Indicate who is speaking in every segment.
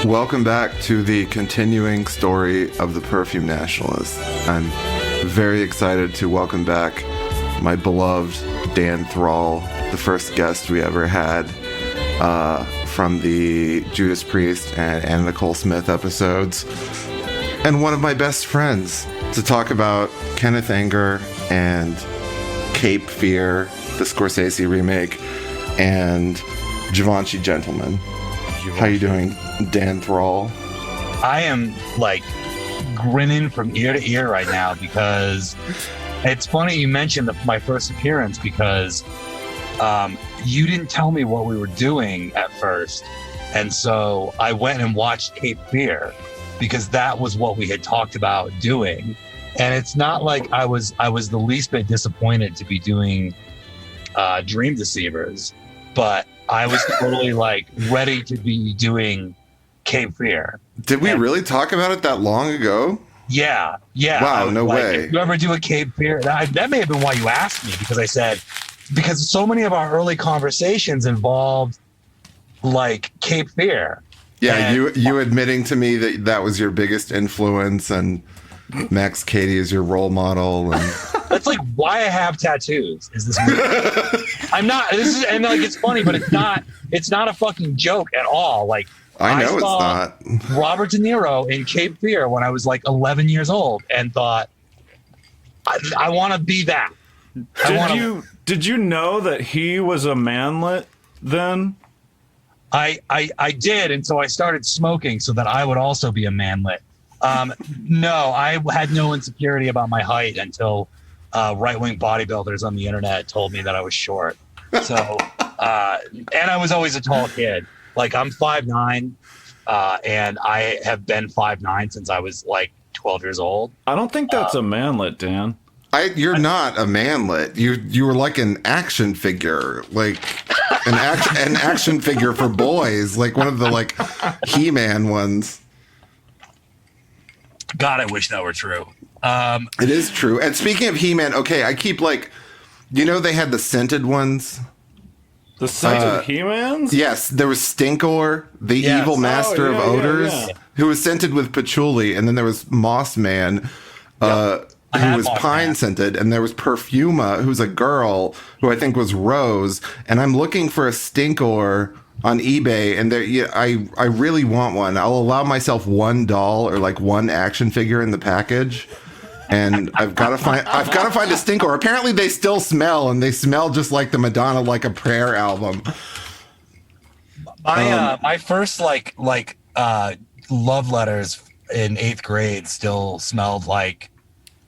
Speaker 1: Welcome back to the continuing story of the Perfume Nationalist. I'm very excited to welcome back my beloved Dan Thrall, the first guest we ever had from the Judas Priest and Anna Nicole Smith episodes, and one of my best friends to talk about Kenneth Anger and Cape Fear, the Scorsese remake, and Givenchy Gentleman. How you doing, Dan Thrall?
Speaker 2: I am like grinning from ear to ear right now because it's funny you mentioned my first appearance because you didn't tell me what we were doing at first. And so I went and watched Cape Fear because that was what we had talked about doing. And it's not like I was the least bit disappointed to be doing Dream Deceivers, but I was totally like ready to be doing Cape Fear.
Speaker 1: Did we really talk about it that long ago?
Speaker 2: Yeah.
Speaker 1: Wow, no way.
Speaker 2: If you ever do a Cape Fear, that may have been why you asked me, because I said, because so many of our early conversations involved like Cape Fear.
Speaker 1: Yeah, you admitting to me that was your biggest influence, and Max Cady is your role model, and
Speaker 2: that's like why I have tattoos. Is this movie? I'm not. This is, and like it's funny, but it's not. It's not a fucking joke at all. Like
Speaker 1: I know it's not.
Speaker 2: Robert De Niro in Cape Fear when I was like 11 years old, and thought, I want to be that.
Speaker 3: Did you know that he was a manlet then?
Speaker 2: I did, and so I started smoking so that I would also be a manlet. No, I had no insecurity about my height until right-wing bodybuilders on the internet told me that I was short. So, and I was always a tall kid. Like I'm 5'9", and I have been 5'9" since I was like 12 years old.
Speaker 3: I don't think that's a manlet, Dan.
Speaker 1: You're not a manlet. You were like an action figure, like an action figure for boys, like one of the like He-Man ones.
Speaker 2: God, I wish that were true.
Speaker 1: It is true. And speaking of He-Man, okay, I keep like, they had the scented ones.
Speaker 3: The scented He-Mans?
Speaker 1: Yes, there was Stinkor, the evil master of odors, who was scented with patchouli, and then there was Moss Man, who was pine scented, and there was Perfuma, who's a girl who I think was Rose, and I'm looking for a Stinkor on eBay, and I really want one. I'll allow myself one doll or like one action figure in the package, and I've got to find a Stinkor. Apparently, they still smell, and they smell just like the Madonna Like a Prayer album.
Speaker 2: My first like love letters in 8th grade still smelled like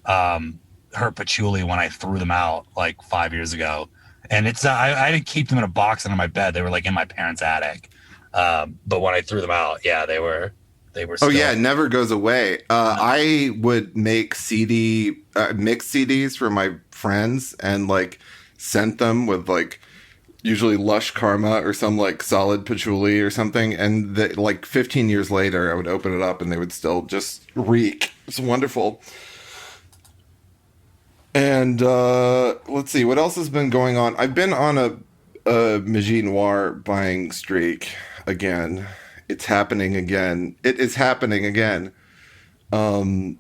Speaker 2: her patchouli when I threw them out like 5 years ago. And it's I didn't keep them in a box under my bed. They were like in my parents' attic. But when I threw them out, yeah, they were. Still...
Speaker 1: Oh yeah, it never goes away. I would make mix CDs for my friends and like sent them with like usually Lush Karma or some like solid patchouli or something. And like 15 years later, I would open it up and they would still just reek. It's wonderful. And let's see, what else has been going on? I've been on a Magie Noir buying streak again. It's happening again. It is happening again. And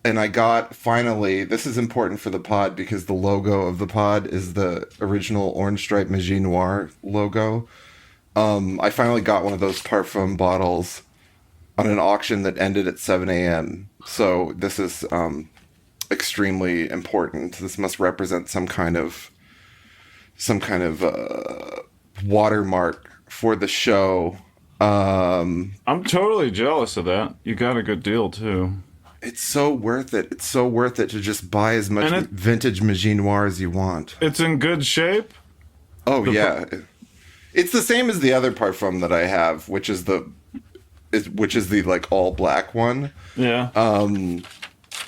Speaker 1: I got, finally, this is important for the pod because the logo of the pod is the original orange stripe Magie Noir logo. I finally got one of those Parfum bottles on an auction that ended at 7 a.m. So this is... extremely important. This must represent some kind of watermark for the show.
Speaker 3: I'm totally jealous of that. You got a good deal too.
Speaker 1: It's so worth it. It's so worth it to just buy as much vintage Magie Noir as you want.
Speaker 3: It's in good shape.
Speaker 1: Oh yeah, it's the same as the other Parfum that I have, which is the like all black one.
Speaker 3: Yeah.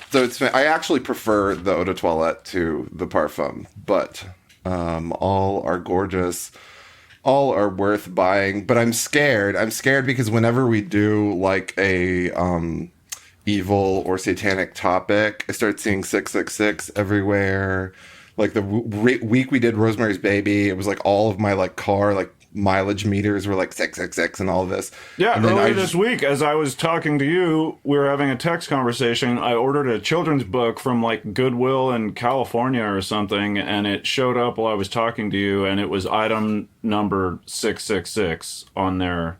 Speaker 1: So I actually prefer the Eau de Toilette to the Parfum, but all are gorgeous. All are worth buying, but I'm scared. I'm scared because whenever we do like a evil or satanic topic, I start seeing 666 everywhere. Like the week we did Rosemary's Baby, it was like all of my like car like mileage meters were like 666 and all this.
Speaker 3: Yeah,
Speaker 1: and then
Speaker 3: earlier this week, as I was talking to you, we were having a text conversation. I ordered a children's book from like Goodwill in California or something, and it showed up while I was talking to you, and it was item number 666 on their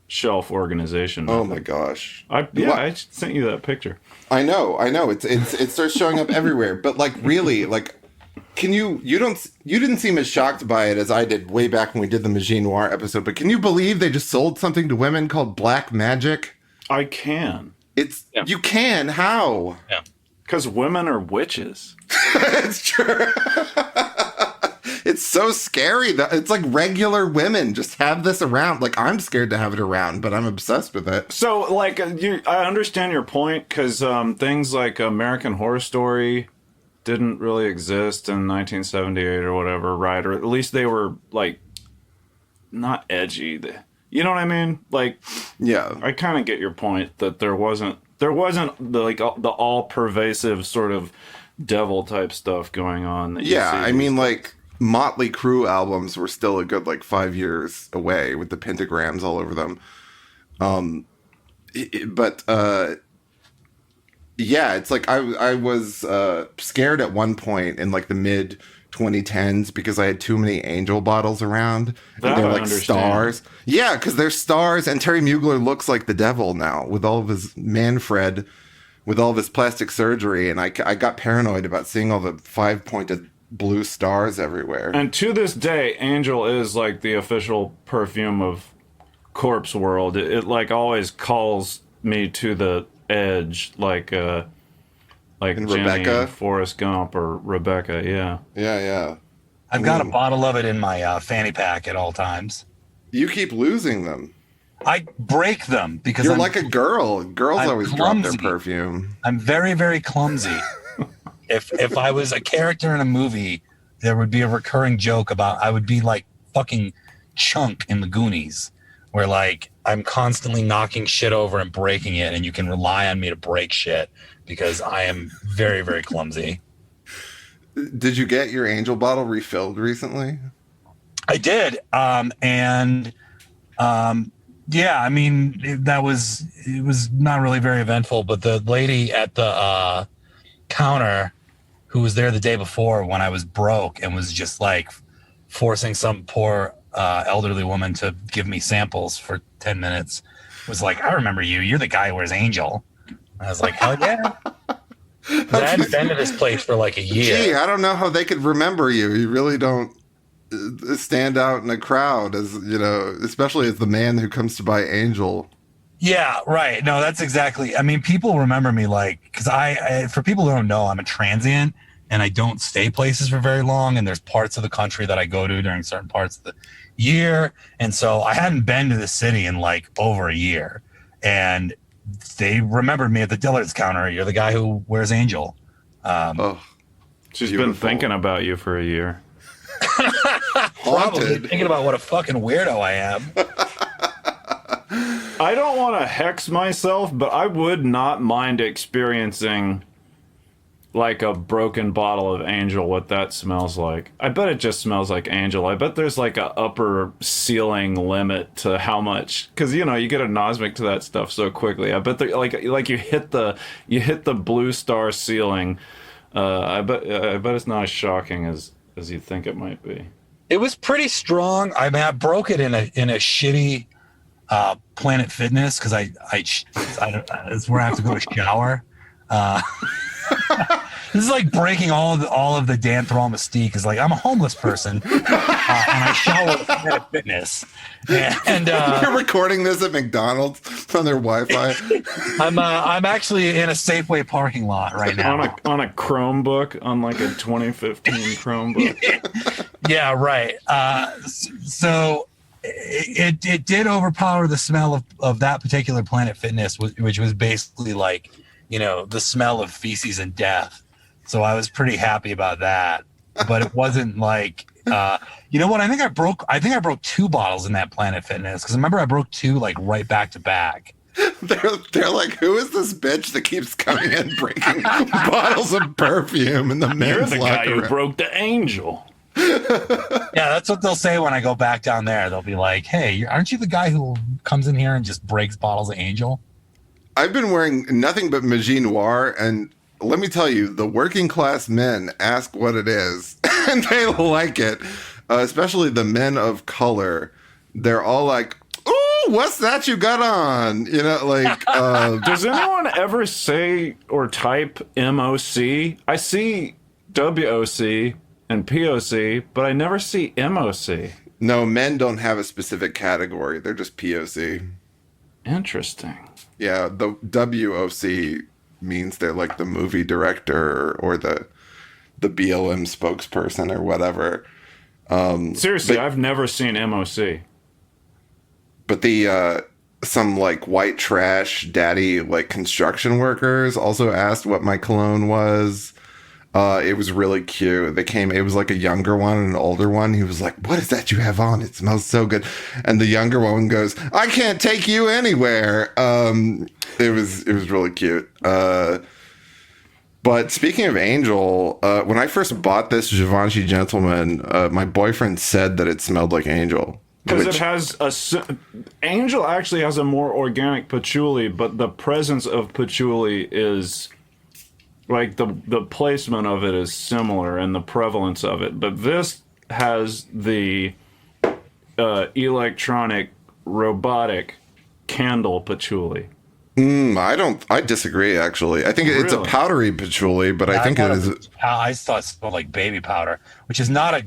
Speaker 3: shelf organization.
Speaker 1: Oh my gosh!
Speaker 3: I sent you that picture.
Speaker 1: I know. It starts showing up everywhere. But like, really, like, you didn't seem as shocked by it as I did way back when we did the Magie Noir episode. But can you believe they just sold something to women called black magic?
Speaker 3: I can.
Speaker 1: You can. How?
Speaker 2: Yeah.
Speaker 3: Because women are witches.
Speaker 1: It's true. It's so scary that it's like regular women just have this around. Like, I'm scared to have it around, but I'm obsessed with it.
Speaker 3: So, like, I understand your point, because things like American Horror Story didn't really exist in 1978 or whatever, right? Or at least they were, like, not edgy. You know what I mean? Like,
Speaker 1: yeah,
Speaker 3: I kind of get your point that there wasn't the all-pervasive sort of devil-type stuff going on.
Speaker 1: Yeah, I mean, like, Motley Crue albums were still a good like 5 years away with the pentagrams all over them. Yeah, it's like I was scared at one point in like the mid 2010s because I had too many Angel bottles around.
Speaker 3: That
Speaker 1: they're
Speaker 3: I
Speaker 1: like
Speaker 3: understand.
Speaker 1: stars. Yeah, because they're stars, and Terry Mugler looks like the devil now with all of his Manfred, with all of his plastic surgery, and I got paranoid about seeing all the 5-pointed blue stars everywhere.
Speaker 3: And to this day, Angel is like the official perfume of corpse world. It like always calls me to the edge, like Jenny
Speaker 1: Rebecca,
Speaker 3: Forrest Gump, or Rebecca.
Speaker 1: Yeah.
Speaker 2: I've got a bottle of it in my fanny pack at all times.
Speaker 1: You keep losing them.
Speaker 2: I break them because
Speaker 1: You're like a girl. Girls
Speaker 2: I'm
Speaker 1: always drop their
Speaker 2: clumsy.
Speaker 1: perfume.
Speaker 2: I'm very, very clumsy. If I was a character in a movie, there would be a recurring joke about I would be like fucking Chunk in the Goonies, where like I'm constantly knocking shit over and breaking it, and you can rely on me to break shit because I am very, very clumsy.
Speaker 1: Did you get your Angel bottle refilled recently?
Speaker 2: I did, yeah, I mean it was not really very eventful, but the lady at the counter who was there the day before when I was broke and was just like forcing some poor elderly woman to give me samples for 10 minutes was like, I remember you. You're the guy who wears Angel. I was like, hell yeah. I hadn't been to this place for like a year.
Speaker 1: Gee, I don't know how they could remember you. You really don't stand out in a crowd as, you know, especially as the man who comes to buy Angel.
Speaker 2: Yeah, right. No, that's exactly. I mean, people remember me like, because I, for people who don't know, I'm a transient and I don't stay places for very long. And there's parts of the country that I go to during certain parts of the year. And so I hadn't been to the city in like over a year. And they remembered me at the Dillard's counter. You're the guy who wears Angel.
Speaker 3: She's
Speaker 1: Beautiful.
Speaker 3: been thinking about you for a year.
Speaker 2: Probably
Speaker 1: Haunted.
Speaker 2: thinking about what a fucking weirdo I am.
Speaker 3: I don't want to hex myself, but I would not mind experiencing like a broken bottle of Angel, what that smells like. I bet it just smells like Angel. I bet there's like a upper ceiling limit to how much, because you know you get a nosmic to that stuff so quickly. I bet like you hit the blue star ceiling. I bet it's not as shocking as you think it might be.
Speaker 2: It was pretty strong. I mean, I broke it in a shitty Planet Fitness because I it's where I have to go to shower. This is like breaking all of the Dan Thrall mystique. Is like I'm a homeless person and I shower at Planet Fitness. And
Speaker 1: You're recording this at McDonald's on their Wi-Fi.
Speaker 2: I'm actually in a Safeway parking lot right now
Speaker 3: on a Chromebook, on like a 2015 Chromebook.
Speaker 2: Yeah, right. So it did overpower the smell of that particular Planet Fitness, which was basically like, you know, the smell of feces and death. So I was pretty happy about that, but it wasn't like, you know what? I think I broke 2 bottles in that Planet Fitness. Cause remember I broke 2 like right back to back.
Speaker 1: They're like, who is this bitch that keeps coming in breaking bottles of perfume in the men's
Speaker 3: You're the guy
Speaker 1: locker
Speaker 3: who
Speaker 1: room?
Speaker 3: broke the Angel.
Speaker 2: Yeah, that's what they'll say when I go back down there. They'll be like, "Hey, aren't you the guy who comes in here and just breaks bottles of Angel?"
Speaker 1: I've been wearing nothing but Magie Noir, and let me tell you, the working class men ask what it is, and they like it. Especially the men of color. They're all like, "Ooh, what's that you got on?" You know, like.
Speaker 3: Does anyone ever say or type MOC? I see WOC and POC, but I never see MOC.
Speaker 1: No, men don't have a specific category. They're just POC.
Speaker 3: Interesting.
Speaker 1: Yeah, the WOC means they're like the movie director or the BLM spokesperson or whatever.
Speaker 3: Seriously, I've never seen MOC.
Speaker 1: But the some like white trash daddy like construction workers also asked what my cologne was. It was really cute. It was like a younger one and an older one. He was like, "What is that you have on? It smells so good." And the younger one goes, "I can't take you anywhere." It was really cute. But speaking of Angel, when I first bought this Givenchy Gentleman, my boyfriend said that it smelled like Angel.
Speaker 3: Because it has Angel actually has a more organic patchouli, but the presence of patchouli is like the placement of it is similar and the prevalence of it. But this has the electronic robotic candle patchouli.
Speaker 1: I disagree, actually. I think it's a powdery patchouli, but I think it is.
Speaker 2: I thought it smelled like baby powder, which is not a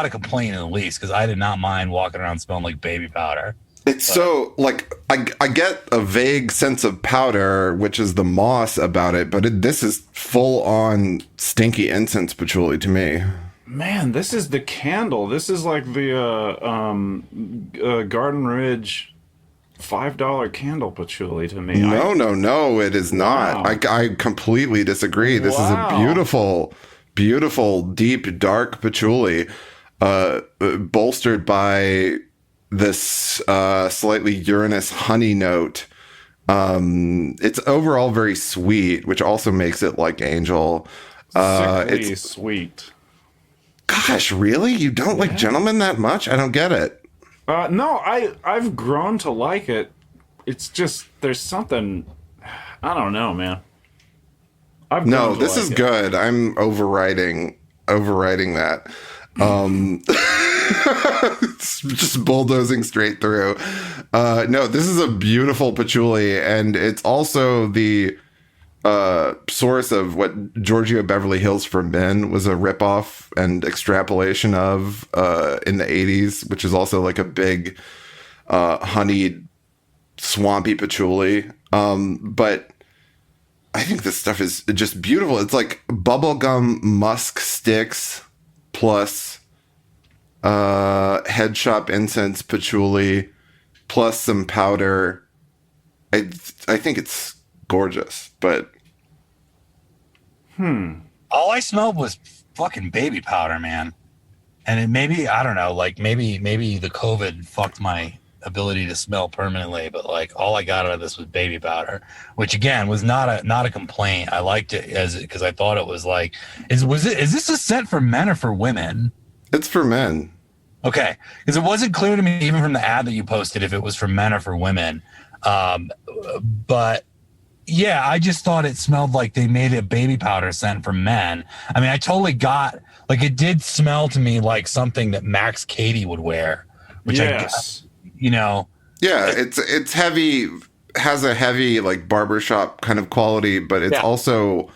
Speaker 2: complaint in the least, because I did not mind walking around smelling like baby powder.
Speaker 1: So like I get a vague sense of powder, which is the moss about it, but this is full on stinky incense patchouli to me.
Speaker 3: Man, this is the candle. This is like the Garden Ridge $5 candle patchouli to me.
Speaker 1: No, it is not.
Speaker 3: Wow.
Speaker 1: I completely disagree. This is a beautiful, deep, dark patchouli, bolstered by this slightly Uranus honey note. It's overall very sweet, which also makes it like Angel.
Speaker 3: Sickly sweet.
Speaker 1: Gosh, really? You don't like Gentleman that much? I don't get it.
Speaker 3: No, I've grown to like it. It's just there's something I don't know, man.
Speaker 1: This is good. I'm overriding that. Just bulldozing straight through. No, this is a beautiful patchouli, and it's also the source of what Giorgio Beverly Hills for Men was a ripoff and extrapolation of in the 80s, which is also like a big honeyed swampy patchouli. But I think this stuff is just beautiful. It's like bubblegum musk sticks plus head shop incense patchouli plus some powder. I think it's gorgeous, but
Speaker 2: all I smelled was fucking baby powder, man. And it maybe, I don't know, like maybe the COVID fucked my ability to smell permanently, but like all I got out of this was baby powder, which again was not a complaint. I liked it because I thought it was like, is this a scent for men or for women?
Speaker 1: it's for men.
Speaker 2: Okay, because it wasn't clear to me even from the ad that you posted if it was for men or for women. But yeah, I just thought it smelled like they made a baby powder scent for men. I mean, I totally got, like, it did smell to me like something that Max Cady would wear, which
Speaker 3: yes.
Speaker 1: Yeah, it's heavy, has a heavy like barbershop kind of quality, but it's also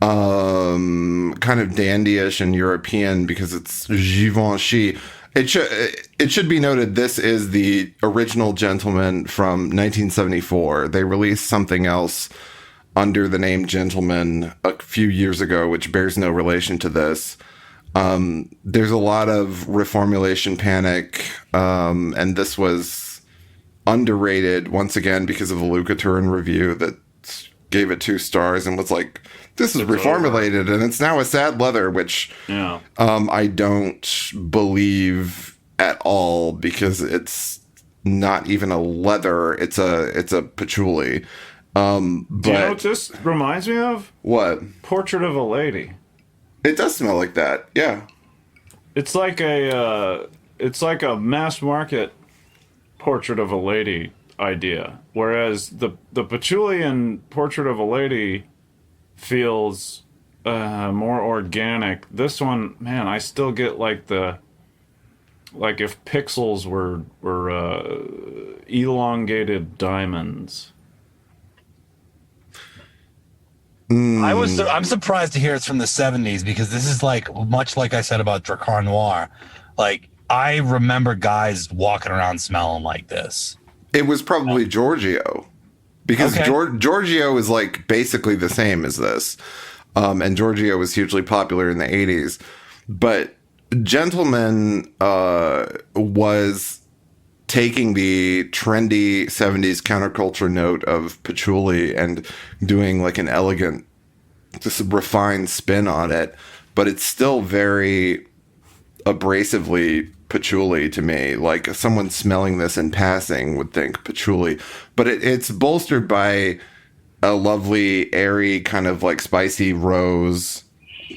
Speaker 1: kind of dandyish and European because it's Givenchy. It should be noted this is the original Gentleman from 1974. They released something else under the name Gentleman a few years ago, which bears no relation to this. There's a lot of reformulation panic, and this was underrated once again because of a Luca Turin review that gave it 2 stars and was like, this is reformulated and it's now a sad leather, which I don't believe at all because it's not even a leather. It's a patchouli. But
Speaker 3: Do you know what this reminds me of?
Speaker 1: What?
Speaker 3: Portrait of a Lady.
Speaker 1: It does smell like that. Yeah.
Speaker 3: it's like a mass market portrait of a lady idea, whereas the patchouli in Portrait of a Lady feels more organic. This one, man, I still get like if pixels were elongated diamonds.
Speaker 2: I'm surprised to hear it's from the 70s, because this is like much like I said about Dracar Noir. Like, I remember guys walking around smelling like this.
Speaker 1: It was probably Giorgio, because
Speaker 2: Okay.
Speaker 1: Giorgio is like basically the same as this. And Giorgio was hugely popular in the 80s. But Gentleman was taking the trendy 70s counterculture note of patchouli and doing like an elegant, just refined spin on it. But it's still very abrasively patchouli to me. Like, someone smelling this in passing would think patchouli. But it's bolstered by a lovely, airy, kind of like spicy rose,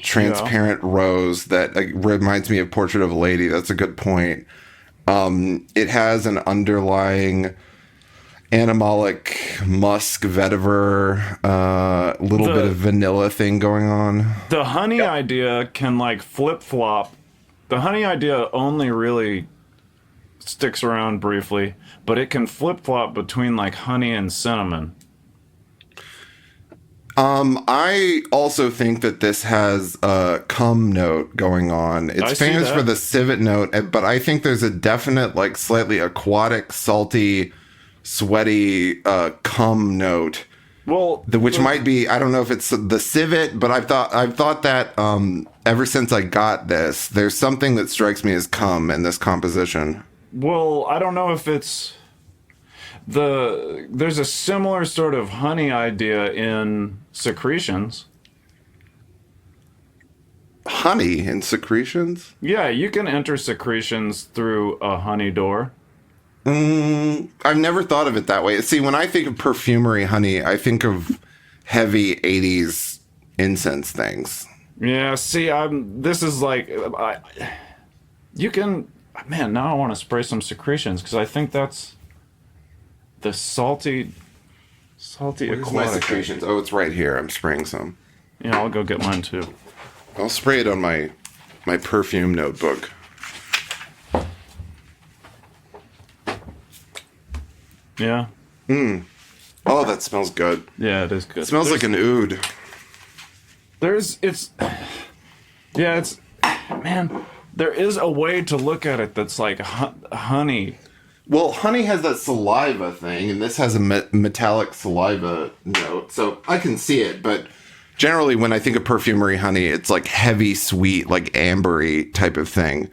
Speaker 1: transparent rose that reminds me of Portrait of a Lady. That's a good point. It has an underlying animalic musk vetiver, little bit of vanilla thing going on.
Speaker 3: The honey idea can like flip-flop. The honey idea only really sticks around briefly, but it can flip-flop between like honey and cinnamon.
Speaker 1: I also think that this has a cum note going on.
Speaker 3: I
Speaker 1: It's
Speaker 3: see
Speaker 1: famous
Speaker 3: that.
Speaker 1: for the civet note, but I think there's a definite, like, slightly aquatic, salty, sweaty cum note.
Speaker 3: Well,
Speaker 1: Which might be, I don't know if it's the civet, but I've thought that ever since I got this, there's something that strikes me as cum in this composition.
Speaker 3: well, I don't know if it's there's a similar sort of honey idea in Secretions.
Speaker 1: Honey in Secretions?
Speaker 3: Yeah, you can enter Secretions through a honey door.
Speaker 1: I've never thought of it that way. See, when I think of perfumery honey, I think of heavy 80s incense things.
Speaker 3: Yeah, see, this is like you can, man, now I want to spray some Secretions because I think that's the salty
Speaker 1: Where's my
Speaker 3: aquatic.
Speaker 1: Secretions? Oh, it's right here. I'm spraying some.
Speaker 3: Yeah, I'll go get mine too.
Speaker 1: I'll spray it on my perfume notebook.
Speaker 3: Yeah.
Speaker 1: Oh, that smells good.
Speaker 3: Yeah, it is good.
Speaker 1: It smells like an oud.
Speaker 3: Man, there is a way to look at it that's like honey.
Speaker 1: Well, honey has that saliva thing, and this has a metallic saliva note, so I can see it. But generally, when I think of perfumery honey, it's like heavy, sweet, like ambery type of thing.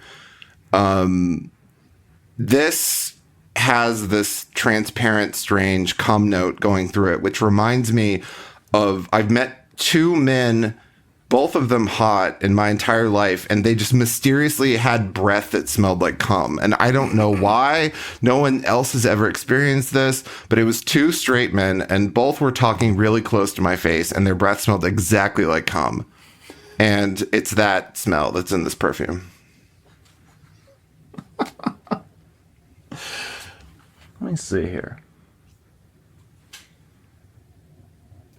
Speaker 1: This has this transparent, strange cum note going through it, which reminds me of, I've met two men, both of them hot, in my entire life, and they just mysteriously had breath that smelled like cum. And I don't know why. No one else has ever experienced this, but it was two straight men, and both were talking really close to my face, and their breath smelled exactly like cum. And it's that smell that's in this perfume.
Speaker 3: Let me see here.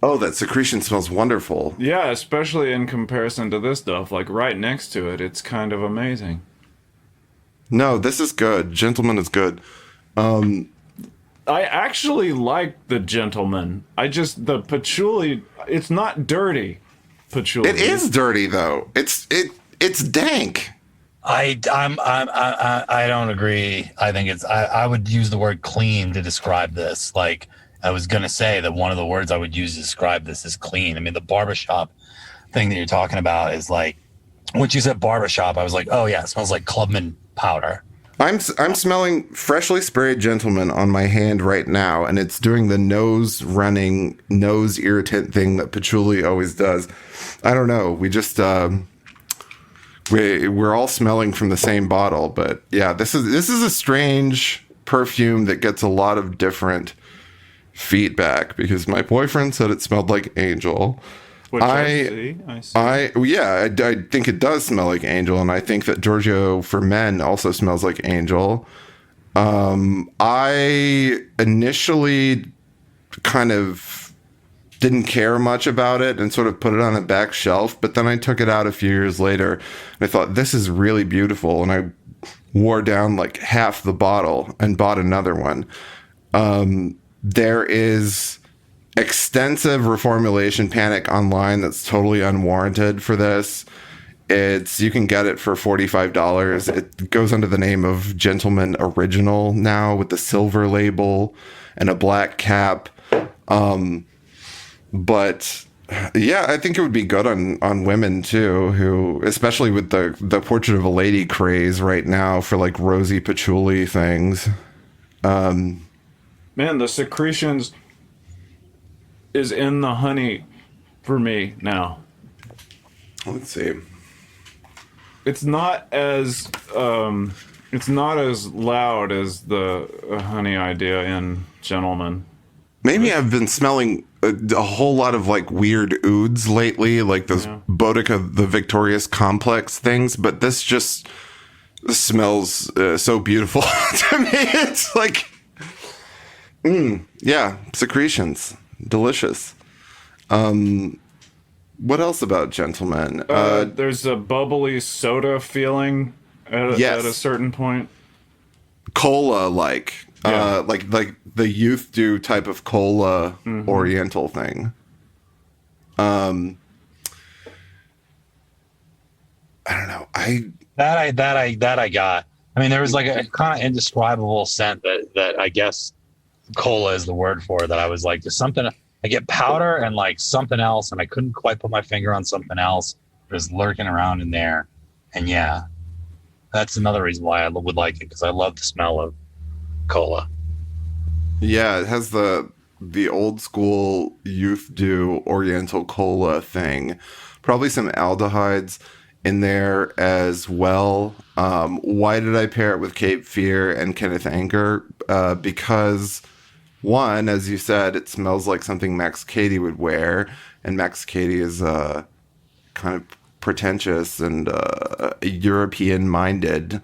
Speaker 1: Oh, that Secretion smells wonderful.
Speaker 3: Yeah, especially in comparison to this stuff. Like right next to it, it's kind of amazing.
Speaker 1: No, this is good. Gentleman is good.
Speaker 3: I actually like the Gentleman. The patchouli. It's not dirty. Patchouli.
Speaker 1: It is dirty though. It's dank.
Speaker 2: I don't agree. I think I would use the word clean to describe this. Like, I was going to say that one of the words I would use to describe this is clean. I mean, the barbershop thing that you're talking about is like, once you said barbershop, I was like, oh yeah, it smells like Clubman powder.
Speaker 1: I'm smelling freshly sprayed Gentleman on my hand right now, and it's doing the nose running, nose irritant thing that patchouli always does. I don't know. We just we're all smelling from the same bottle, but yeah, this is a strange perfume that gets a lot of different feedback, because my boyfriend said it smelled like Angel.
Speaker 3: Which I see.
Speaker 1: I think it does smell like Angel, and I think that Giorgio for Men also smells like Angel. I initially kind of didn't care much about it and sort of put it on a back shelf, but then I took it out a few years later and I thought, this is really beautiful, and I wore down like half the bottle and bought another one. There is extensive reformulation panic online that's totally unwarranted for this. You can get it for $45. It goes under the name of Gentleman Original now, with the silver label and a black cap. But yeah, I think it would be good on women too, who, especially with the Portrait of a Lady craze right now for like rosy patchouli things.
Speaker 3: Man, the secretions is in the honey for me now.
Speaker 1: Let's see.
Speaker 3: It's not as loud as the honey idea in Gentleman.
Speaker 1: Maybe I've been smelling a whole lot of like weird ouds lately, like those Boudica the Victorious Complex things, but this smells so beautiful to me. It's like, yeah, secretions, delicious. What else about Gentleman?
Speaker 3: There's a bubbly soda feeling at a certain point.
Speaker 1: Cola like the youth do type of cola oriental thing. I don't know. I
Speaker 2: got. I mean, there was like a kind of indescribable scent that I guess cola is the word for, that I was like, there's something. I get powder and like something else, and I couldn't quite put my finger on something else. It was lurking around in there, and yeah, that's another reason why I would like it, because I love the smell of cola.
Speaker 1: Yeah, it has the old school youth do Oriental cola thing. Probably some aldehydes in there as well. Why did I pair it with Cape Fear and Kenneth Anger? Because one, as you said, it smells like something Max Cady would wear, and Max Cady is kind of pretentious and European-minded.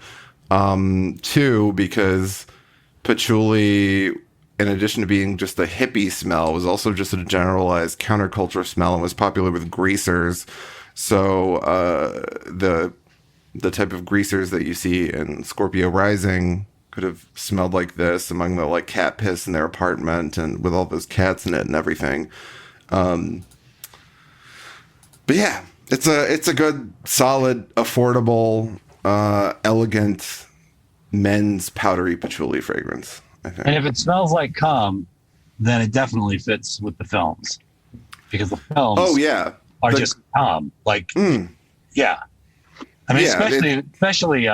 Speaker 1: Two, because patchouli, in addition to being just a hippie smell, was also just a generalized counterculture smell and was popular with greasers. So the type of greasers that you see in Scorpio Rising could have smelled like this, among the like cat piss in their apartment and with all those cats in it and everything. But yeah, it's a good, solid, affordable, elegant men's powdery patchouli fragrance, I think.
Speaker 2: And if it smells like cum, then it definitely fits with the films, because the films are just cum. Like, yeah. I mean, especially,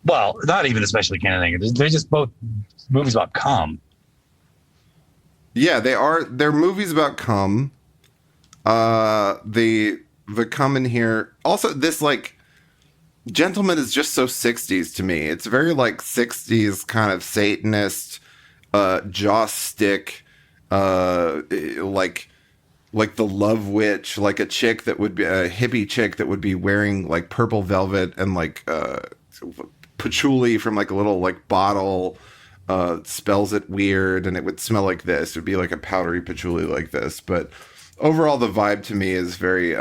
Speaker 2: well, not even especially Kenneth Anger. They're just both movies about cum.
Speaker 1: Yeah, they're movies about cum. The cum in here. Also, this like Gentleman is just so 60s to me. It's very like 60s kind of Satanist, joss stick, like the Love Witch, like a chick that would be a hippie chick that would be wearing like purple velvet and like patchouli from like a little like bottle, spells it weird, and it would smell like this. It would be like a powdery patchouli like this. But overall, the vibe to me is very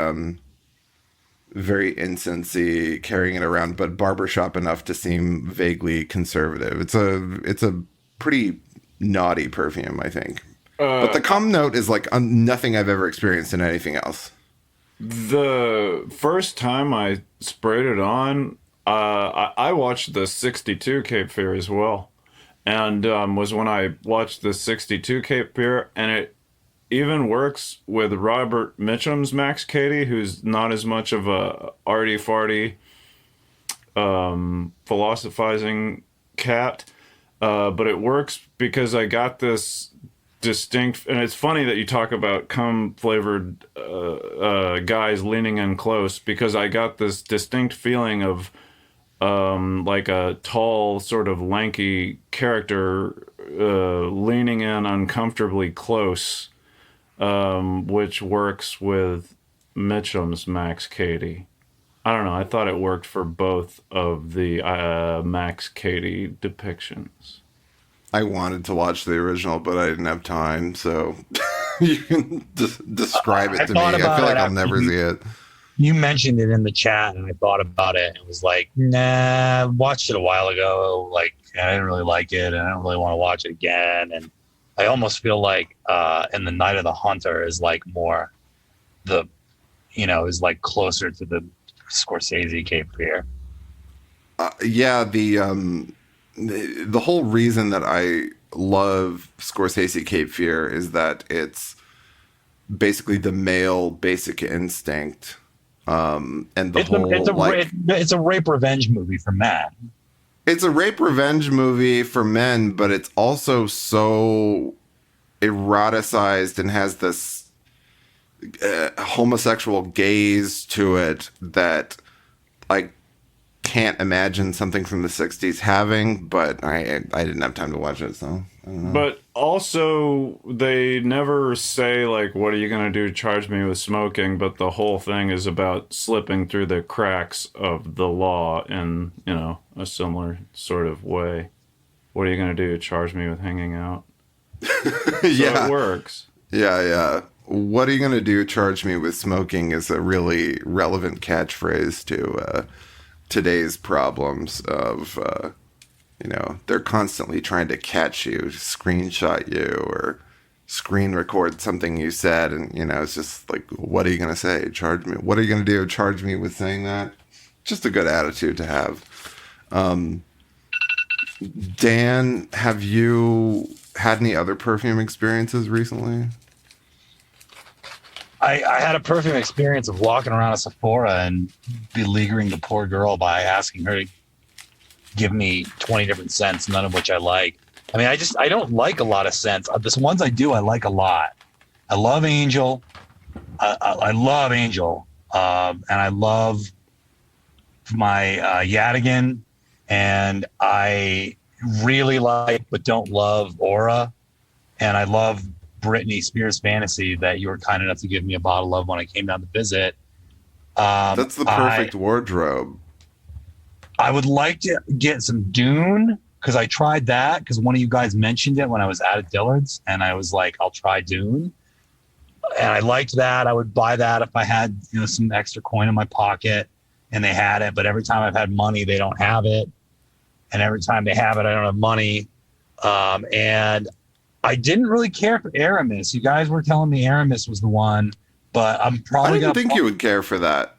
Speaker 1: incensey, carrying it around, but barbershop enough to seem vaguely conservative. It's a pretty naughty perfume, I think. But the cum note is like nothing I've ever experienced in anything else.
Speaker 3: The first time I sprayed it on, I watched the 62 Cape Fear as well. And was when I watched the 62 Cape Fear, and it even works with Robert Mitchum's Max Cady, who's not as much of a arty-farty, philosophizing cat. But it works because I got this distinct, and it's funny that you talk about cum flavored guys leaning in close, because I got this distinct feeling of like a tall, sort of lanky character leaning in uncomfortably close which works with Mitchum's Max Cady. I don't know. I thought it worked for both of the Max Cady depictions.
Speaker 1: I wanted to watch the original, but I didn't have time. So you can describe it to me. I feel like I'll never see it.
Speaker 2: You mentioned it in the chat, and I thought about it, and it was like, nah, watched it a while ago. Like, I didn't really like it, and I don't really want to watch it again. And I almost feel like in the Night of the Hunter is like more is like closer to the Scorsese Cape Fear.
Speaker 1: Yeah, the whole reason that I love Scorsese Cape Fear is that it's basically the male basic instinct, and
Speaker 2: it's a rape revenge movie for men.
Speaker 1: It's a rape revenge movie for men, but it's also so eroticized and has this homosexual gaze to it that I can't imagine something from the 60s having, but I didn't have time to watch it, so I don't know.
Speaker 3: But also, they never say, like, what are you going to do? Charge me with smoking, but the whole thing is about slipping through the cracks of the law in, a similar sort of way. What are you going to do? Charge me with hanging out?
Speaker 1: Yeah.
Speaker 3: So it works.
Speaker 1: Yeah. What are you going to do? Charge me with smoking is a really relevant catchphrase to today's problems of, they're constantly trying to catch you, screenshot you, or screen record something you said. And, it's just like, what are you going to say? Charge me. What are you going to do? Charge me with saying that? Just a good attitude to have. Dan, have you had any other perfume experiences recently?
Speaker 2: I had a Perfume experience of walking around a Sephora and beleaguering the poor girl by asking her to give me 20 different scents, none of which I like. I mean, I don't like a lot of scents. The ones I do, I like a lot. I love Angel. I love Angel. And I love my Yadigan. And I really like, but don't love Aura. And I love Britney Spears Fantasy that you were kind enough to give me a bottle of when I came down to visit.
Speaker 1: That's the perfect wardrobe.
Speaker 2: I would like to get some Dune because I tried that because one of you guys mentioned it when I was at Dillard's, and I was like, I'll try Dune. And I liked that. I would buy that if I had some extra coin in my pocket and they had it. But every time I've had money, they don't have it. And every time they have it, I don't have money. And I didn't really care for Aramis. You guys were telling me Aramis was the one, but I'm probably.
Speaker 1: I didn't think you would care for that.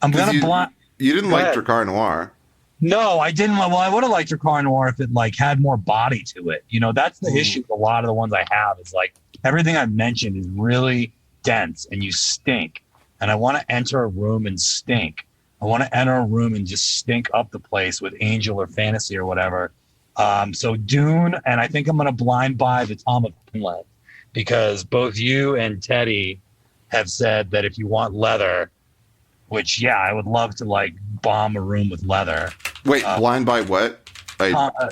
Speaker 2: I'm gonna blind.
Speaker 1: You didn't like Drakkar Noir.
Speaker 2: No, I didn't. Well, I would have liked Drakkar Noir if it had more body to it. That's the issue with a lot of the ones I have. Is everything I've mentioned is really dense, and you stink. And I want to enter a room and stink. I want to enter a room and just stink up the place with Angel or Fantasy or whatever. So Dune, and I think I'm going to blind buy the Tom of Finland because both you and Teddy have said that if you want leather, which, I would love to bomb a room with leather.
Speaker 1: Wait, blind buy what?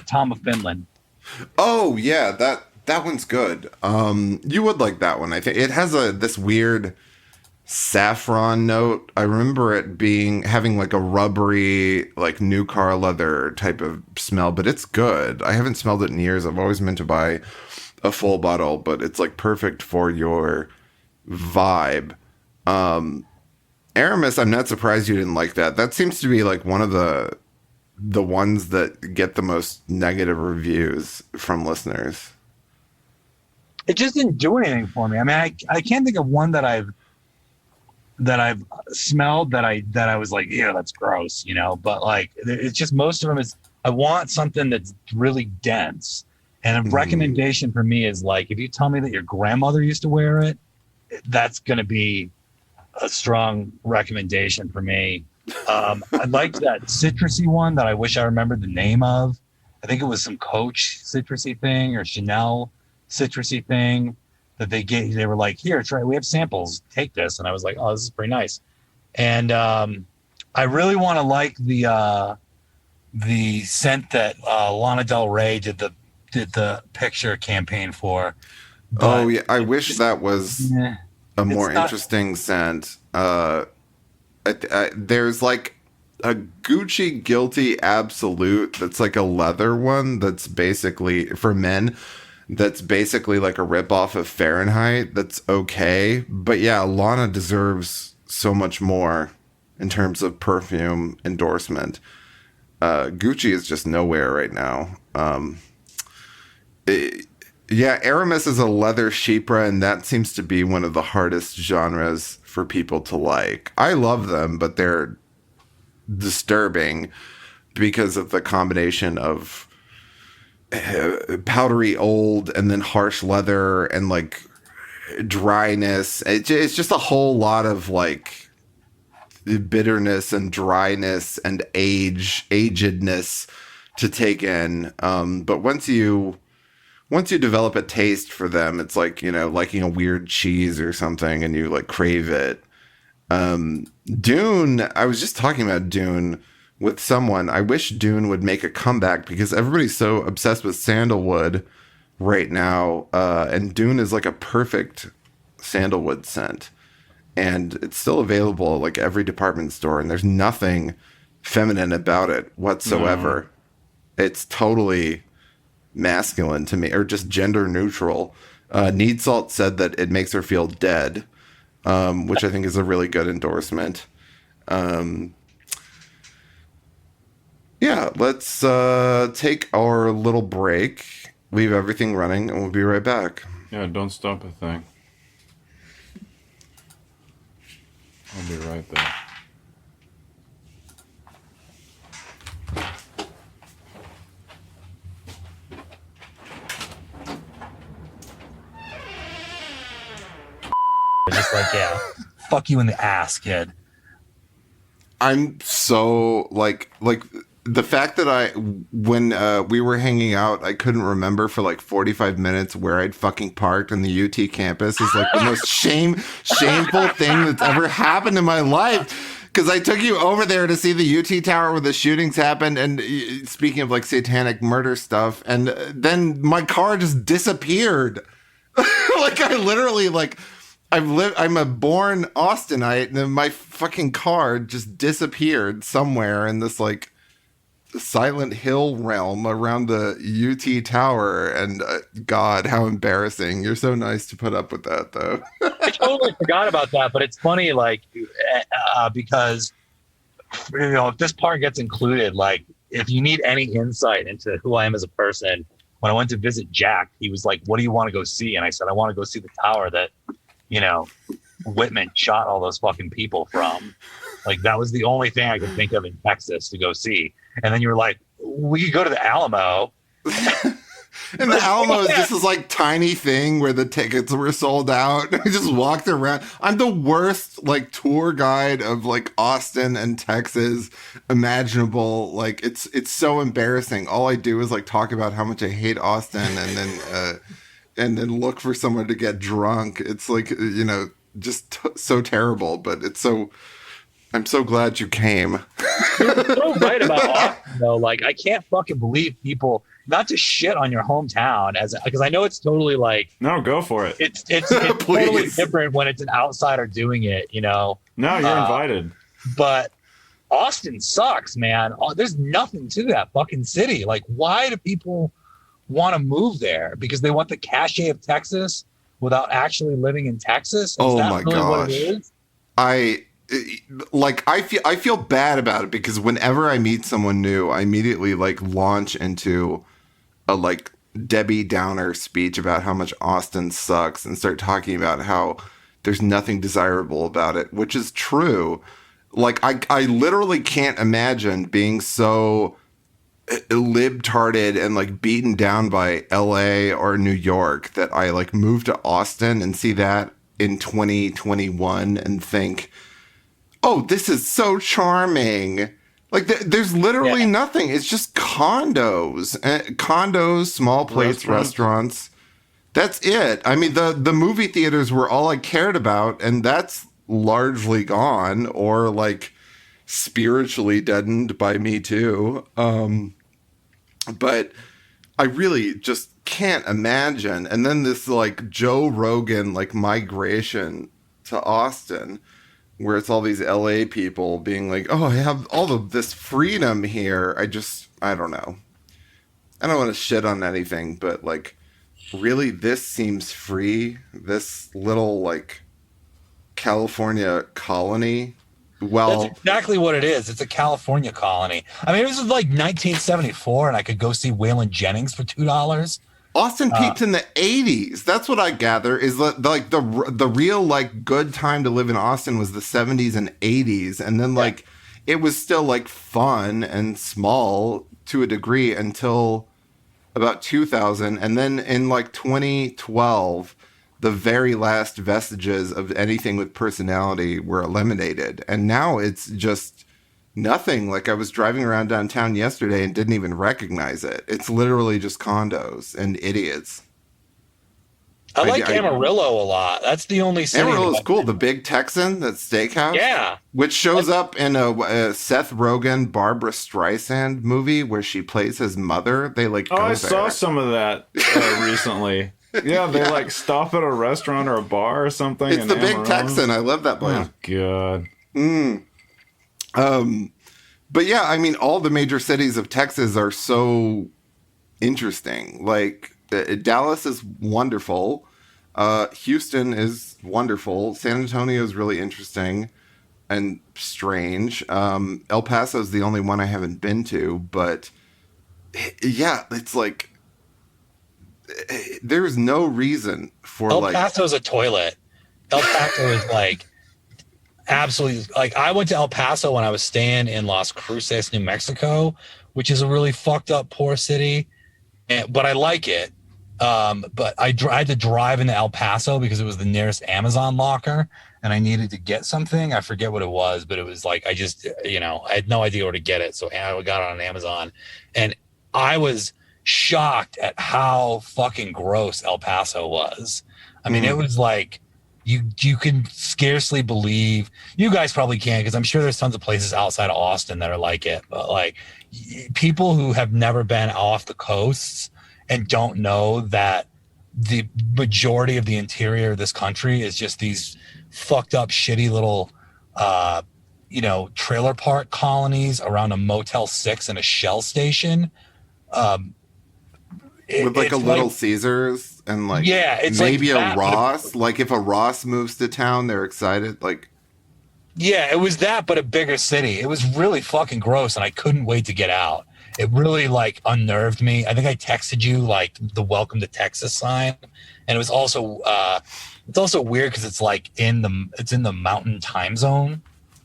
Speaker 2: Tom of Finland.
Speaker 1: Oh, yeah, that one's good. You would like that one. I think it has this weird saffron note. I remember it having a rubbery, new car leather type of smell, but it's good. I haven't smelled it in years. I've always meant to buy a full bottle, but it's perfect for your vibe. Aramis, I'm not surprised you didn't like that. That seems to be one of the ones that get the most negative reviews from listeners.
Speaker 2: It just didn't do anything for me. I mean, I can't think of one that I've smelled that I was like, yeah, that's gross, but it's just most of them is I want something that's really dense. And a recommendation for me is if you tell me that your grandmother used to wear it, that's going to be a strong recommendation for me. I liked that citrusy one that I wish I remembered the name of. I think it was some Coach citrusy thing or Chanel citrusy thing that they were like, here, try, we have samples, take this. And I was like, oh, this is pretty nice. And I really want to like the scent that Lana Del Rey did the picture campaign for. But
Speaker 1: Oh yeah, I wish that was
Speaker 2: eh,
Speaker 1: a
Speaker 2: it's
Speaker 1: more
Speaker 2: not.
Speaker 1: interesting scent. There's like a Gucci Guilty Absolute that's like a leather one that's basically for men. That's basically like a ripoff of Fahrenheit. That's okay, but yeah, Lana deserves so much more in terms of perfume endorsement. Gucci is just nowhere right now. Yeah, Aramis is a leather chypre, and that seems to be one of the hardest genres for people to like. I love them, but they're disturbing because of the combination of powdery old and then harsh leather and like dryness. It's just a whole lot of like bitterness and dryness and agedness to take in. But once you develop a taste for them, it's like, liking a weird cheese or something and you like crave it. Dune, I was just talking about Dune with someone. I wish Dune would make a comeback because everybody's so obsessed with sandalwood right now. And Dune is like a perfect sandalwood scent. And it's still available at like every department store. And there's nothing feminine about it whatsoever. It's totally masculine to me, or just gender neutral. Need Salt said that it makes her feel dead, which I think is a really good endorsement. Yeah, let's take our little break, leave everything running, and we'll be right back.
Speaker 3: Yeah, don't stop a thing. I'll be right back.
Speaker 2: Just like, yeah, fuck you in the ass, kid.
Speaker 1: I'm so like the fact that when we were hanging out, I couldn't remember for like 45 minutes where I'd fucking parked on the UT campus is like the most shameful thing that's ever happened in my life. Because I took you over there to see the UT Tower where the shootings happened, and speaking of like satanic murder stuff, and then my car just disappeared. Like I literally like. I'm a born Austinite, and then my fucking car just disappeared somewhere in this like Silent Hill realm around the UT Tower. And God, how embarrassing! You're so nice to put up with that, though.
Speaker 2: I totally forgot about that, but it's funny, like, because if this part gets included, like, if you need any insight into who I am as a person, when I went to visit Jack, he was like, "What do you want to go see?" And I said, "I want to go see the tower that, Whitman shot all those fucking people from." Like, that was the only thing I could think of in Texas to go see. And then you were like, "We could go to the Alamo."
Speaker 1: And the Alamo is just this like tiny thing where the tickets were sold out. I just walked around. I'm the worst like tour guide of like Austin and Texas imaginable. Like it's so embarrassing. All I do is like talk about how much I hate Austin and then look for someone to get drunk. It's like, just so terrible, but I'm so glad you came.
Speaker 2: You're so right about Austin, though. Like, I can't fucking believe people, not to shit on your hometown, because I know it's totally like,
Speaker 3: No, go for it.
Speaker 2: it's totally different when it's an outsider doing it,
Speaker 3: No, you're invited.
Speaker 2: But Austin sucks, man. There's nothing to that fucking city. Like, why do people want to move there? Because they want the cachet of Texas without actually living in Texas? Is
Speaker 1: Oh
Speaker 2: that
Speaker 1: my
Speaker 2: really
Speaker 1: gosh.
Speaker 2: what it is?
Speaker 1: I feel bad about it because whenever I meet someone new, I immediately like launch into a like Debbie Downer speech about how much Austin sucks and start talking about how there's nothing desirable about it, which is true. Like I literally can't imagine being so libtarded and like beaten down by LA or New York that I like move to Austin and see that in 2021 and think, oh, this is so charming. Like there's literally nothing. It's just condos, small plates, restaurants. That's it. I mean, the movie theaters were all I cared about, and that's largely gone or like spiritually deadened by Me Too. But I really just can't imagine. And then this like Joe Rogan like migration to Austin, where it's all these LA people being like, "Oh, I have all of this freedom here." I don't know. I don't want to shit on anything, but like, really, this seems free. This little like California colony. Well,
Speaker 2: That's exactly what it is. It's a California colony. I mean, it was like 1974, and I could go see Waylon Jennings for $2.
Speaker 1: Austin peaked in the 80s. That's what I gather is that like the real like good time to live in Austin was the 70s and 80s, and then like it was still like fun and small to a degree until about 2000, and then in like 2012 the very last vestiges of anything with personality were eliminated, and now it's just nothing. Like I was driving around downtown yesterday and didn't even recognize it. It's literally just condos and idiots.
Speaker 2: I like Amarillo a lot. That's the only city.
Speaker 1: Amarillo's cool. The Big Texan, that steakhouse.
Speaker 2: Yeah.
Speaker 1: Which shows up in a Seth Rogen, Barbara Streisand movie where she plays his mother. They like.
Speaker 3: I saw some of that recently. Yeah, they like stop at a restaurant or a bar or something.
Speaker 1: It's the Big Texan. I love that place.
Speaker 3: Oh God.
Speaker 1: But yeah, I mean, all the major cities of Texas are so interesting. Like Dallas is wonderful. Houston is wonderful. San Antonio is really interesting and strange. El Paso is the only one I haven't been to, but yeah, it's like there's no reason for
Speaker 2: El Paso's a toilet. El Paso is like absolutely like I went to El Paso when I was staying in Las Cruces, New Mexico, which is a really fucked up poor city, but I like it. But I had to drive into El Paso because it was the nearest Amazon locker, and I needed to get something. I forget what it was, but it was like I just I had no idea where to get it, so I got it on Amazon, and I was shocked at how fucking gross El Paso was. I mean, it was like you can scarcely believe. You guys probably can, because I'm sure there's tons of places outside of Austin that are like it. But like people who have never been off the coasts and don't know that the majority of the interior of this country is just these fucked up, shitty little, trailer park colonies around a Motel 6 and a Shell station.
Speaker 1: With like a Little Caesars and like it's maybe like a Ross. Like if a Ross moves to town, they're excited. Like
Speaker 2: it was that, but a bigger city. It was really fucking gross, and I couldn't wait to get out. It really like unnerved me. I think I texted you like the "Welcome to Texas" sign, and it was also weird because it's like in the Mountain Time Zone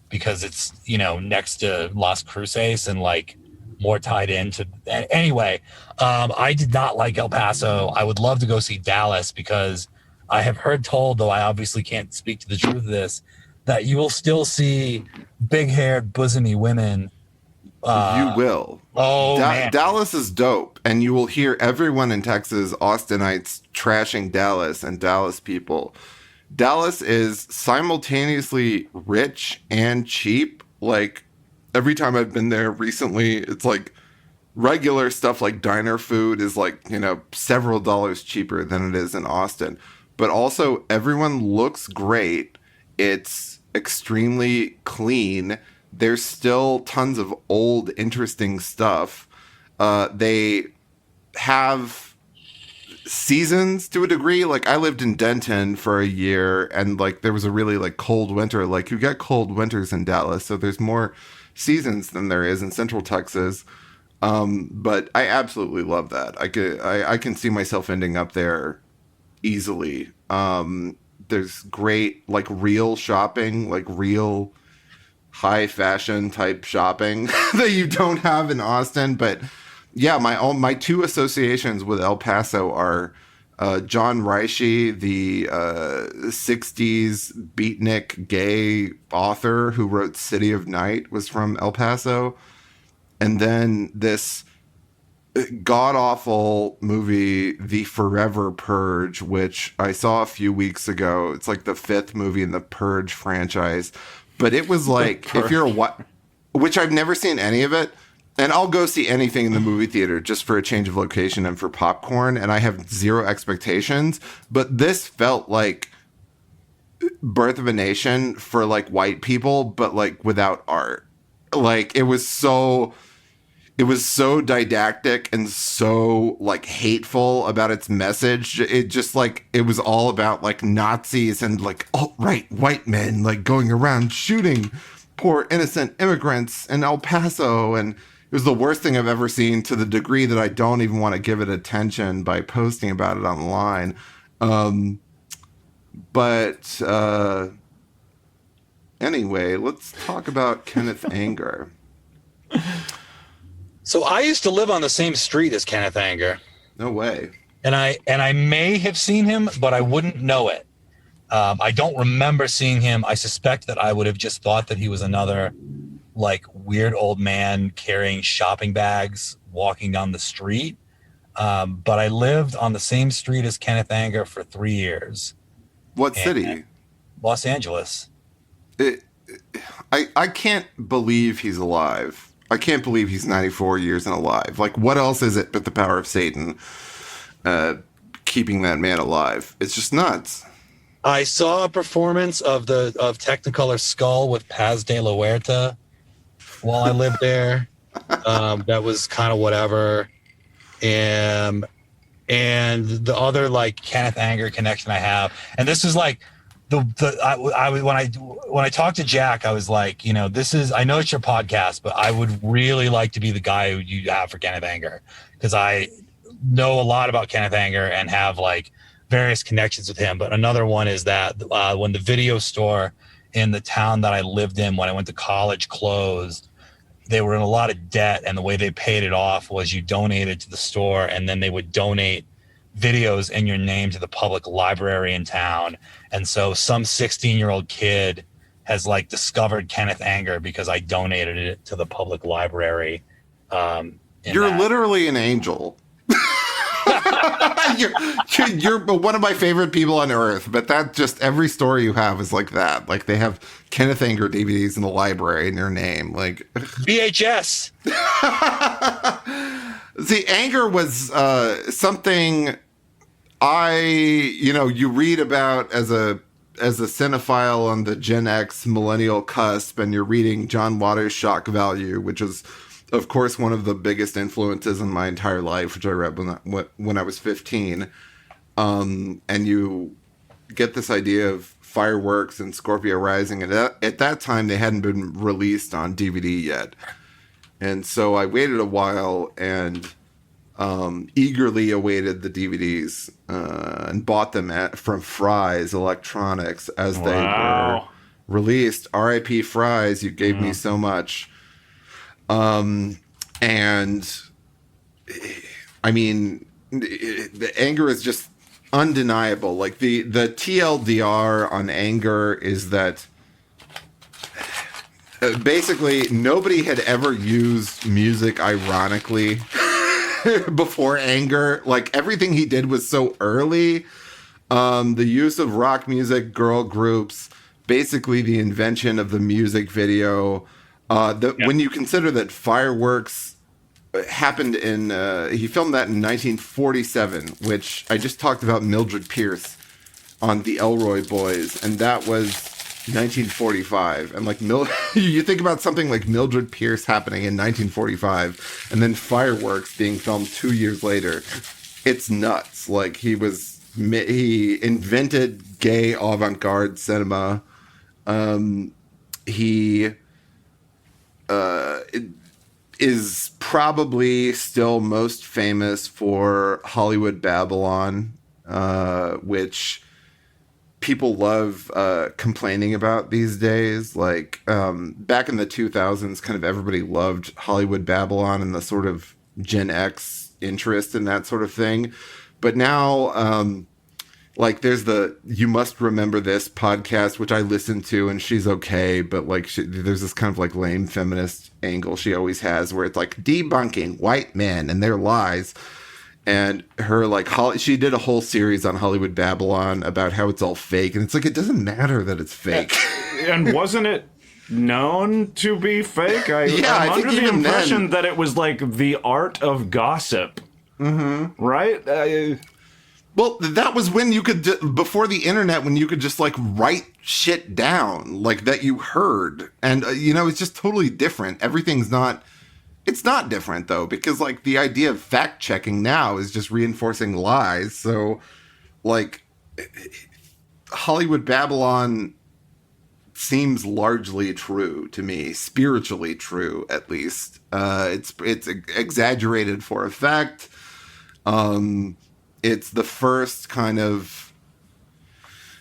Speaker 2: because it's next to Las Cruces and like more tied into. Anyway, I did not like El Paso. I would love to go see Dallas because I have heard told, though I obviously can't speak to the truth of this, that you will still see big-haired, bosomy women.
Speaker 1: You will.
Speaker 2: Oh, man.
Speaker 1: Dallas is dope, and you will hear everyone in Texas, Austinites, trashing Dallas and Dallas people. Dallas is simultaneously rich and cheap. Like, every time I've been there recently, it's like regular stuff like diner food is like, several dollars cheaper than it is in Austin. But also, everyone looks great. It's extremely clean. There's still tons of old, interesting stuff. They have seasons to a degree. Like I lived in Denton for a year, and like there was a really like cold winter. Like you get cold winters in Dallas, so there's more seasons than there is in Central Texas. But I absolutely love that. I can see myself ending up there easily. There's great like real shopping, like real high fashion type shopping that you don't have in Austin. But yeah, my two associations with El Paso are John Reishi, the 60s beatnik gay author who wrote City of Night, was from El Paso. And then this god-awful movie, The Forever Purge, which I saw a few weeks ago. It's like the 5th movie in the Purge franchise. But it was like, if you're which I've never seen any of it, And I'll go see anything in the movie theater just for a change of location and for popcorn, and I have zero expectations. But this felt like Birth of a Nation for like white people, but like without art. Like it was so didactic and so like hateful about its message. It just like it was all about like Nazis and like alt-right white men like going around shooting poor innocent immigrants in El Paso, and it was the worst thing I've ever seen, to the degree that I don't even want to give it attention by posting about it online. But anyway, let's talk about Kenneth Anger.
Speaker 2: So I used to live on the same street as Kenneth Anger.
Speaker 1: No way.
Speaker 2: And I may have seen him, but I wouldn't know it. I don't remember seeing him. I suspect that I would have just thought that he was another like weird old man carrying shopping bags walking down the street. But I lived on the same street as Kenneth Anger for 3 years.
Speaker 1: What city?
Speaker 2: Los Angeles.
Speaker 1: I can't believe he's alive. I can't believe he's 94 years and alive. Like, what else is it but the power of Satan keeping that man alive? It's just nuts.
Speaker 2: I saw a performance of Technicolor Skull with Paz de la Huerta while I lived there. That was kind of whatever. And the other like Kenneth Anger connection I have, and this is like when I talked to Jack, I was like, you know, I know it's your podcast, but I would really like to be the guy who you have for Kenneth Anger, because I know a lot about Kenneth Anger and have like various connections with him. But another one is that when the video store in the town that I lived in when I went to college closed, they were in a lot of debt, and the way they paid it off was you donated to the store, and then they would donate videos in your name to the public library in town. And so some 16-year-old kid has like discovered Kenneth Anger because I donated it to the public library.
Speaker 1: You're literally an angel. You're one of my favorite people on earth, but that just every story you have is like that. Like they have Kenneth Anger DVDs in the library in your name, like
Speaker 2: VHS.
Speaker 1: See, Anger was something you read about as a cinephile on the Gen X millennial cusp, and you're reading John Waters' Shock Value, which is, of course, one of the biggest influences in my entire life, which I read when I was 15. And you get this idea of Fireworks and Scorpio Rising. And at that time, they hadn't been released on DVD yet. And so I waited a while and eagerly awaited the DVDs and bought them from Fry's Electronics as they were released. R.I.P. Fry's, you gave me so much. And I mean, the Anger is just undeniable. Like the TLDR on Anger is that basically nobody had ever used music ironically before Anger. Like everything he did was so early. The use of rock music, girl groups, basically the invention of the music video. When you consider that Fireworks happened he filmed that in 1947, which I just talked about Mildred Pierce on the Elroy Boys, and that was 1945. And like you think about something like Mildred Pierce happening in 1945, and then Fireworks being filmed 2 years later. It's nuts. Like he invented gay avant-garde cinema. He is probably still most famous for Hollywood Babylon, which people love complaining about these days. Like back in the 2000s, kind of everybody loved Hollywood Babylon and the sort of Gen X interest in that sort of thing. But now, like there's the You Must Remember This podcast, which I listen to, and she's okay, but like there's this kind of like lame feminist angle she always has where it's like debunking white men and their lies. And her like she did a whole series on Hollywood Babylon about how it's all fake, and it's like it doesn't matter that it's fake.
Speaker 3: And wasn't it known to be fake. I'm
Speaker 1: I think
Speaker 3: under the
Speaker 1: even
Speaker 3: impression
Speaker 1: then-
Speaker 3: that it was like the art of gossip. Mm-hmm. Right?
Speaker 1: Well, that was when you could, before the internet, when you could just like write shit down, like that you heard. And, it's just totally different. It's not different though, because like the idea of fact checking now is just reinforcing lies. So like Hollywood Babylon seems largely true to me, spiritually true, at least. It's exaggerated for effect. It's the first kind of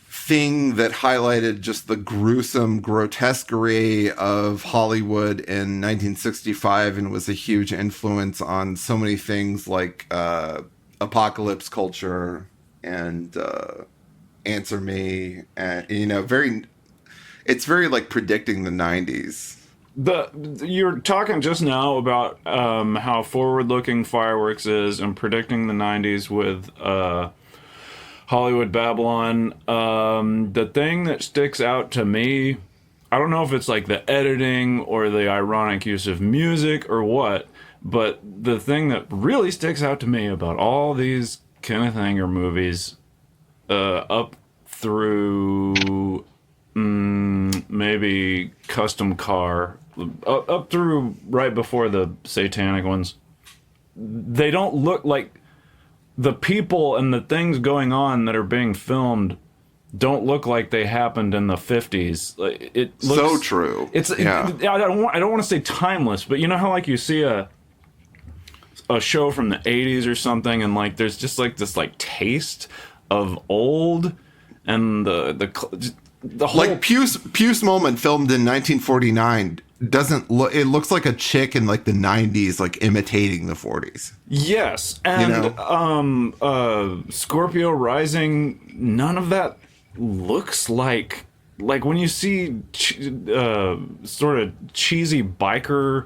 Speaker 1: thing that highlighted just the gruesome grotesquerie of Hollywood in 1965 and was a huge influence on so many things like apocalypse culture and Answer Me. And, it's very like predicting the 90s.
Speaker 3: You're talking just now about how forward-looking Fireworks is and predicting the 90s with Hollywood Babylon. The thing that sticks out to me, I don't know if it's like the editing or the ironic use of music or what, but the thing that really sticks out to me about all these Kenneth Anger movies up through maybe Kustom Car, up through right before the satanic ones, they don't look like the people and the things going on that are being filmed don't look like they happened in the 50s. It looks
Speaker 1: So true.
Speaker 3: I don't want to say timeless, but you know how like you see a show from the 80s or something and like there's just like this like taste of old and the whole
Speaker 1: Like Puce Moment, filmed in 1949, doesn't look. It looks like a chick in like the 90s, like imitating the 40s.
Speaker 3: Yes, and Scorpio Rising, none of that looks like when you see sort of cheesy biker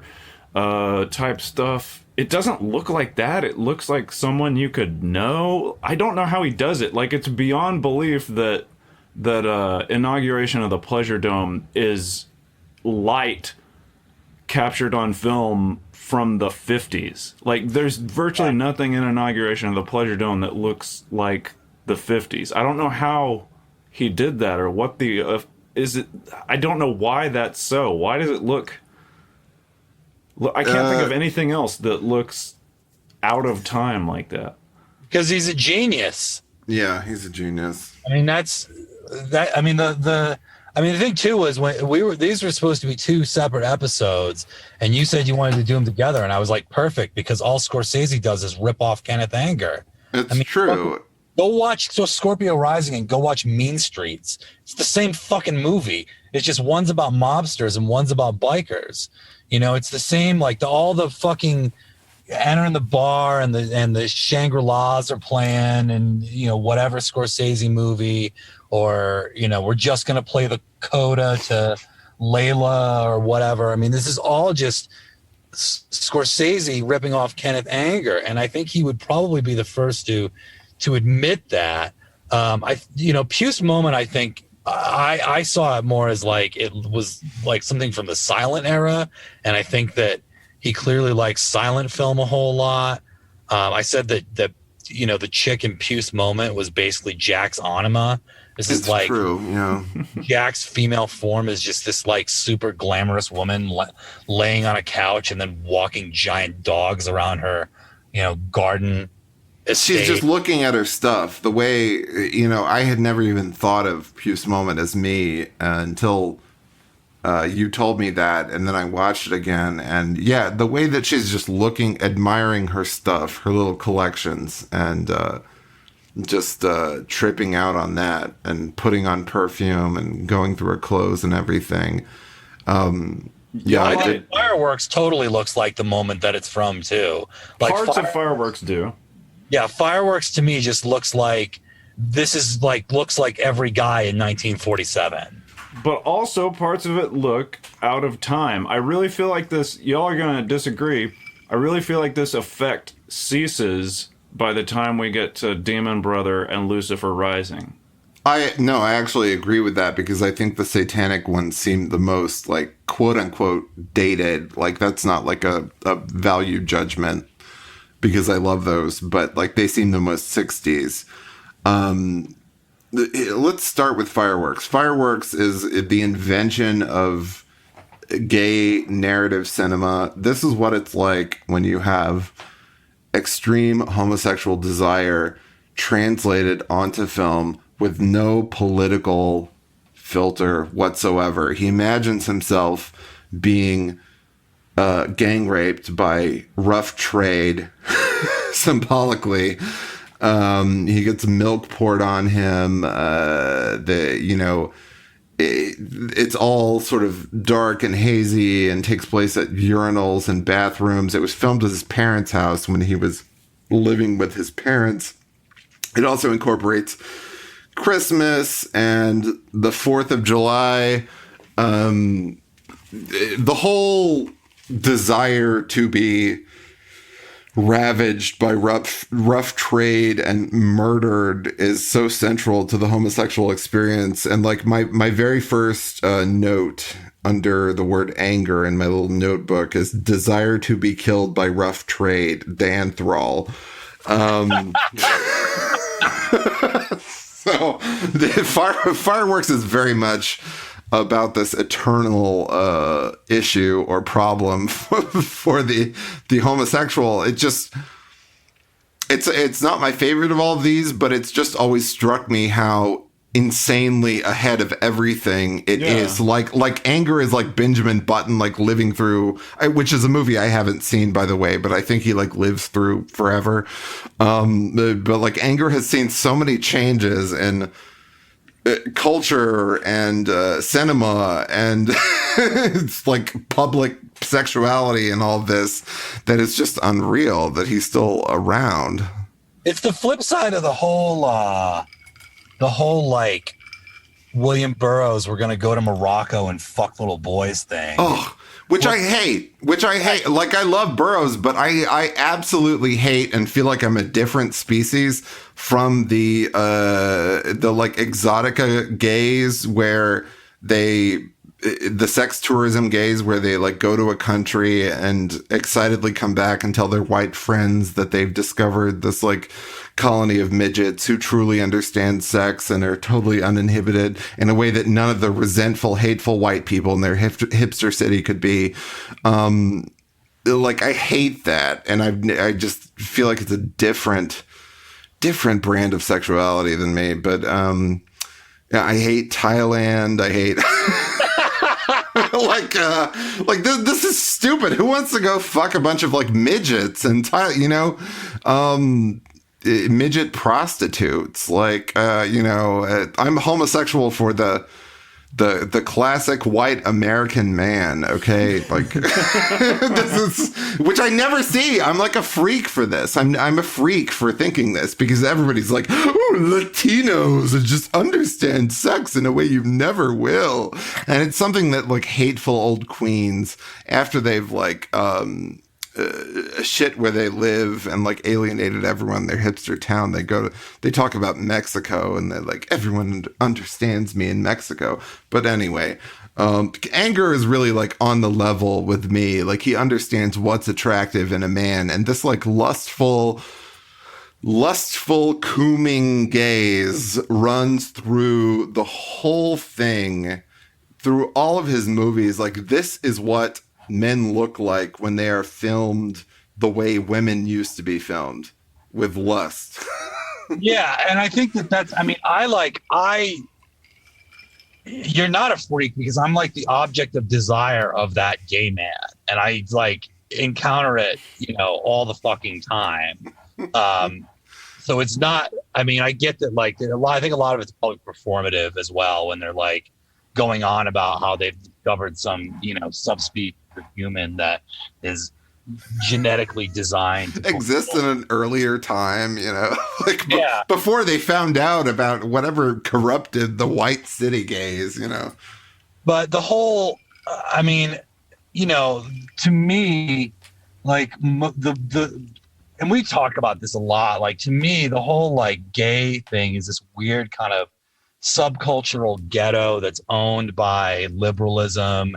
Speaker 3: type stuff. It doesn't look like that. It looks like someone you could know. I don't know how he does it. Like it's beyond belief that inauguration of the Pleasure Dome is light captured on film from the 50s. Like there's virtually nothing in inauguration of the Pleasure Dome that looks like the 50s. I don't know how he did that or what the is it. I don't know why that's so. Why does it look I can't think of anything else that looks out of time like that.
Speaker 4: Because he's a genius.
Speaker 1: Yeah, he's a genius.
Speaker 4: I mean, that's that. I mean, the thing too was when these were supposed to be two separate episodes, and you said you wanted to do them together, and I was like, perfect, because all Scorsese does is rip off Kenneth Anger.
Speaker 1: It's true.
Speaker 4: Go watch Scorpio Rising and go watch Mean Streets. It's the same fucking movie. It's just one's about mobsters and one's about bikers. It's the same. Like all the fucking entering the bar and the Shangri-Las are playing, and whatever Scorsese movie, or we're just gonna play the coda to Layla or whatever. I mean, this is all just Scorsese ripping off Kenneth Anger, and I think he would probably be the first to admit that. Puce Moment, I think I saw it more as like it was like something from the silent era, and I think that he clearly likes silent film a whole lot. I said that the chick in Puce Moment was basically Jack's anima. This is like
Speaker 1: true, yeah.
Speaker 4: Jack's female form is just this like super glamorous woman laying on a couch and then walking giant dogs around her, garden estate.
Speaker 1: She's just looking at her stuff. The way, I had never even thought of Puce Moment as me until you told me that, and then I watched it again. And yeah, the way that she's just looking, admiring her stuff, her little collections, and just tripping out on that and putting on perfume and going through her clothes and everything.
Speaker 4: I think Fireworks totally looks like the moment that it's from too. Like
Speaker 3: parts of Fireworks do.
Speaker 4: Yeah, Fireworks to me just looks like looks like every guy in 1947.
Speaker 3: But also parts of it look out of time. I really feel like this, y'all are going to disagree. I really feel like this effect ceases by the time we get to Demon Brother and Lucifer Rising.
Speaker 1: I actually agree with that because I think the satanic ones seem the most like quote unquote dated. Like that's not like a value judgment because I love those, but like they seem the most 60s. Let's start with Fireworks. Fireworks is the invention of gay narrative cinema. This is what it's like when you have extreme homosexual desire translated onto film with no political filter whatsoever. He imagines himself being gang raped by rough trade, symbolically. He gets milk poured on him. It's all sort of dark and hazy and takes place at urinals and bathrooms. It was filmed at his parents' house when he was living with his parents. It also incorporates Christmas and the 4th of July. The whole desire to be ravaged by rough trade and murdered is so central to the homosexual experience. And like my very first note under the word anger in my little notebook is desire to be killed by rough trade, Dan Thrall. So Fireworks is very much about this eternal issue or problem for the homosexual. It's not my favorite of all of these, but it's just always struck me how insanely ahead of everything it is. Like Anger is like Benjamin Button, like living through, which is a movie I haven't seen, by the way, but I think he like lives through forever. But like Anger has seen so many changes in culture and cinema and it's like public sexuality and all this that it's just unreal that he's still around.
Speaker 4: It's the flip side of the whole like William Burroughs, we're gonna go to Morocco and fuck little boys thing.
Speaker 1: Oh, which I hate. Like I love Burroughs, but I absolutely hate and feel like I'm a different species from the like exotica gays where the sex tourism gays where they like go to a country and excitedly come back and tell their white friends that they've discovered this like colony of midgets who truly understand sex and are totally uninhibited in a way that none of the resentful, hateful white people in their hipster city could be. Like I hate that, and I just feel like it's a different brand of sexuality than me. But yeah, I hate Thailand. I hate like this is stupid. Who wants to go fuck a bunch of like midgets and midget prostitutes? Like I'm homosexual for the classic white American man, okay? Like this is, which I never see. I'm like a freak for this. I'm a freak for thinking this because everybody's like, oh, Latinos just understand sex in a way you never will. And it's something that like hateful old queens, after they've like shit where they live and like alienated everyone in their hipster town, they talk about Mexico and they're like, everyone understands me in Mexico. But anyway, Anger is really like on the level with me. Like he understands what's attractive in a man, and this like lustful cooming gaze runs through the whole thing, through all of his movies. Like this is what men look like when they are filmed the way women used to be filmed, with lust.
Speaker 4: Yeah, and I think you're not a freak because I'm like the object of desire of that gay man, and I like encounter it, all the fucking time. So it's not. I mean, I get that. Like I think a lot of it's probably performative as well when they're like going on about how they've discovered some, subspecies of human that is genetically designed to
Speaker 1: exist in an earlier time, like
Speaker 4: yeah.
Speaker 1: Before they found out about whatever corrupted the white city gays,
Speaker 4: But the whole, to me, like and we talk about this a lot. Like to me, the whole like gay thing is this weird kind of subcultural ghetto that's owned by liberalism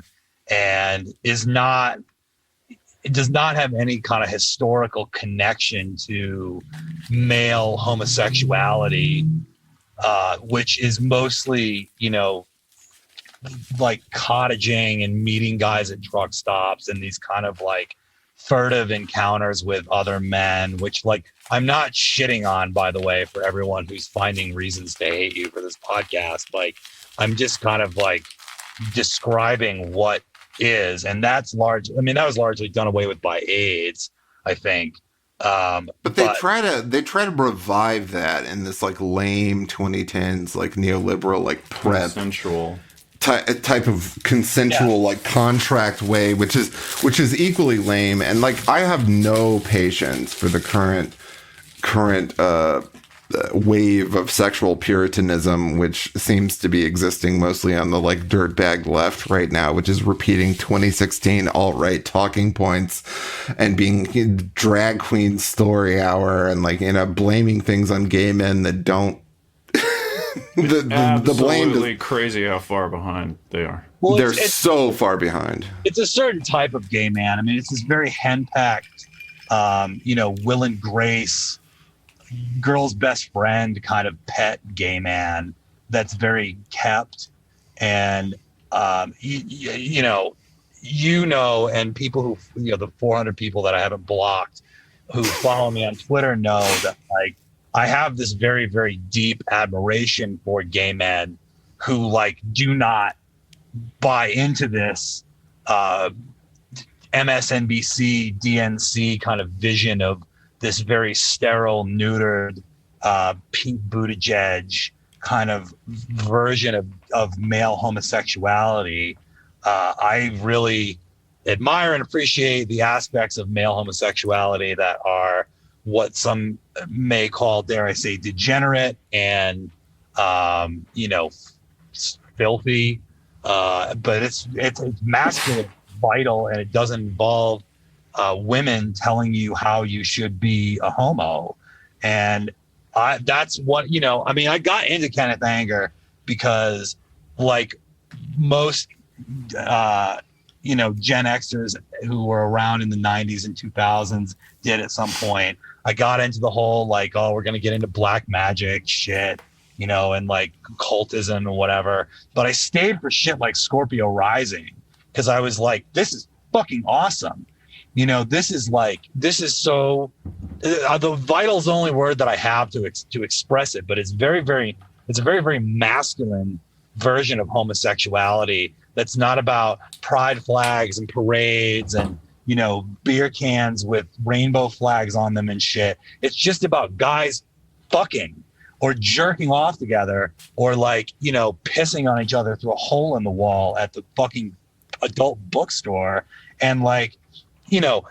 Speaker 4: and it does not have any kind of historical connection to male homosexuality, which is mostly, like cottaging and meeting guys at truck stops and these kind of like furtive encounters with other men, which like I'm not shitting on, by the way, for everyone who's finding reasons to hate you for this podcast. Like I'm just kind of like describing what is, and that was largely done away with by AIDS, I think.
Speaker 1: But they try to revive that in this like lame 2010s like neoliberal like prep
Speaker 3: consensual
Speaker 1: type of consensual like contract way, which is equally lame. And like I have no patience for the current wave of sexual puritanism, which seems to be existing mostly on the like dirtbag left right now, which is repeating 2016 alt-right talking points and being drag queen story hour and like blaming things on gay men that don't. the blame is
Speaker 3: crazy how far behind they are.
Speaker 4: Well,
Speaker 1: they're so far behind.
Speaker 4: It's a certain type of gay man. I mean, it's this very henpecked, Will and Grace, girl's best friend kind of pet gay man that's very kept. And, and people who, the 400 people that I haven't blocked who follow me on Twitter know that like, I have this very, very deep admiration for gay men who like do not buy into this MSNBC, DNC kind of vision of this very sterile, neutered, Pete Buttigieg kind of version of male homosexuality. I really admire and appreciate the aspects of male homosexuality that are what some may call, dare I say, degenerate and, filthy. But it's masculine, vital, and it doesn't involve women telling you how you should be a homo. And that's what, I got into Kenneth Anger because like most, Gen Xers who were around in the 90s and 2000s did at some point. I got into the whole like, oh, we're going to get into black magic shit, and like cultism and whatever. But I stayed for shit like Scorpio Rising because I was like, this is fucking awesome. This is so, the vital's the only word that I have to express it, but it's a very, very masculine version of homosexuality that's not about pride flags and parades and, beer cans with rainbow flags on them and shit. It's just about guys fucking or jerking off together or like, pissing on each other through a hole in the wall at the fucking adult bookstore. And like, I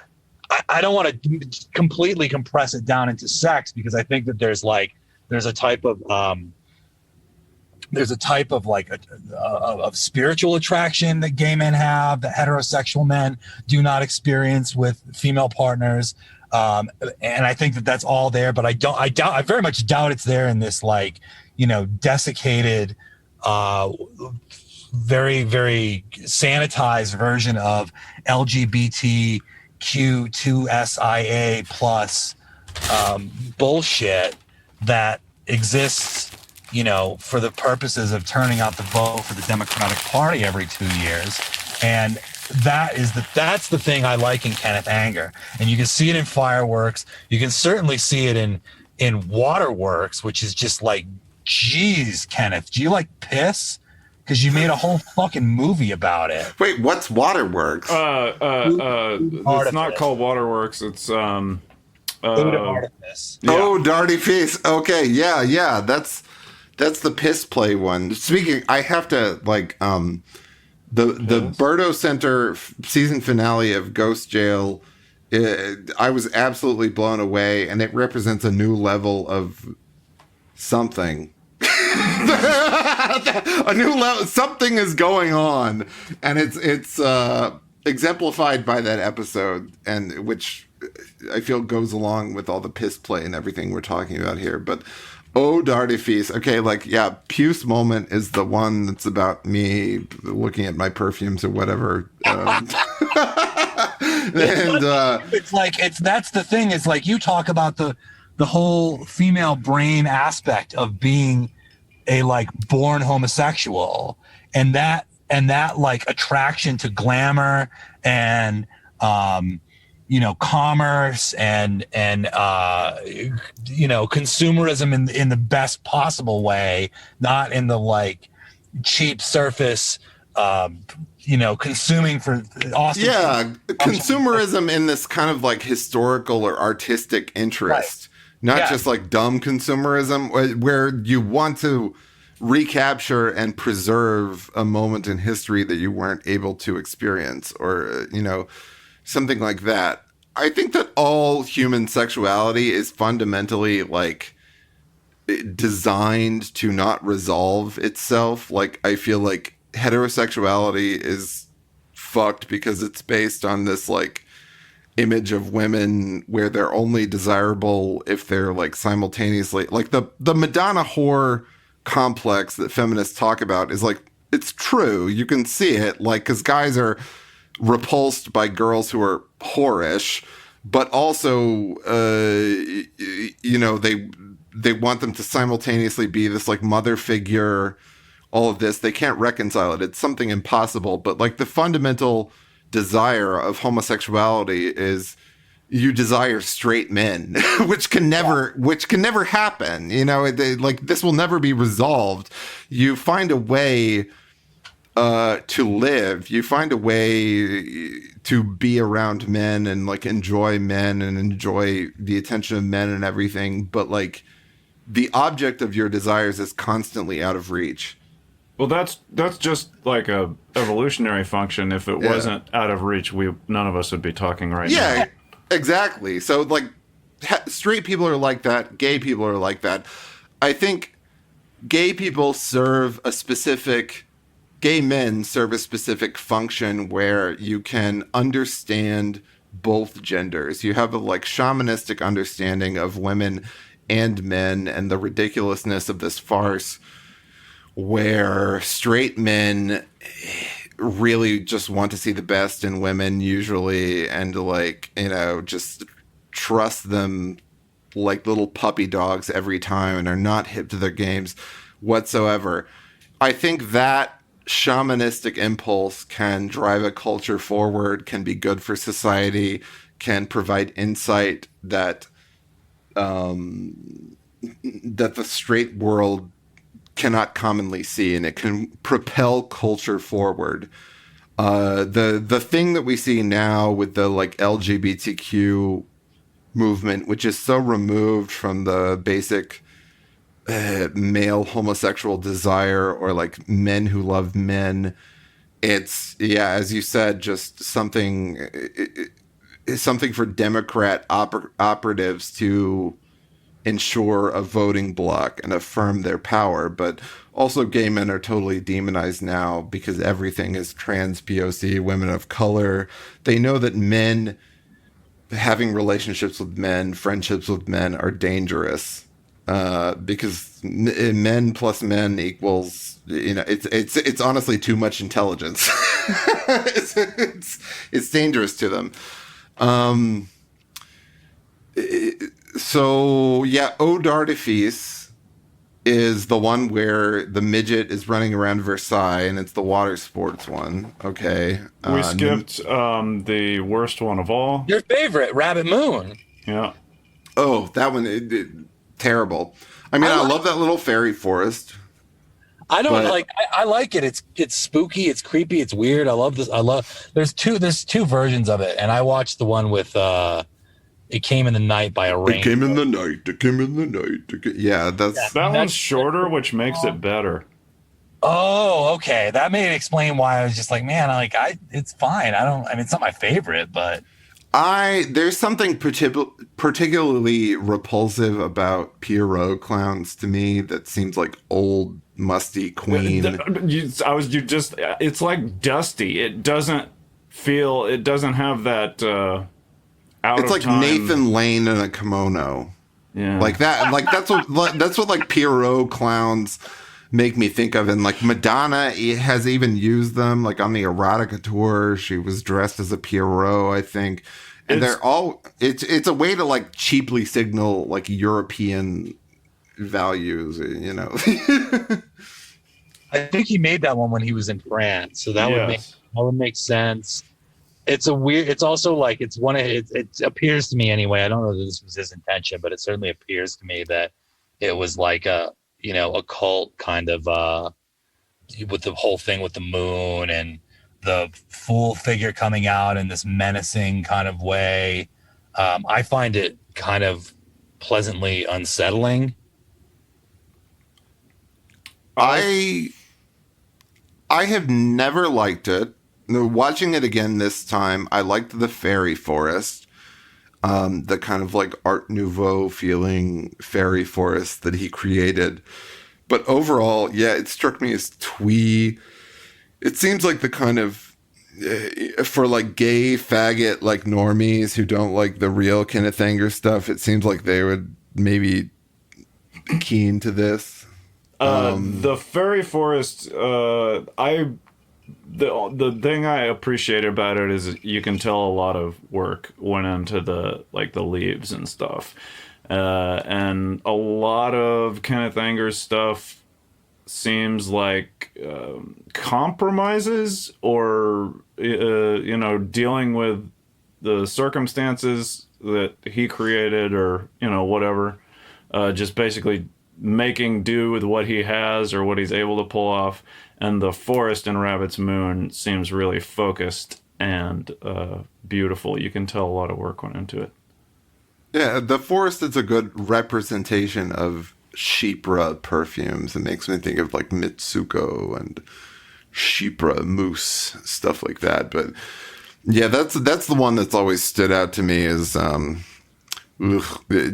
Speaker 4: don't want to completely compress it down into sex because I think that there's a type of of spiritual attraction that gay men have that heterosexual men do not experience with female partners. And I think that that's all there, but I very much doubt it's there in this like, desiccated, very, very sanitized version of LGBTQ2SIA plus bullshit that exists, for the purposes of turning out the vote for the Democratic Party every 2 years. And that's the thing I like in Kenneth Anger. And you can see it in Fireworks. You can certainly see it in Waterworks, which is just like, geez, Kenneth, do you like piss? Because you made a whole fucking movie about it.
Speaker 1: Wait, what's Waterworks?
Speaker 3: It's not called Waterworks. It's
Speaker 4: Artifice.
Speaker 1: Yeah. Oh, Darty Face. Okay, yeah. That's the piss play one. Speaking, I have to like the Berto Center season finale of Ghost Jail. I was absolutely blown away, and it represents a new level of something. A new level. Something is going on, and it's exemplified by that episode, and which I feel goes along with all the piss play and everything we're talking about here. But Oh, d'artifice. Okay, like, yeah, Puce moment is the one that's about me looking at my perfumes or whatever. And
Speaker 4: It's like that's the thing. It's like you talk about the whole female brain aspect of being a like born homosexual, and that like attraction to glamour and commerce and consumerism in the best possible way, not in the like cheap surface consuming for awesome.
Speaker 1: yeah, consumerism in this kind of like historical or artistic interest, not just like dumb consumerism where you want to recapture and preserve a moment in history that you weren't able to experience, or something like that. I think that all human sexuality is fundamentally like designed to not resolve itself. Like, I feel like heterosexuality is fucked because it's based on this like image of women where they're only desirable if they're like simultaneously like the Madonna whore complex that feminists talk about is like, it's true. You can see it, like, because guys are repulsed by girls who are whorish, but also they want them to simultaneously be this like mother figure, all of this. They can't reconcile it. It's something impossible. But like the fundamental desire of homosexuality is you desire straight men, which can never happen. Like this will never be resolved. You find a way to live. You find a way to be around men and like enjoy men and enjoy the attention of men and everything. But like the object of your desires is constantly out of reach.
Speaker 3: Well, that's just like a evolutionary function. If it wasn't out of reach, none of us would be talking right now.
Speaker 1: Yeah, exactly. So like straight people are like that. Gay people are like that. I think gay men serve a specific function where you can understand both genders. You have a like shamanistic understanding of women and men and the ridiculousness of this farce where straight men really just want to see the best in women usually and like, just trust them like little puppy dogs every time and are not hip to their games whatsoever. I think that shamanistic impulse can drive a culture forward, can be good for society, can provide insight that the straight world cannot commonly see, and it can propel culture forward. The thing that we see now with the like LGBTQ movement, which is so removed from the basic male homosexual desire or like men who love men, it's as you said, just something for Democrat operatives to ensure a voting bloc and affirm their power. But also gay men are totally demonized now because everything is trans POC, women of color. They know that men having relationships with men, friendships with men are dangerous because men plus men equals, it's honestly too much intelligence. it's dangerous to them. So, Eau d'Artifice is the one where the midget is running around Versailles, and it's the water sports one. Okay.
Speaker 3: We skipped the worst one of all.
Speaker 4: Your favorite, Rabbit Moon.
Speaker 3: Yeah.
Speaker 1: Oh, that one, terrible. I mean, I love that little fairy forest.
Speaker 4: I don't I like it. It's spooky, it's creepy, it's weird. I love this. There's two versions of it, and I watched the one with It Came in the Night by a Rain.
Speaker 1: It came in the night. Yeah, that
Speaker 3: one's shorter, which makes it better.
Speaker 4: Oh, okay. That may explain why I was just like, man, it's fine. It's not my favorite, but
Speaker 1: there's something particularly repulsive about Pierrot clowns to me that seems like old, musty Queen.
Speaker 3: It's like dusty. It doesn't have that
Speaker 1: it's like
Speaker 3: time.
Speaker 1: Nathan Lane in a kimono.
Speaker 3: Yeah.
Speaker 1: like that. And like that's what like Pierrot clowns make me think of. And like Madonna has even used them, like on the erotica tour. She was dressed as a Pierrot, I think. And they're all it's a way to like cheaply signal like European values, you know.
Speaker 4: I think he made that one when he was in France, so that would make sense. It's a weird. It's also like it's one of it appears to me anyway. I don't know that this was his intention, but it certainly appears to me that it was like a cult kind of with the whole thing with the moon and the Fool figure coming out in this menacing kind of way. I find it kind of pleasantly unsettling.
Speaker 1: I have never liked it. Watching it again this time, I liked the fairy forest, the kind of like Art Nouveau feeling fairy forest that he created. But overall, yeah, it struck me as twee. It seems like the kind of for like gay faggot like normies who don't like the real Kenneth Anger stuff. It seems like they would maybe be keen to this.
Speaker 3: The fairy forest, the thing I appreciate about it is you can tell a lot of work went into the leaves and stuff, and a lot of Kenneth Anger's stuff seems like compromises or dealing with the circumstances that he created or whatever, just basically making do with what he has or what he's able to pull off. And the forest in Rabbit's Moon seems really focused and beautiful. You can tell a lot of work went into it.
Speaker 1: Yeah, the forest is a good representation of Chypre perfumes. It makes me think of like Mitsuko and Chypre mousse, stuff like that. But yeah, that's the one that's always stood out to me is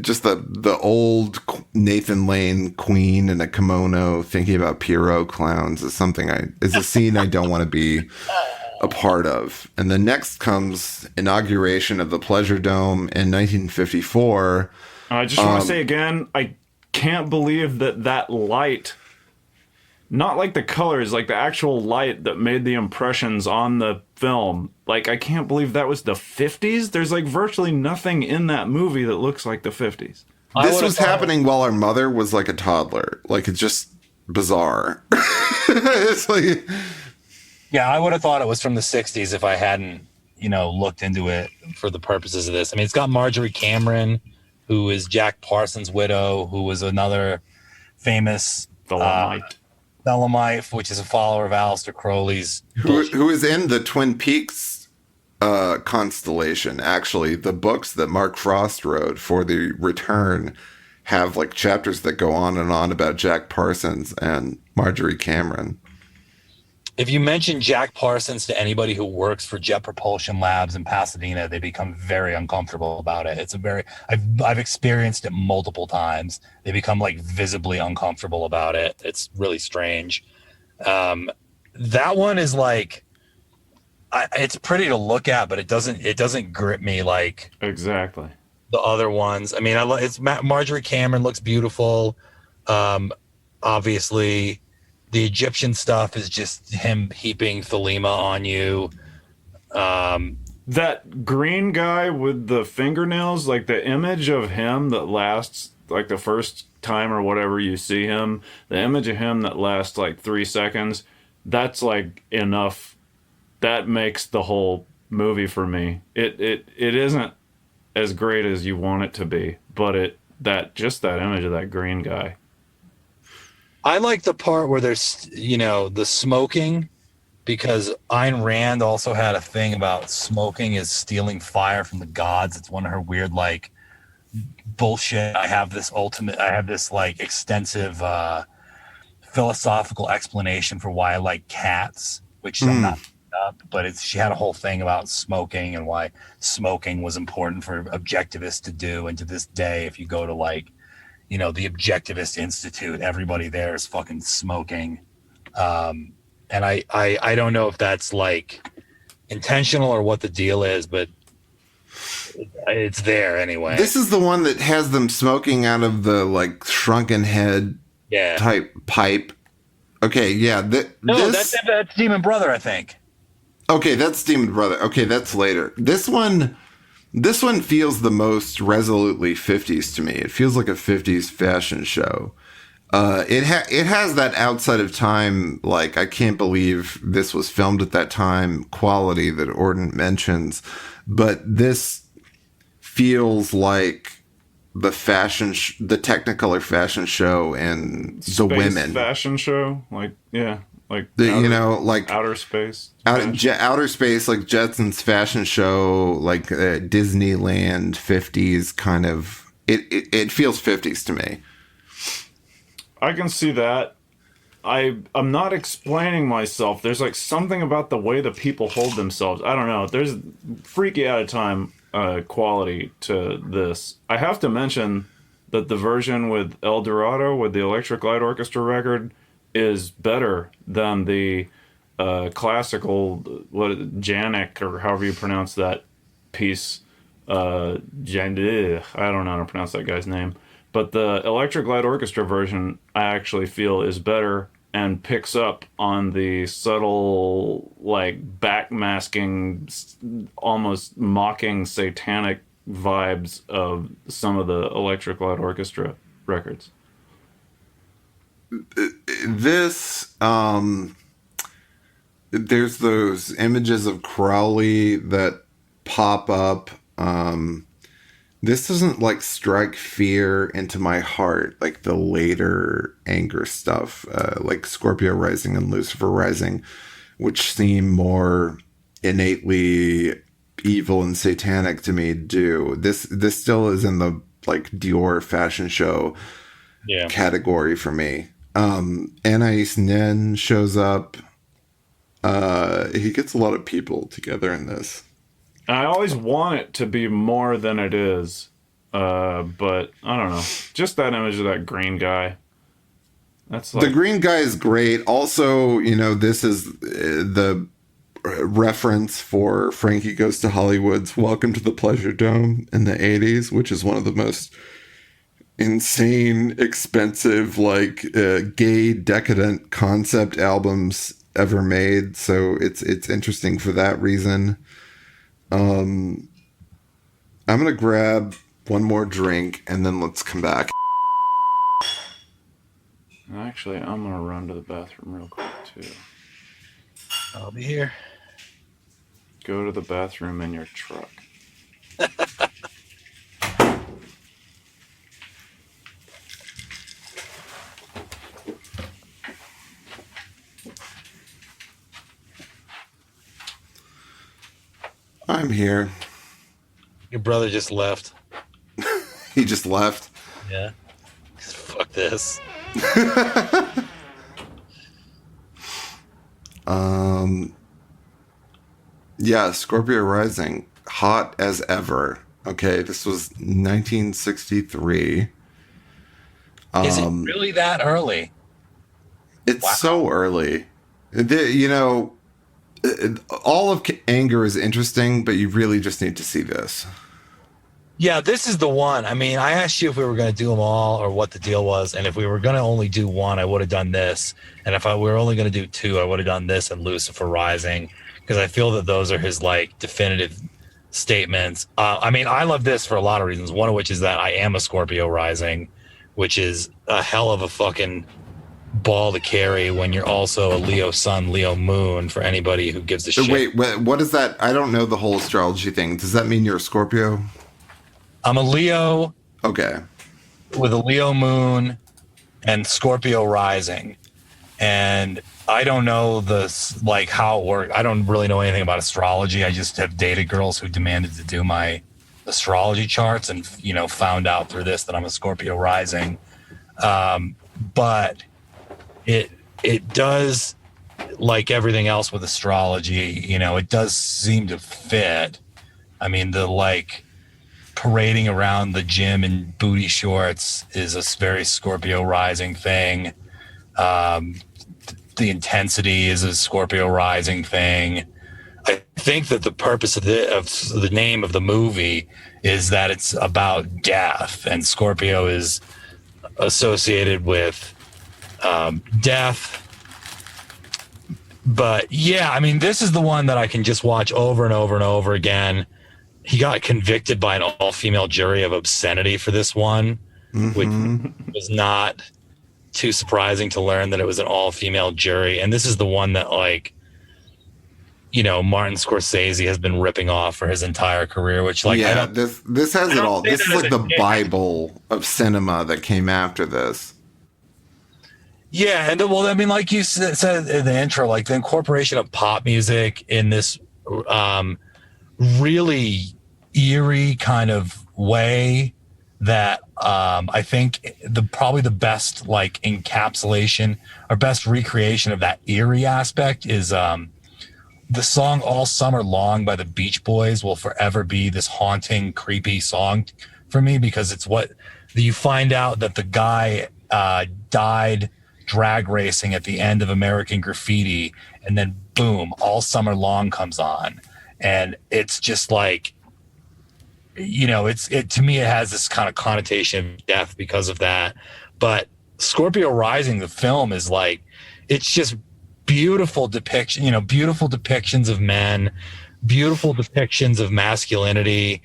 Speaker 1: just the old Nathan Lane queen in a kimono thinking about Pierrot clowns is is a scene I don't want to be a part of. And the next comes inauguration of the Pleasure Dome in 1954.
Speaker 3: I just want to say again, I can't believe that light, not like the colors, like the actual light that made the impressions on the film. Like, I can't believe that was the 50s. There's like virtually nothing in that movie that looks like the 50s.
Speaker 1: This was happening while our mother was like a toddler. Like, it's just bizarre. It's like,
Speaker 4: yeah, I would have thought it was from the 60s if I hadn't, looked into it for the purposes of this. I mean, it's got Marjorie Cameron, who is Jack Parsons' widow, who was another famous Belemite, which is a follower of Aleister Crowley's.
Speaker 1: who is in the Twin Peaks constellation. Actually, the books that Mark Frost wrote for The Return have like chapters that go on and on about Jack Parsons and Marjorie Cameron.
Speaker 4: If you mention Jack Parsons to anybody who works for Jet Propulsion Labs in Pasadena, they become very uncomfortable about it. I've experienced it multiple times. They become like visibly uncomfortable about it. It's really strange. That one is like, it's pretty to look at, but it doesn't grip me like
Speaker 3: Exactly.
Speaker 4: the other ones. I mean, Marjorie Cameron looks beautiful. Obviously. The Egyptian stuff is just him heaping Thelema on you.
Speaker 3: That green guy with the fingernails, like the image of him that lasts like the first time or whatever you see him, the image of him that lasts like 3 seconds, that's like enough. That makes the whole movie for me. It isn't as great as you want it to be, but that image of that green guy.
Speaker 4: I like the part where there's, the smoking, because Ayn Rand also had a thing about smoking is stealing fire from the gods. It's one of her weird, like, bullshit. I have this like extensive philosophical explanation for why I like cats, which I'm not up, but she had a whole thing about smoking and why smoking was important for objectivists to do. And to this day, if you go to like, the Objectivist Institute, everybody there is fucking smoking. And I don't know if that's like intentional or what the deal is, but it's there anyway.
Speaker 1: This is the one that has them smoking out of the like shrunken head
Speaker 4: yeah.
Speaker 1: type pipe. Okay, yeah.
Speaker 4: No, that's Demon Brother, I think.
Speaker 1: Okay, that's Demon Brother. Okay, that's later. This one feels the most resolutely 50s to me. It feels like a 50s fashion show. It has that outside of time, like, I can't believe this was filmed at that time quality that Orden mentions, but this feels like the the Technicolor fashion show and the women
Speaker 3: fashion show, like like
Speaker 1: like
Speaker 3: outer space,
Speaker 1: outer space, like Jetsons fashion show, like Disneyland 50s kind of. It feels 50s to me.
Speaker 3: I can see that. I'm not explaining myself. There's like something about the way the people hold themselves. I don't know. There's freaky out of time quality to this. I have to mention that the version with El Dorado, with the Electric Light Orchestra record, is better than the classical, Janik, or however you pronounce that piece. I don't know how to pronounce that guy's name. But the Electric Light Orchestra version, I actually feel, is better and picks up on the subtle, like, backmasking, almost mocking satanic vibes of some of the Electric Light Orchestra records.
Speaker 1: This, there's those images of Crowley that pop up. This doesn't like strike fear into my heart like the later Anger stuff, like Scorpio Rising and Lucifer Rising, which seem more innately evil and satanic to me do. This still is in the like Dior fashion show category for me. Anais Nin shows up. He gets a lot of people together in this.
Speaker 3: I always want it to be more than it is, but I don't know. Just that image of that green guy. That's like...
Speaker 1: The green guy is great. Also, this is the reference for Frankie Goes to Hollywood's Welcome to the Pleasure Dome in the 80s, which is one of the most insane, expensive, like gay, decadent concept albums ever made. So it's interesting for that reason. I'm gonna grab one more drink and then let's come back.
Speaker 3: Actually, I'm gonna run to the bathroom real quick too.
Speaker 4: I'll be here.
Speaker 3: Go to the bathroom in your truck.
Speaker 1: I'm here.
Speaker 4: Your brother just left.
Speaker 1: He just left?
Speaker 4: Yeah. Fuck this.
Speaker 1: Yeah, Scorpio Rising. Hot as ever. Okay, this was 1963.
Speaker 4: Is it really that early?
Speaker 1: It's so early. All of Anger is interesting, but you really just need to see this.
Speaker 4: Yeah, this is the one. I mean, I asked you if we were going to do them all or what the deal was. And if we were going to only do one, I would have done this. And if we were only going to do two, I would have done this and Lucifer Rising. Because I feel that those are his, like, definitive statements. I mean, I love this for a lot of reasons. One of which is that I am a Scorpio Rising, which is a hell of a fucking ball to carry when you're also a Leo Sun, Leo Moon, for anybody who gives a shit.
Speaker 1: Wait, what is that? I don't know the whole astrology thing. Does that mean you're a Scorpio?
Speaker 4: I'm a Leo.
Speaker 1: Okay.
Speaker 4: With a Leo Moon and Scorpio Rising. And I don't know how it works. I don't really know anything about astrology. I just have dated girls who demanded to do my astrology charts and, found out through this that I'm a Scorpio Rising. But it does, like everything else with astrology, it does seem to fit. I mean, the parading around the gym in booty shorts is a very Scorpio Rising thing. The intensity is a Scorpio Rising thing. I think that the purpose of the name of the movie is that it's about death, and Scorpio is associated with death. But yeah, I mean, this is the one that I can just watch over and over and over again. He got convicted by an all-female jury of obscenity for this one, which was not too surprising to learn that it was an all-female jury. And this is the one that, like, you know, Martin Scorsese has been ripping off for his entire career, which, like,
Speaker 1: yeah, this has it all. This is like the Bible of cinema that came after this.
Speaker 4: Yeah, and well, I mean, like you said in the intro, like the incorporation of pop music in this really eerie kind of way that I think probably the best like encapsulation or best recreation of that eerie aspect is the song All Summer Long by the Beach Boys will forever be this haunting, creepy song for me, because it's what you find out that the guy died drag racing at the end of American Graffiti, and then boom, All Summer Long comes on, and it's just like, you know, it to me it has this kind of connotation of death because of that. But Scorpio Rising, the film, is like, it's just beautiful depiction, you know, beautiful depictions of men, beautiful depictions of masculinity,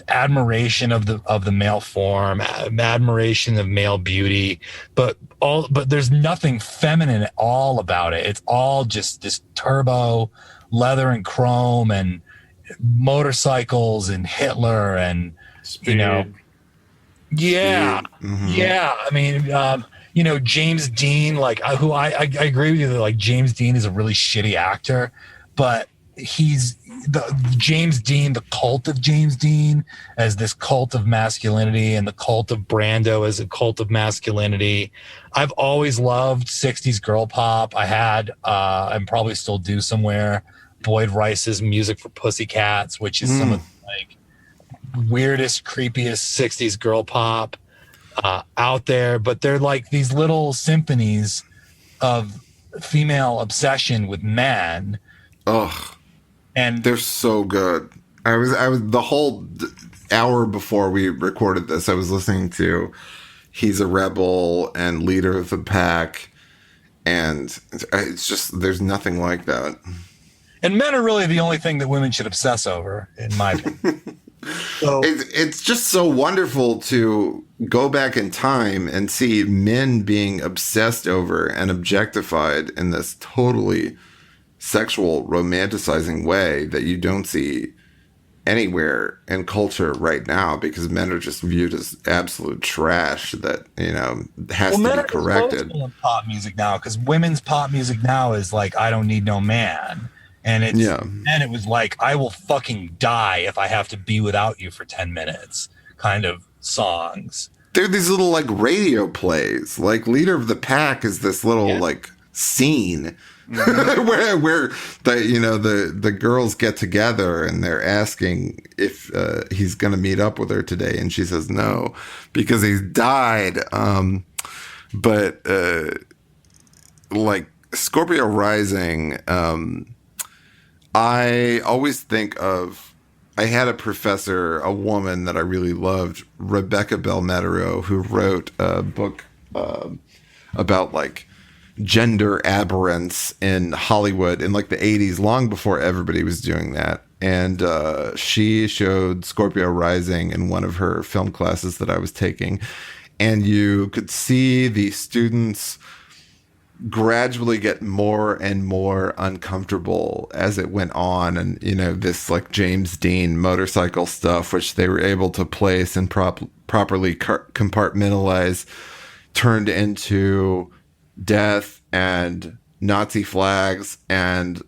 Speaker 4: admiration of the male form, admiration of male beauty, but there's nothing feminine at all about it. It's all just this turbo leather and chrome and motorcycles and Hitler and
Speaker 3: Speed.
Speaker 4: You know, yeah,
Speaker 1: Mm-hmm.
Speaker 4: yeah. I mean, you know, James Dean, like who I agree with you that like James Dean is a really shitty actor, but he's the James Dean, the cult of James Dean as this cult of masculinity, and the cult of Brando as a cult of masculinity. I've always loved 60s girl pop. I had, and probably still do somewhere, Boyd Rice's Music for Pussycats, which is some of the like weirdest, creepiest 60s girl pop out there. But they're like these little symphonies of female obsession with men.
Speaker 1: Ugh.
Speaker 4: And
Speaker 1: They're so good. I was the whole hour before we recorded this, I was listening to He's a Rebel and Leader of the Pack, and it's just, there's nothing like that.
Speaker 4: And men are really the only thing that women should obsess over, in my opinion. So
Speaker 1: It's just so wonderful to go back in time and see men being obsessed over and objectified in this totally sexual, romanticizing way that you don't see anywhere in culture right now, because men are just viewed as absolute trash that, you know, has to be corrected.
Speaker 4: In pop music now, because women's pop music now is like, I don't need no man. And it's, and it was like, I will fucking die if I have to be without you for 10 minutes kind of songs.
Speaker 1: They're these little like radio plays. Like Leader of the Pack is this little like scene where the, you know, the girls get together and they're asking if he's going to meet up with her today, and she says no because he's died. But like Scorpio Rising, I always think of, I had a professor, a woman that I really loved, Rebecca Belmetero, who wrote a book about like gender aberrance in Hollywood in like the 80s, long before everybody was doing that. And she showed Scorpio Rising in one of her film classes that I was taking. And you could see the students gradually get more and more uncomfortable as it went on. And, you know, this like James Dean motorcycle stuff, which they were able to place and properly compartmentalize, turned into death and Nazi flags and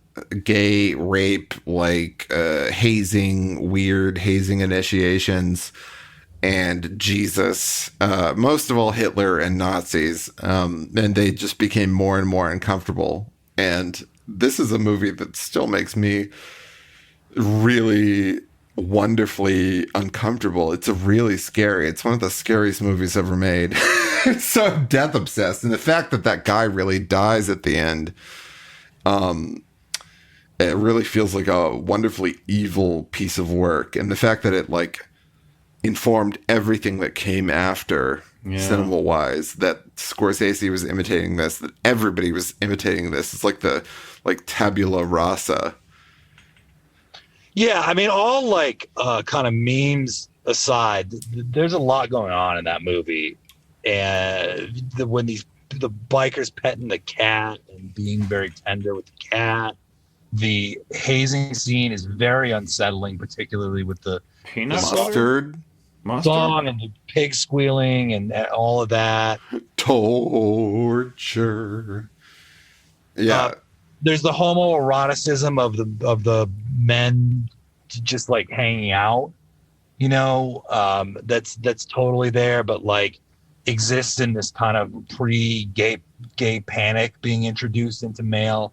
Speaker 1: gay rape, like weird hazing initiations, and Jesus, most of all Hitler and Nazis, and they just became more and more uncomfortable. And this is a movie that still makes me really wonderfully uncomfortable. It's really scary. It's one of the scariest movies ever made. It's so death obsessed, and the fact that that guy really dies at the end It really feels like a wonderfully evil piece of work, and the fact that it like informed everything that came after, cinema wise, that Scorsese was imitating this, that everybody was imitating this. It's like the tabula rasa.
Speaker 4: Yeah, I mean, all like kind of memes aside, there's a lot going on in that movie, and when the bikers petting the cat and being very tender with the cat, the hazing scene is very unsettling, particularly with the
Speaker 3: Peanut
Speaker 1: Mustard.
Speaker 4: song and the pig squealing and all of that.
Speaker 1: Torture. Yeah.
Speaker 4: There's the homoeroticism of the men just like hanging out, you know, that's totally there, but like exists in this kind of pre-gay panic being introduced into male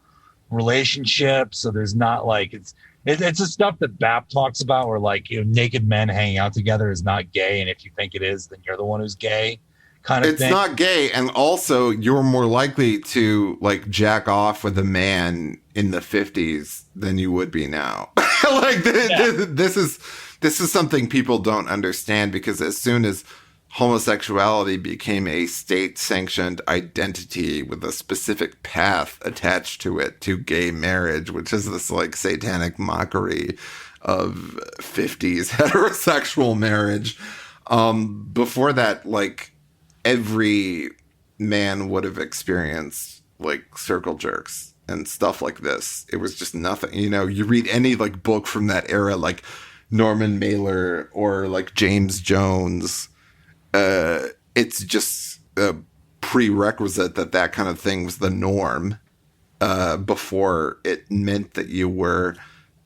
Speaker 4: relationships. So there's not like it's the stuff that BAP talks about, where like, you know, naked men hanging out together is not gay, and if you think it is, then you're the one who's gay. Kind of
Speaker 1: it's
Speaker 4: thing.
Speaker 1: not gay, and also you're more likely to like jack off with a man in the 50s than you would be now. Like this is something people don't understand, because as soon as homosexuality became a state-sanctioned identity with a specific path attached to it, to gay marriage, which is this like satanic mockery of 50s heterosexual marriage. Before that, like, every man would have experienced like circle jerks and stuff like this. It was just nothing. You know, you read any like book from that era, like Norman Mailer or like James Jones, it's just a prerequisite that kind of thing was the norm, before it meant that you were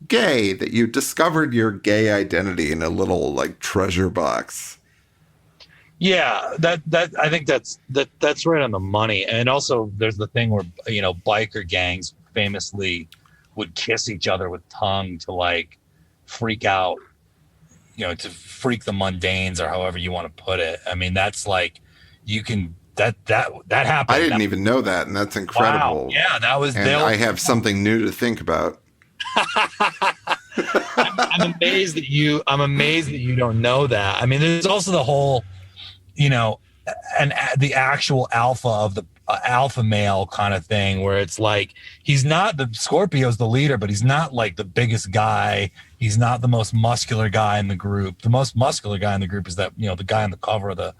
Speaker 1: gay, that you discovered your gay identity in a little like treasure box.
Speaker 4: Yeah, that I think that's right on the money. And also there's the thing where, you know, biker gangs famously would kiss each other with tongue to like freak out, you know, to freak the mundanes, or however you want to put it. I mean, that's like, you can that happened.
Speaker 1: I didn't even know that, and that's incredible.
Speaker 4: Wow. Yeah, that was.
Speaker 1: And I have something new to think about.
Speaker 4: I'm amazed that you don't know that. I mean, there's also the whole, you know, and the actual alpha of the alpha male kind of thing, where it's like, he's not the Scorpio's the leader, but he's not like the biggest guy. He's not the most muscular guy in the group. The most muscular guy in the group is that, you know, the guy on the cover of the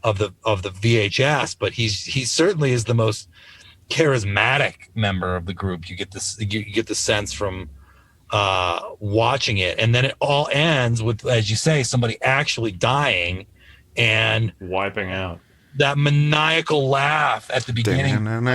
Speaker 4: VHS, but he certainly is the most charismatic member of the group. You get the sense from watching it, and then it all ends with, as you say, somebody actually dying and
Speaker 3: wiping out.
Speaker 4: That maniacal laugh at the beginning, and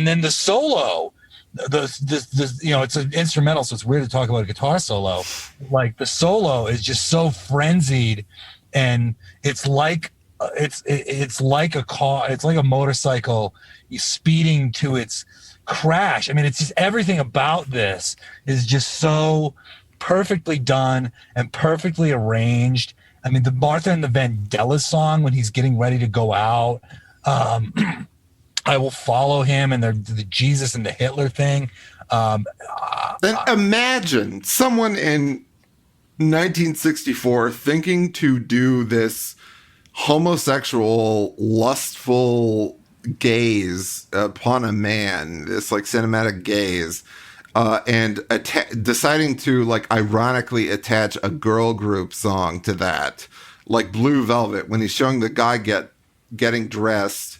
Speaker 4: then the solo, the you know, it's an instrumental, so it's weird to talk about a guitar solo. Like, the solo is just so frenzied, and it's like it's like a car, it's like a motorcycle speeding to its crash. I mean, it's just, everything about this is just so perfectly done and perfectly arranged. I mean, the Martha and the Vandellas song when he's getting ready to go out, I will follow him, and the Jesus and the Hitler thing.
Speaker 1: Then imagine someone in 1964 thinking to do this homosexual, lustful gaze upon a man, this like cinematic gaze, and deciding to like ironically attach a girl group song to that, like Blue Velvet, when he's showing the guy getting dressed,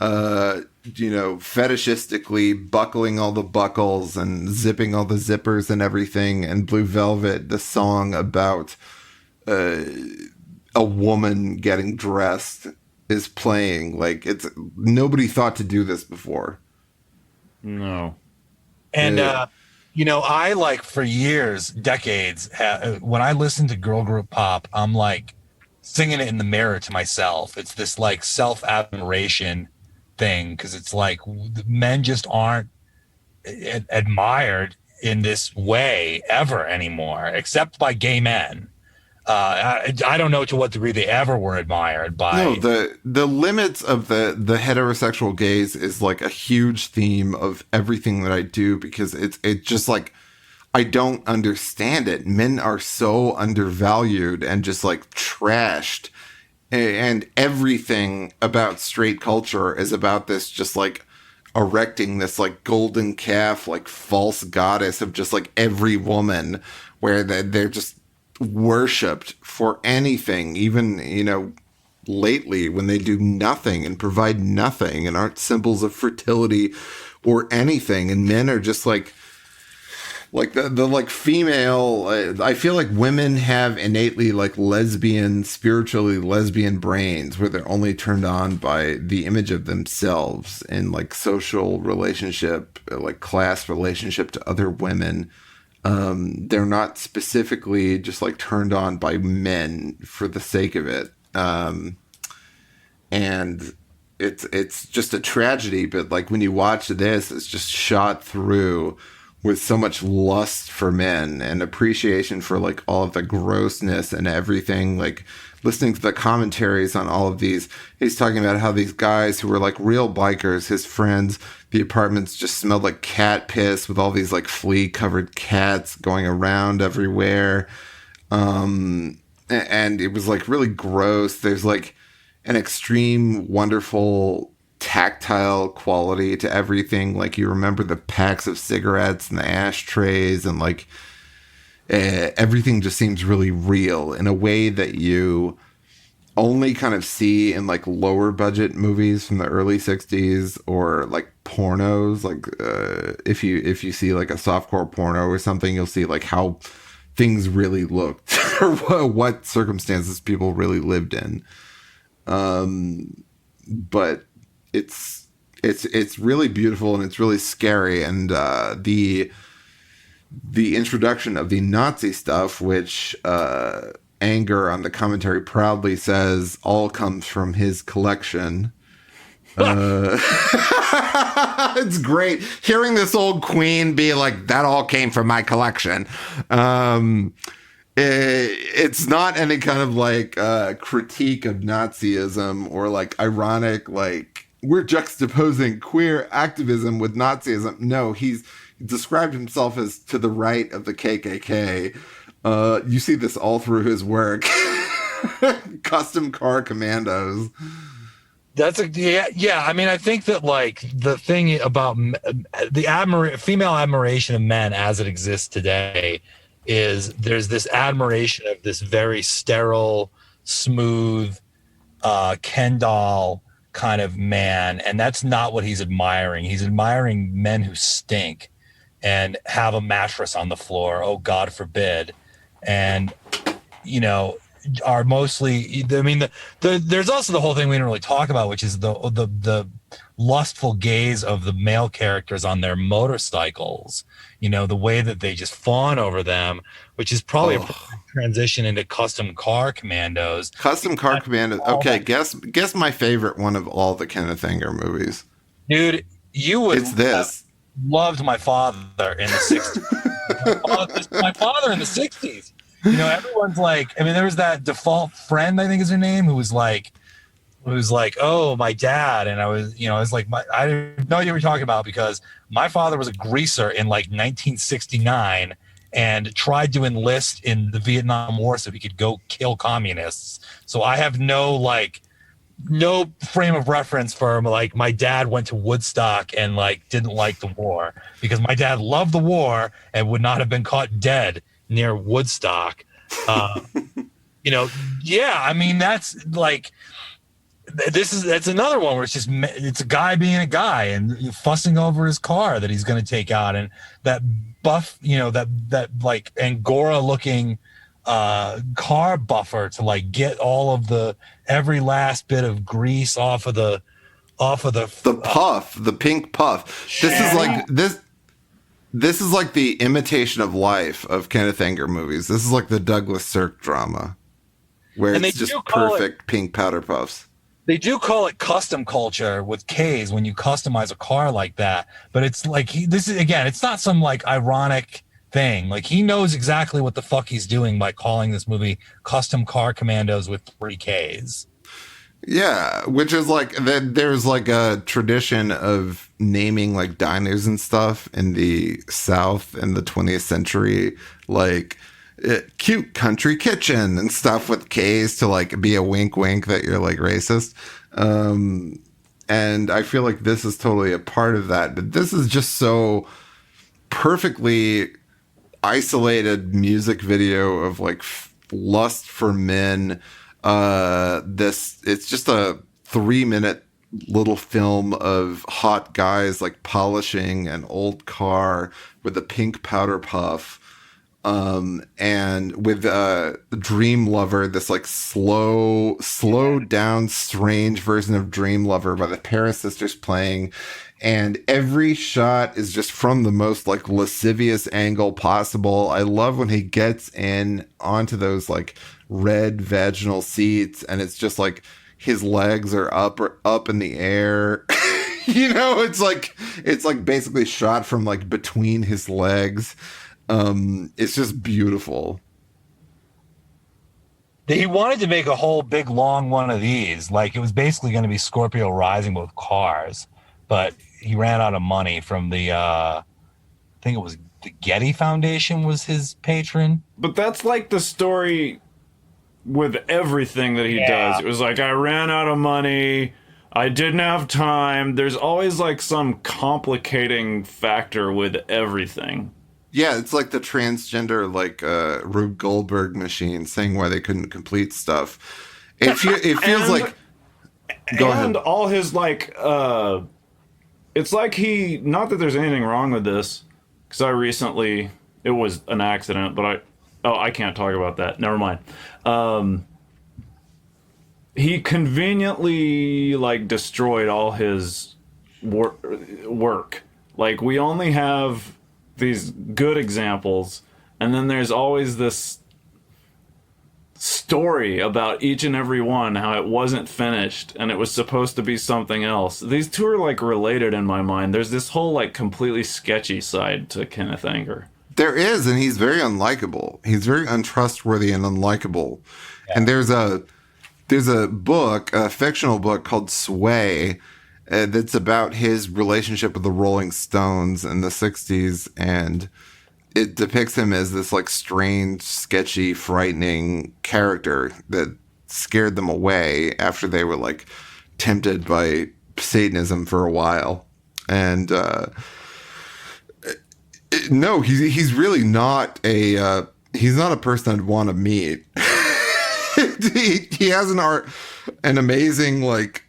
Speaker 1: you know, fetishistically buckling all the buckles and zipping all the zippers and everything, and Blue Velvet, the song about a woman getting dressed, is playing. Like, it's, nobody thought to do this before.
Speaker 3: No.
Speaker 4: And you know, I like for years, decades, when I listen to girl group pop, I'm like singing it in the mirror to myself. It's this like self-admiration thing, because it's like men just aren't admired in this way ever anymore, except by gay men. I don't know to what degree they ever were admired by.
Speaker 1: No, the limits of the heterosexual gaze is like a huge theme of everything that I do, because it's just like, I don't understand it. Men are so undervalued and just like trashed, and everything about straight culture is about this just like erecting this like golden calf, like false goddess of just like every woman, where they're just worshipped for anything, even, you know, lately when they do nothing and provide nothing and aren't symbols of fertility or anything. And men are just like the like female, I feel like women have innately like spiritually lesbian brains, where they're only turned on by the image of themselves in like social relationship, like class relationship to other women. They're not specifically just like turned on by men for the sake of it. And it's just a tragedy, but like when you watch this, it's just shot through with so much lust for men and appreciation for like all of the grossness and everything. Like listening to the commentaries on all of these, he's talking about how these guys who were like real bikers, his friends, the apartments just smelled like cat piss with all these like flea covered cats going around everywhere. And it was like really gross. There's like an extreme, wonderful tactile quality to everything. Like you remember the packs of cigarettes and the ashtrays, and like everything just seems really real in a way that you only kind of see in like lower budget movies from the early 60s, or like pornos. Like if you see like a softcore porno or something, you'll see like how things really looked or what circumstances people really lived in. But it's really beautiful, and it's really scary. And the introduction of the Nazi stuff, which Anger on the commentary proudly says all comes from his collection. It's great hearing this old queen be like, that all came from my collection. It's not any kind of like critique of Nazism or like ironic, like we're juxtaposing queer activism with Nazism. No, he described himself as to the right of the KKK. You see this all through his work. Custom car commandos.
Speaker 4: That's yeah. I mean, I think that like the thing about the female admiration of men as it exists today is there's this admiration of this very sterile, smooth, Ken doll kind of man, and that's not what he's admiring. He's admiring men who stink and have a mattress on the floor. Oh, God forbid. And, you know, are mostly, I mean, there's also the whole thing we didn't really talk about, which is the lustful gaze of the male characters on their motorcycles, you know, the way that they just fawn over them, which is probably a transition into Custom Car Commandos.
Speaker 1: Custom Car Commandos. Okay, guess my favorite one of all the Kenneth Anger movies.
Speaker 4: Dude, you would
Speaker 1: it's this.
Speaker 4: Loved My Father in the 60s. my father in the 60s. You know, everyone's like, I mean, there was that default friend, I think is her name, who was like, oh, my dad. And I was, you know, I was like, I didn't know what you were talking about, because my father was a greaser in like 1969 and tried to enlist in the Vietnam War so he could go kill communists. So I have no frame of reference for like my dad went to Woodstock and like didn't like the war, because my dad loved the war and would not have been caught dead near Woodstock. You know, yeah, I mean, that's like, that's another one where it's a guy being a guy and fussing over his car that he's going to take out, and that buff, you know, that like Angora looking car buffer to like get all of every last bit of grease off of the
Speaker 1: puff, the pink puff. This is like the imitation of life of Kenneth Anger movies. This is like the Douglas Sirk drama, where it's just perfect pink powder puffs.
Speaker 4: They do call it custom culture with K's when you customize a car like that, but it's like it's not some like ironic thing. Like, he knows exactly what the fuck he's doing by calling this movie Custom Car Commandos with 3Ks.
Speaker 1: Yeah, which is like there's like a tradition of naming like diners and stuff in the South in the 20th century, like cute country kitchen and stuff with K's to like be a wink wink that you're like racist. And I feel like this is totally a part of that, but this is just so perfectly isolated music video of like lust for men. It's just a 3-minute little film of hot guys like polishing an old car with a pink powder puff. And with Dream Lover, this like slow down, strange version of Dream Lover by the Paris Sisters playing. And every shot is just from the most like lascivious angle possible. I love when he gets in onto those like red vaginal seats and it's just like his legs are up in the air. It's like basically shot from like between his legs. It's just beautiful.
Speaker 4: He wanted to make a whole big long one of these. Like, it was basically going to be Scorpio Rising with cars, but he ran out of money from the I think it was the Getty Foundation was his patron.
Speaker 3: But that's like the story with everything that he does. It was like, I ran out of money, I didn't have time. There's always like some complicating factor with everything.
Speaker 1: Yeah, it's like the transgender, like Rube Goldberg machine saying why they couldn't complete stuff. It feels like. Go ahead.
Speaker 3: And all his like, it's like he. Not that there's anything wrong with this, because it was an accident, but I can't talk about that. Never mind. He conveniently like destroyed all his work. Like, we only have these good examples, and then there's always this story about each and every one, how it wasn't finished and it was supposed to be something else. These two are like related in my mind. There's this whole like completely sketchy side to Kenneth Anger.
Speaker 1: There is, and he's very unlikable. He's very untrustworthy and unlikable. Yeah. And there's a book, a fictional book called Sway, that's about his relationship with the Rolling Stones in the 60s, and it depicts him as this like strange, sketchy, frightening character that scared them away after they were like tempted by Satanism for a while. And no, he's really not he's not a person I'd want to meet. He has an amazing like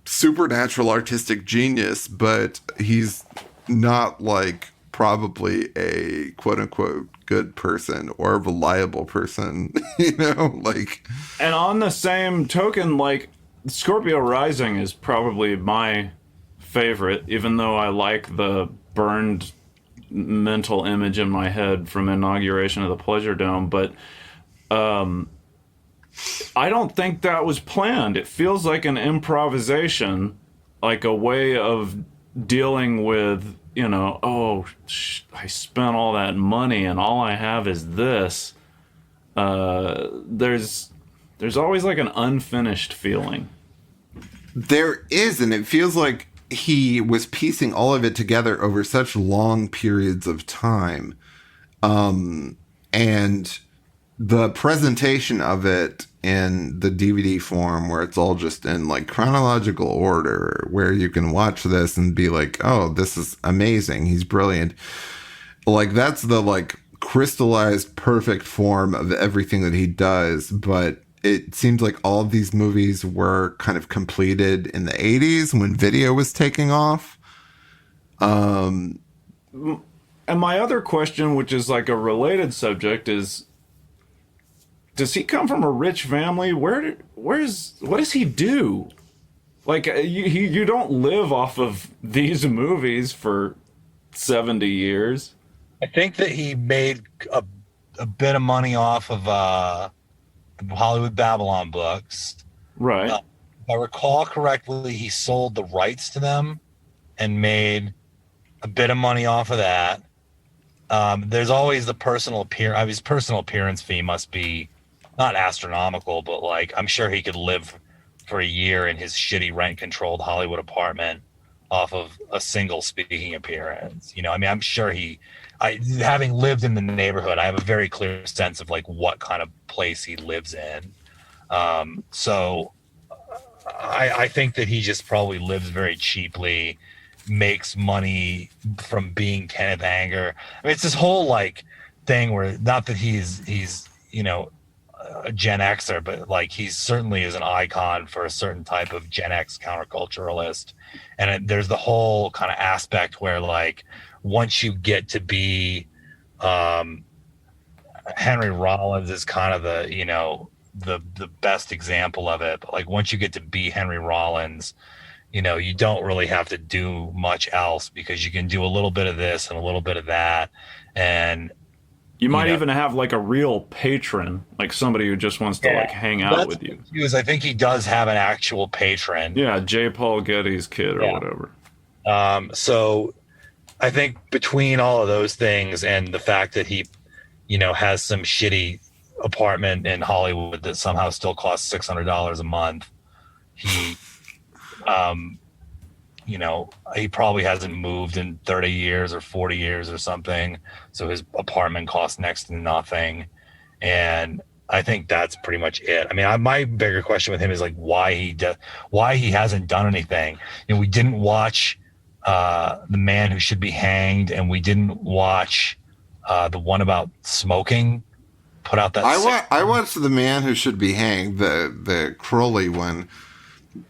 Speaker 1: supernatural artistic genius, but he's not like probably a quote unquote good person or a reliable person, like.
Speaker 3: And on the same token, like, Scorpio Rising is probably my favorite, even though I like the burned mental image in my head from Inauguration of the Pleasure Dome, but I don't think that was planned. It feels like an improvisation, like a way of dealing with, I spent all that money and all I have is this. There's always like an unfinished feeling.
Speaker 1: There is, and it feels like he was piecing all of it together over such long periods of time. And the presentation of it in the DVD form, where it's all just in like chronological order, where you can watch this and be like, oh, this is amazing, he's brilliant. Like, that's the like crystallized perfect form of everything that he does. But it seems like all of these movies were kind of completed in the 80s when video was taking off.
Speaker 3: And my other question, which is like a related subject, is, does he come from a rich family? What does he do? Like, you don't live off of these movies for 70 years.
Speaker 4: I think that he made a bit of money off of the Hollywood Babylon books.
Speaker 3: Right.
Speaker 4: If I recall correctly, he sold the rights to them and made a bit of money off of that. There's always the personal appearance. I mean, his personal appearance fee must be not astronomical, but like I'm sure he could live for a year in his shitty rent-controlled Hollywood apartment off of a single speaking appearance. You know, I mean, I'm sure having lived in the neighborhood, I have a very clear sense of like what kind of place he lives in. So I think that he just probably lives very cheaply, makes money from being Kenneth Anger. I mean, it's this whole like thing where not that he's you know a Gen Xer, but like he certainly is an icon for a certain type of Gen X counterculturalist. And there's the whole kind of aspect where like once you get to be Henry Rollins is kind of the the best example of it. But like once you get to be Henry Rollins, you don't really have to do much else because you can do a little bit of this and a little bit of that. And
Speaker 3: you might even have like a real patron, like somebody who just wants to like hang out with you.
Speaker 4: I think he does have an actual patron.
Speaker 3: Yeah, J. Paul Getty's kid or whatever.
Speaker 4: So I think between all of those things and the fact that he, has some shitty apartment in Hollywood that somehow still costs $600 a month, he he probably hasn't moved in 30 years or 40 years or something. So his apartment costs next to nothing. And I think that's pretty much it. I mean, my bigger question with him is like why he hasn't done anything. We didn't watch The Man Who Should Be Hanged, and we didn't watch the one about smoking. Put out that
Speaker 1: I watched The Man Who Should Be Hanged, the Crowley one.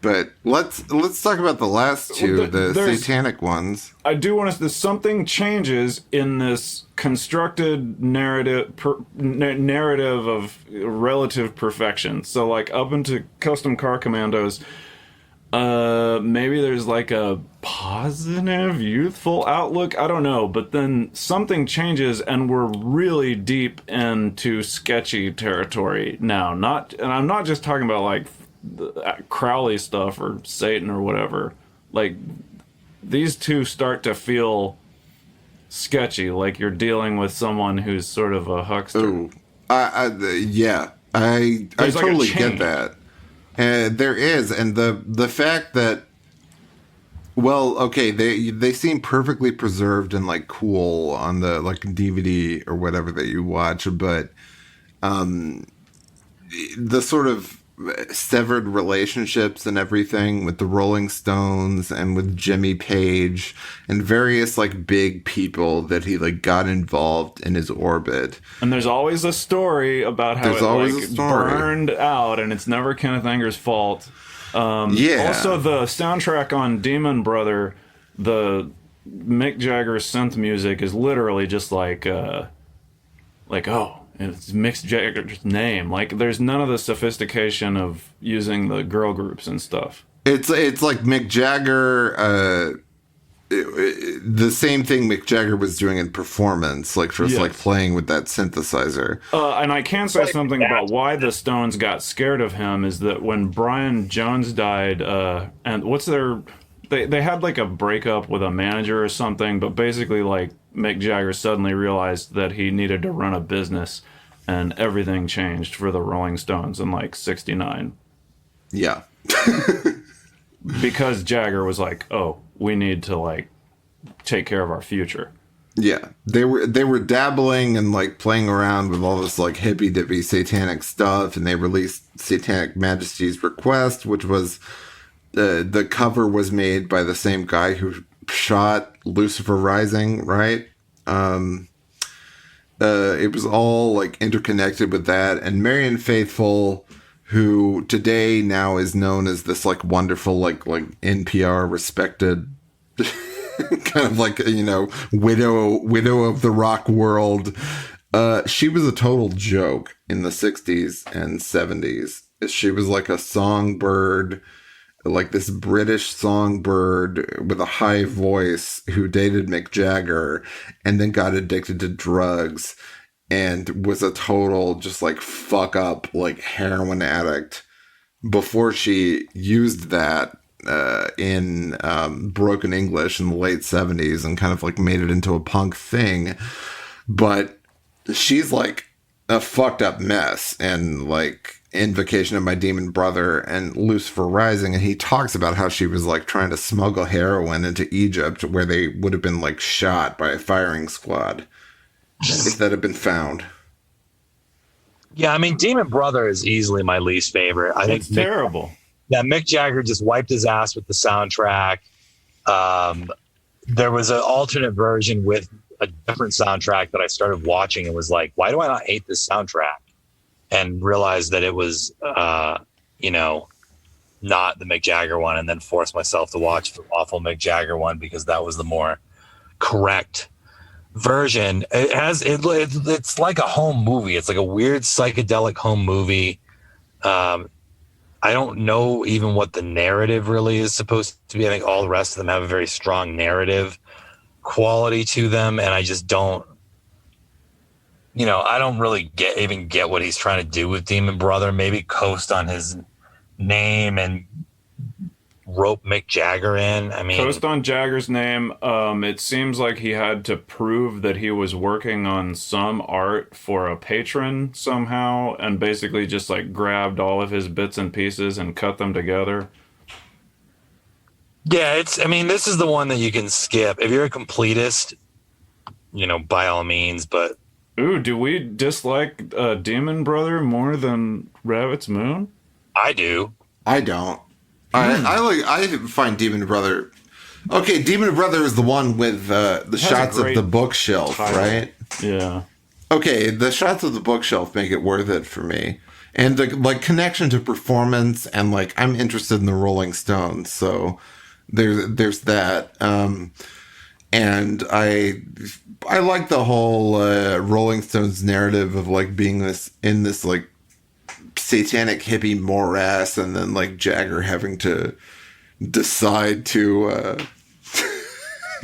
Speaker 1: But let's talk about the last two, the satanic ones.
Speaker 3: I do want to. Something changes in this constructed narrative of relative perfection. So, like up into Kustom Car Kommandos, maybe there's like a positive, youthful outlook. I don't know, but then something changes, and we're really deep into sketchy territory now. And I'm not just talking about like the Crowley stuff or Satan or whatever. Like these two start to feel sketchy, like you're dealing with someone who's sort of a huckster.
Speaker 1: Ooh. I totally get that. There is, and the fact that, well, okay, they seem perfectly preserved and like cool on the like DVD or whatever that you watch, but the sort of severed relationships and everything with the Rolling Stones and with Jimmy Page and various like big people that he like got involved in his orbit.
Speaker 3: And there's always a story about how burned out, and it's never Kenneth Anger's fault. Also, the soundtrack on Demon Brother, the Mick Jagger synth music is literally just like it's Mick Jagger's name. Like, there's none of the sophistication of using the girl groups and stuff.
Speaker 1: It's like Mick Jagger, the same thing Mick Jagger was doing in Performance, like just like playing with that synthesizer.
Speaker 3: And I can say something about why the Stones got scared of him is that when Brian Jones died, and they had like a breakup with a manager or something, but basically like Mick Jagger suddenly realized that he needed to run a business, and everything changed for the Rolling Stones in like '69.
Speaker 1: Yeah.
Speaker 3: Because Jagger was like, oh, we need to like take care of our future.
Speaker 1: Yeah. They were dabbling and like playing around with all this like hippy dippy satanic stuff, and they released Satanic Majesty's Request, which was the cover was made by the same guy who shot Lucifer Rising, right? It was all like interconnected with that. And Marianne Faithfull, who today now is known as this like wonderful like NPR respected kind of like widow of the rock world, she was a total joke in the 60s and 70s. She was like a songbird, like this British songbird with a high voice who dated Mick Jagger and then got addicted to drugs and was a total just like fuck up like heroin addict before she used that in Broken English in the late 70s and kind of like made it into a punk thing. but she's like a fucked up mess, and like Invocation of My Demon Brother and Lucifer Rising, and he talks about how she was like trying to smuggle heroin into Egypt, where they would have been like shot by a firing squad if that had been found.
Speaker 4: Yeah, I mean, Demon Brother is easily my least favorite. I think
Speaker 3: It's terrible.
Speaker 4: Mick Jagger just wiped his ass with the soundtrack. There was an alternate version with a different soundtrack that I started watching and was like, why do I not hate this soundtrack? And realized that it was, not the Mick Jagger one, and then forced myself to watch the awful Mick Jagger one because that was the more correct version. It's like a home movie. It's like a weird psychedelic home movie. I don't know even what the narrative really is supposed to be. I think all the rest of them have a very strong narrative quality to them, and I just don't. I don't really get what he's trying to do with Demon Brother. Maybe coast on his name and rope Mick Jagger in. I mean,
Speaker 3: Coast on Jagger's name. It seems like he had to prove that he was working on some art for a patron somehow, and basically just like grabbed all of his bits and pieces and cut them together.
Speaker 4: yeah, this is the one that you can skip if you're a completist. By all means, but.
Speaker 3: Ooh, do we dislike Demon Brother more than Rabbit's Moon?
Speaker 4: I do.
Speaker 1: I don't. I find Demon Brother. Okay, Demon Brother is the one with the shots of the bookshelf,
Speaker 3: title.
Speaker 1: right?
Speaker 3: Yeah.
Speaker 1: Okay, the shots of the bookshelf make it worth it for me, and the like connection to performance, and like I'm interested in the Rolling Stones, so there's that. And I like the whole Rolling Stones narrative of like being this like satanic hippie morass, and then like Jagger having to decide to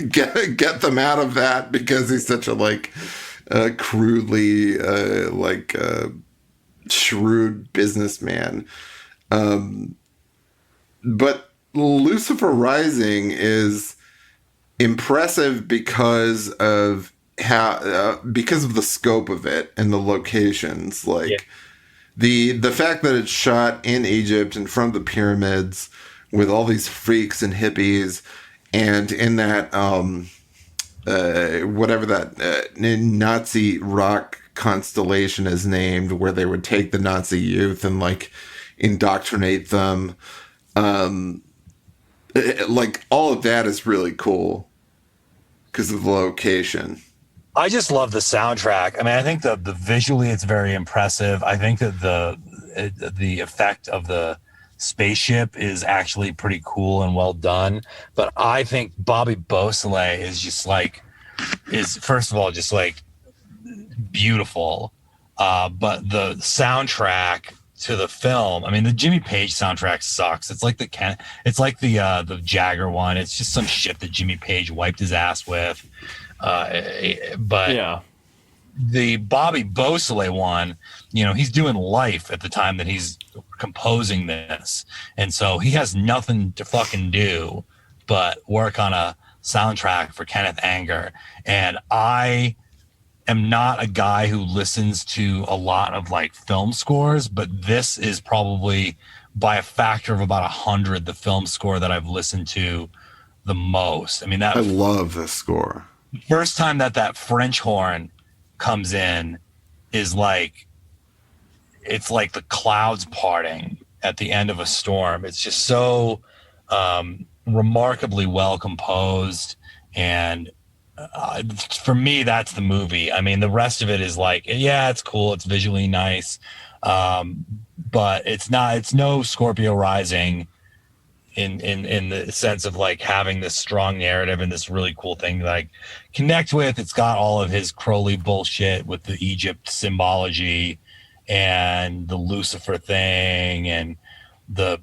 Speaker 1: get them out of that because he's such a like crudely shrewd businessman. But Lucifer Rising is impressive because of because of the scope of it and the locations, like the fact that it's shot in Egypt in front of the pyramids with all these freaks and hippies, and in that whatever that Nazi rock constellation is named, where they would take the Nazi youth and like indoctrinate them. Like all of that is really cool because of the location.
Speaker 4: I just love the soundtrack. I mean, I think the visually it's very impressive. I think that the effect of the spaceship is actually pretty cool and well done. But I think Bobby Beausoleil is first of all just like beautiful. But the soundtrack to the film, I mean, the Jimmy Page soundtrack sucks. It's like the Jagger one. It's just some shit that Jimmy Page wiped his ass with. But
Speaker 3: yeah,
Speaker 4: the Bobby Beausoleil one, he's doing Life at the time that he's composing this, and so he has nothing to fucking do but work on a soundtrack for Kenneth Anger. And I am not a guy who listens to a lot of like film scores, but this is probably by a factor of about 100 the film score that I've listened to the most. I mean, I
Speaker 1: love this score.
Speaker 4: First time that French horn comes in is like, it's like the clouds parting at the end of a storm. It's just so remarkably well composed, and for me, that's the movie. I mean, the rest of it is like, yeah, it's cool, it's visually nice, but it's no Scorpio Rising in the sense of like having this strong narrative and this really cool thing to like connect with. It's got all of his Crowley bullshit with the Egypt symbology and the Lucifer thing and the,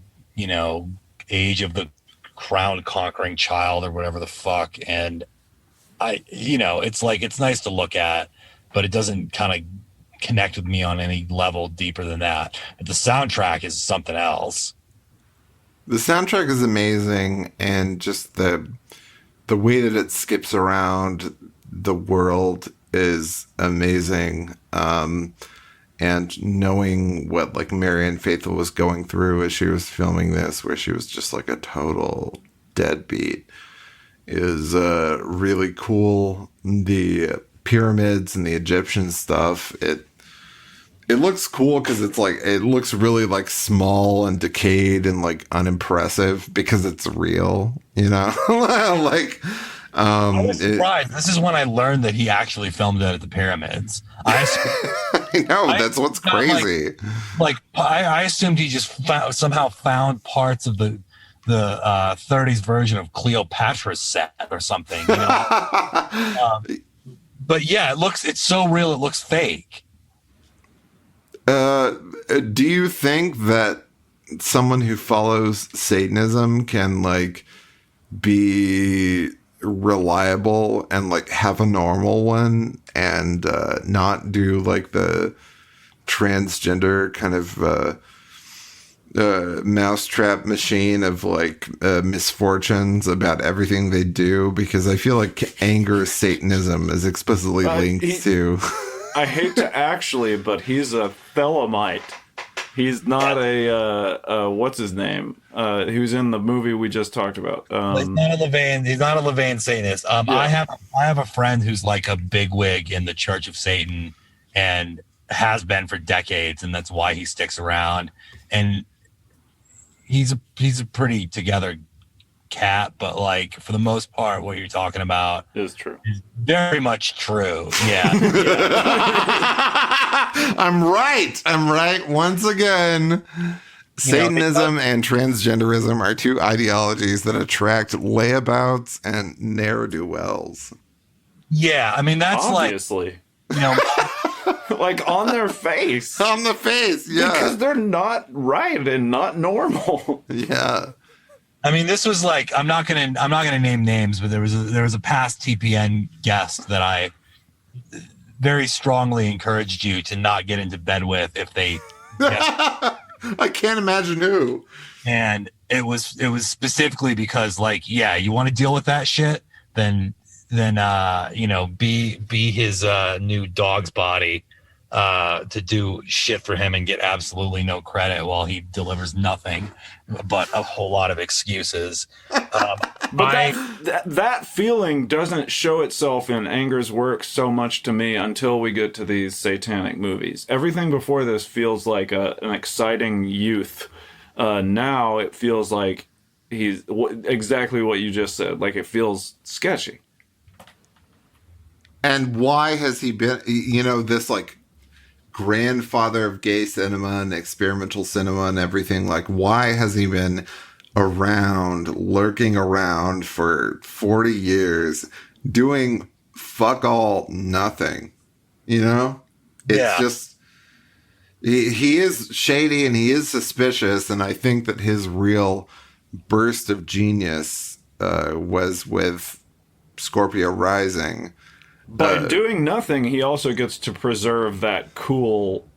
Speaker 4: age of the crown conquering child or whatever the fuck. And it's like, it's nice to look at, but it doesn't kind of connect with me on any level deeper than that. But the soundtrack is something else.
Speaker 1: The soundtrack is amazing, and just the way that it skips around the world is amazing. And knowing what like Marianne Faithfull was going through as she was filming this, where she was just like a total deadbeat, is really cool. The pyramids and the Egyptian stuff, it looks cool because it's like, it looks really like small and decayed and like unimpressive because it's real, you know. Like
Speaker 4: I was surprised. This is when I learned that he actually filmed it at the pyramids.
Speaker 1: I know, that's what's crazy.
Speaker 4: I assumed he just somehow found parts of the 30s version of Cleopatra's set or something. You know? But yeah, it's so real it looks fake.
Speaker 1: Do you think that someone who follows Satanism can like be reliable and like have a normal one and not do like the transgender kind of mousetrap machine of like misfortunes about everything they do? Because I feel like Anger Satanism is explicitly linked to
Speaker 3: I hate to actually, but he's a Thelemite. He's not a what's his name? He was in the movie we just talked about.
Speaker 4: He's not a Levain Satanist.
Speaker 3: Yeah.
Speaker 4: I have a friend who's like a bigwig in the Church of Satan and has been for decades, and that's why he sticks around. And he's a pretty together cat, but like for the most part, what you're talking about
Speaker 3: is true.
Speaker 4: Is very much true. Yeah.
Speaker 1: I'm right. Once again, Satanism and transgenderism are two ideologies that attract layabouts and ne'er-do-wells.
Speaker 4: Yeah, I mean, that's
Speaker 3: obviously,
Speaker 4: like, you know,
Speaker 3: like on their face.
Speaker 1: On the face, yeah.
Speaker 3: Because they're not right and not normal.
Speaker 1: Yeah.
Speaker 4: I mean, this was like, I'm not gonna name names, but there was a past TPN guest that I very strongly encouraged you to not get into bed with if they.
Speaker 1: I can't imagine who.
Speaker 4: And it was specifically because, like, yeah, you want to deal with that shit, then you know, be his new dog's body to do shit for him and get absolutely no credit while he delivers nothing but a whole lot of excuses.
Speaker 3: But that feeling doesn't show itself in Anger's work so much to me until we get to these satanic movies. Everything before this feels like an exciting youth. Now it feels like he's exactly what you just said. Like, it feels sketchy.
Speaker 1: And why has he been, you know, this like grandfather of gay cinema and experimental cinema and everything? Like, why has he been around, lurking around for 40 years doing fuck all nothing? You know? It's just, he is shady and he is suspicious, and I think that his real burst of genius was with Scorpio Rising.
Speaker 3: By doing nothing, he also gets to preserve that cool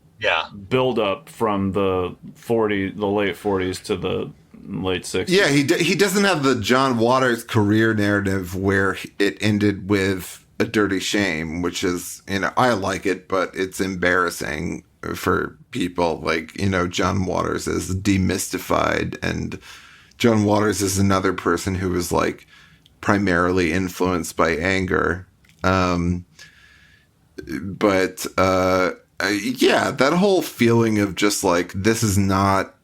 Speaker 3: build-up from the late 40s to the late 60s.
Speaker 1: Yeah, he doesn't have the John Waters career narrative where it ended with a dirty shame, which is, you know, I like it, but it's embarrassing for people. Like, you know, John Waters is demystified, and John Waters is another person who was like primarily influenced by Anger. But that whole feeling of just like, this is not,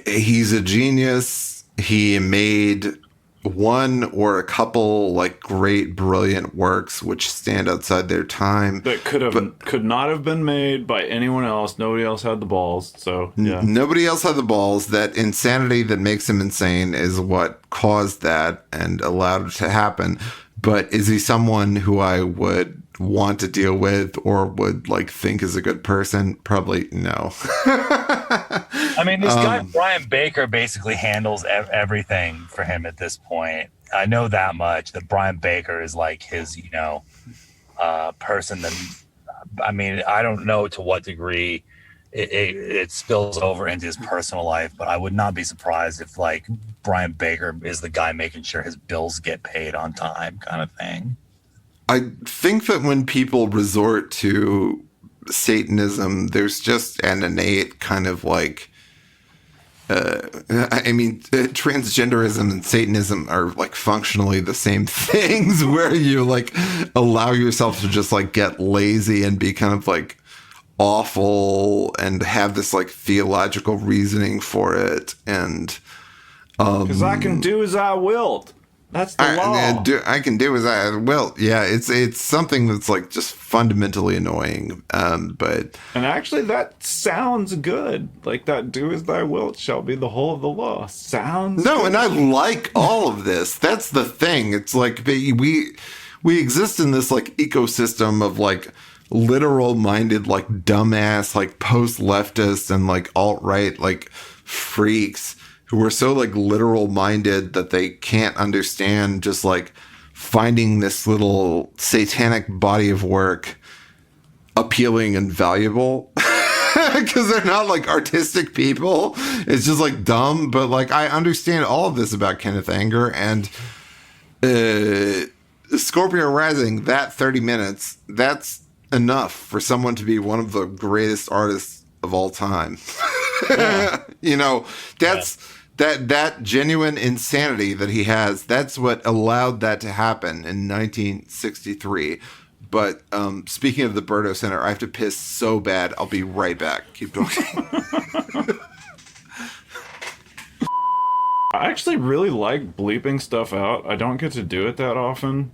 Speaker 1: he's a genius. He made one or a couple like great, brilliant works which stand outside their time
Speaker 3: that could not have been made by anyone else. Nobody else had the balls. So yeah,
Speaker 1: nobody else had the balls. That insanity that makes him insane is what caused that and allowed it to happen. But is he someone who I would want to deal with or would like think is a good person? Probably no.
Speaker 4: I mean, this guy Brian Baker basically handles everything for him at this point. I know that much, that Brian Baker is like his, you know, person that, I mean, I don't know to what degree it spills over into his personal life, but I would not be surprised if like Brian Baker is the guy making sure his bills get paid on time, kind of thing.
Speaker 1: I think that when people resort to Satanism, there's just an innate kind of like, transgenderism and Satanism are like functionally the same things, where you like allow yourself to just like get lazy and be kind of like awful and have this like theological reasoning for it. And
Speaker 3: because I can do as I willed. That's the law.
Speaker 1: I can do as I will. Yeah, it's something that's like just fundamentally annoying. But
Speaker 3: and actually, that sounds good. Like that, do as thy wilt shall be the whole of the law. Sounds
Speaker 1: no,
Speaker 3: good.
Speaker 1: and I like all of this. That's the thing. It's like we exist in this like ecosystem of like literal minded like dumbass like post leftist and like alt right like freaks who are so like literal minded that they can't understand just like finding this little satanic body of work appealing and valuable because they're not like artistic people. It's just like dumb. But like I understand all of this about Kenneth Anger and Scorpio Rising. That 30 minutes, that's enough for someone to be one of the greatest artists of all time.
Speaker 3: Yeah.
Speaker 1: You know, that's that genuine insanity that he has. That's what allowed that to happen in 1963. But speaking of the Berto Center, I have to piss so bad. I'll be right back. Keep talking.
Speaker 3: I actually really like bleeping stuff out. I don't get to do it that often.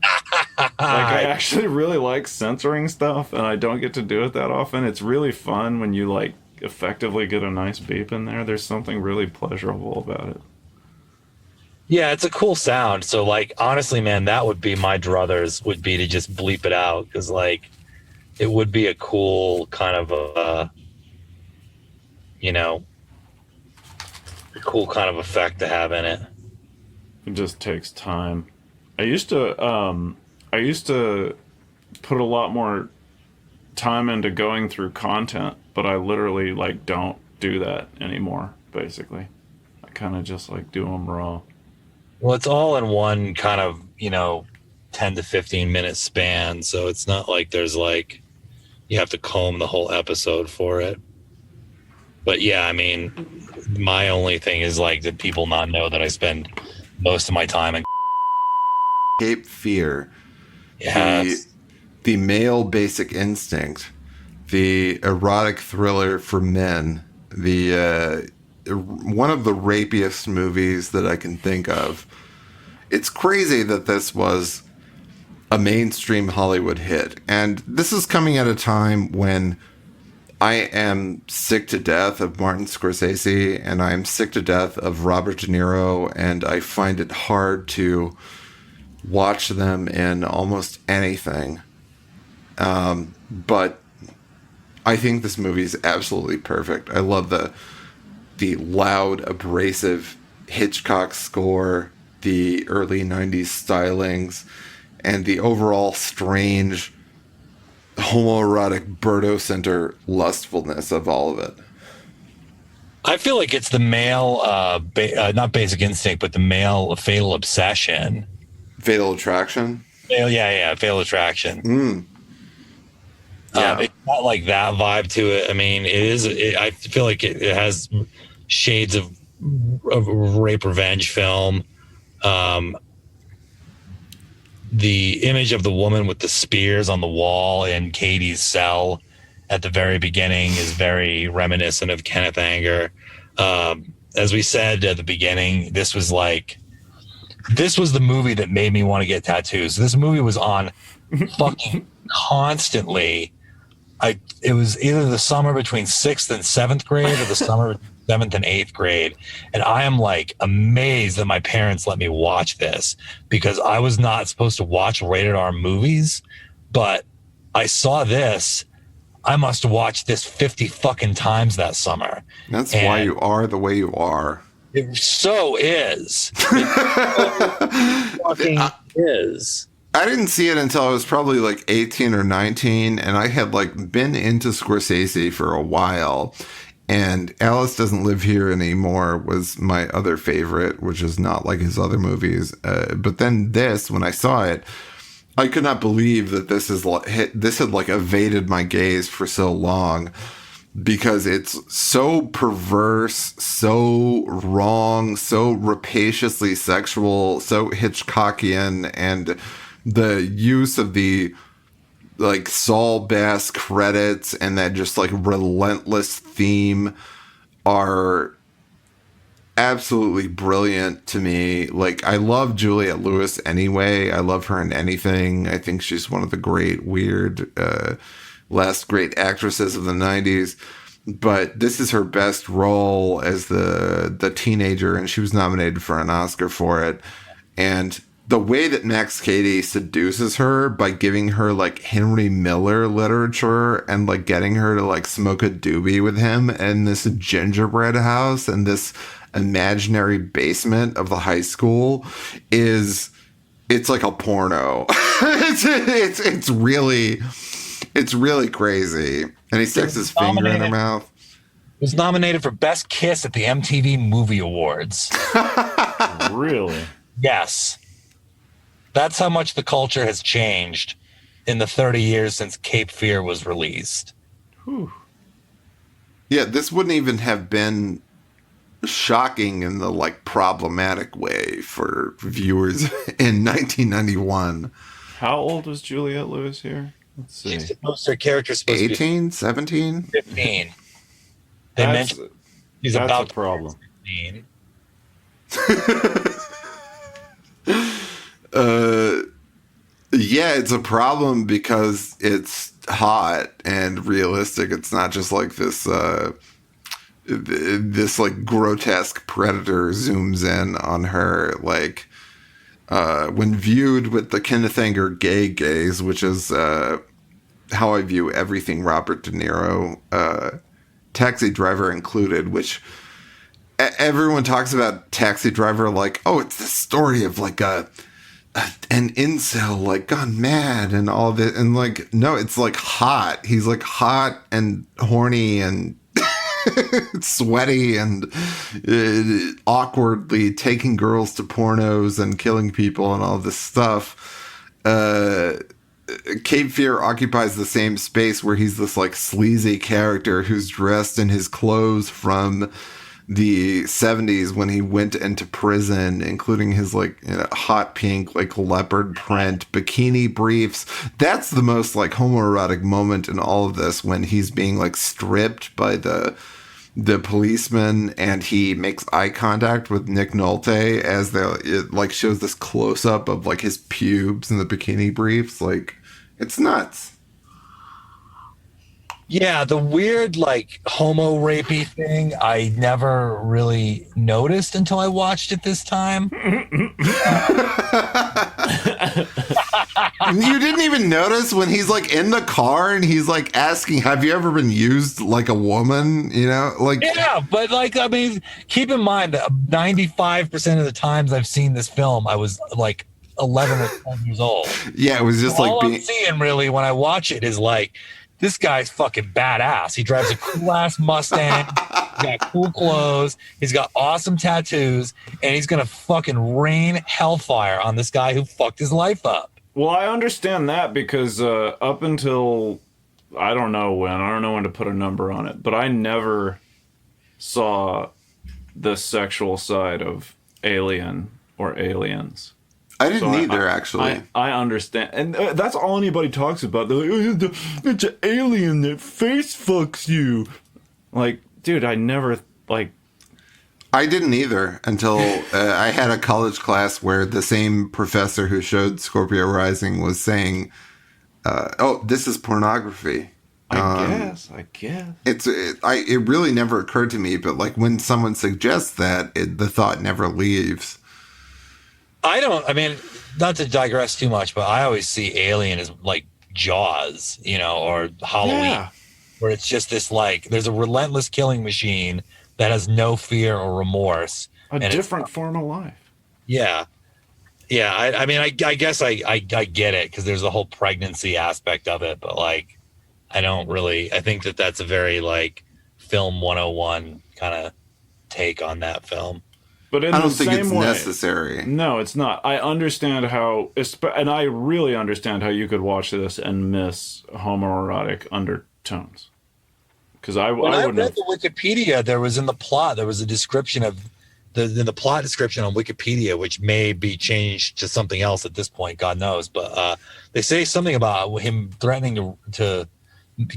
Speaker 3: Like, I actually really like censoring stuff, and I don't get to do it that often. It's really fun when you, like, effectively get a nice beep in there. There's something really pleasurable about it.
Speaker 4: Yeah, it's a cool sound. So, like, honestly, man, that would be my druthers, would be to just bleep it out, because, like, it would be a cool kind of a cool kind of effect to have in it.
Speaker 3: It just takes time. I used to put a lot more time into going through content, but I literally like don't do that anymore. Basically, I kind of just like do them raw.
Speaker 4: Well, it's all in one kind of 10 to 15 minute span, so it's not like there's like you have to comb the whole episode for it. But yeah, I mean, my only thing is like that people not know that I spend most of my time in
Speaker 1: Cape Fear.
Speaker 4: Yes.
Speaker 1: The male basic instinct, the erotic thriller for men, the one of the rapiest movies that I can think of. It's crazy that this was a mainstream Hollywood hit, and this is coming at a time when I am sick to death of Martin Scorsese, and I am sick to death of Robert De Niro, and I find it hard to watch them in almost anything. But I think this movie is absolutely perfect. I love the loud, abrasive Hitchcock score, the early 90s stylings, and the overall strange homoerotic Berto Center lustfulness of all of it.
Speaker 4: I feel like it's the male, not basic instinct, but the male fatal obsession.
Speaker 1: Fatal Attraction?
Speaker 4: Fatal Attraction.
Speaker 1: Yeah.
Speaker 4: It's not like that vibe to it. I mean, I feel like it has shades of rape revenge film. The image of the woman with the spears on the wall in Katie's cell at the very beginning is very reminiscent of Kenneth Anger. As we said at the beginning, this was the movie that made me want to get tattoos. This movie was on fucking constantly. It was either the summer between 6th and 7th grade or the summer 7th and 8th grade. And I am like amazed that my parents let me watch this, because I was not supposed to watch rated R movies, but I saw this. I must have watched this 50 fucking times that summer.
Speaker 1: That's why you are the way you are.
Speaker 4: It so is. It fucking is.
Speaker 1: I didn't see it until I was probably like 18 or 19, and I had like been into Scorsese for a while. And Alice Doesn't Live Here Anymore was my other favorite, which is not like his other movies. But then this, when I saw it, I could not believe that this had like evaded my gaze for so long, because it's so perverse, so wrong, so rapaciously sexual, so Hitchcockian, and the use of the like Saul Bass credits and that just like relentless theme are absolutely brilliant to me. Like, I love Juliette Lewis anyway. I love her in anything. I think she's one of the great, weird, last great actresses of the 90s. But this is her best role as the teenager, and she was nominated for an Oscar for it. And the way that Max Cady seduces her by giving her like Henry Miller literature and like getting her to like smoke a doobie with him in this gingerbread house and this imaginary basement of the high school it's like a porno. it's really crazy. And he sticks his finger in her mouth.
Speaker 4: Was nominated for Best Kiss at the MTV Movie Awards.
Speaker 3: Really?
Speaker 4: Yes. That's how much the culture has changed in the 30 years since Cape Fear was released.
Speaker 3: Whew.
Speaker 1: Yeah, this wouldn't even have been shocking in the like problematic way for viewers in 1991.
Speaker 3: How old was Juliette Lewis here? Let's see.
Speaker 4: Her character's supposed
Speaker 1: 18, 17?
Speaker 4: 15. They mentioned he's
Speaker 3: that's
Speaker 4: about
Speaker 3: a problem.
Speaker 4: 15.
Speaker 1: Yeah, it's a problem because it's hot and realistic. It's not just like this this like grotesque predator zooms in on her. Like when viewed with the Kenneth Anger gay gaze, which is how I view everything Robert De Niro, Taxi Driver included, which everyone talks about Taxi Driver like, oh, it's the story of like an incel like gone mad and all that, and like, no, it's like hot. He's like hot and horny and sweaty and awkwardly taking girls to pornos and killing people and all this stuff. Cape Fear occupies the same space where he's this like sleazy character who's dressed in his clothes from the 70s when he went into prison, including his like hot pink like leopard print bikini briefs. That's the most like homoerotic moment in all of this, when he's being like stripped by the policeman and he makes eye contact with Nick Nolte as it like shows this close up of like his pubes in the bikini briefs. Like, it's nuts.
Speaker 4: Yeah, the weird like homo rapey thing I never really noticed until I watched it this time.
Speaker 1: You didn't even notice when he's like in the car and he's like asking, have you ever been used like a woman? You know, like,
Speaker 4: yeah, but like, I mean, keep in mind that 95% of the times I've seen this film, I was like 11 or 12 years old.
Speaker 1: Yeah, it was just
Speaker 4: so
Speaker 1: like
Speaker 4: all I'm seeing really when I watch it is like, this guy's fucking badass. He drives a cool ass Mustang. He's got cool clothes. He's got awesome tattoos, and he's gonna fucking rain hellfire on this guy who fucked his life up.
Speaker 3: Well, I understand that because up until I don't know when to put a number on it, but I never saw the sexual side of Alien or Aliens.
Speaker 1: I didn't either, actually.
Speaker 3: I understand. And that's all anybody talks about. They're like, oh, it's an alien that face fucks you. Like, dude, I never, like...
Speaker 1: I didn't either until I had a college class where the same professor who showed Scorpio Rising was saying, oh, this is pornography.
Speaker 3: I guess.
Speaker 1: It really never occurred to me, but like when someone suggests that, the thought never leaves.
Speaker 4: I mean, not to digress too much, but I always see Alien as like Jaws, you know, or Halloween, where it's just this like, there's a relentless killing machine that has no fear or remorse.
Speaker 3: A different form of life.
Speaker 4: Yeah. Yeah. I mean, I guess I get it because there's a whole pregnancy aspect of it, but like, I think that that's a very like film 101 kind of take on that film.
Speaker 3: But in
Speaker 1: I
Speaker 3: the
Speaker 1: don't think
Speaker 3: same
Speaker 1: it's
Speaker 3: way,
Speaker 1: necessary.
Speaker 3: no, it's not. I understand how, and I really understand how you could watch this and miss homoerotic undertones. Because I
Speaker 4: When I
Speaker 3: wouldn't
Speaker 4: read
Speaker 3: have.
Speaker 4: the Wikipedia, there was a description of the plot description on Wikipedia, which may be changed to something else at this point, God knows. But they say something about him threatening to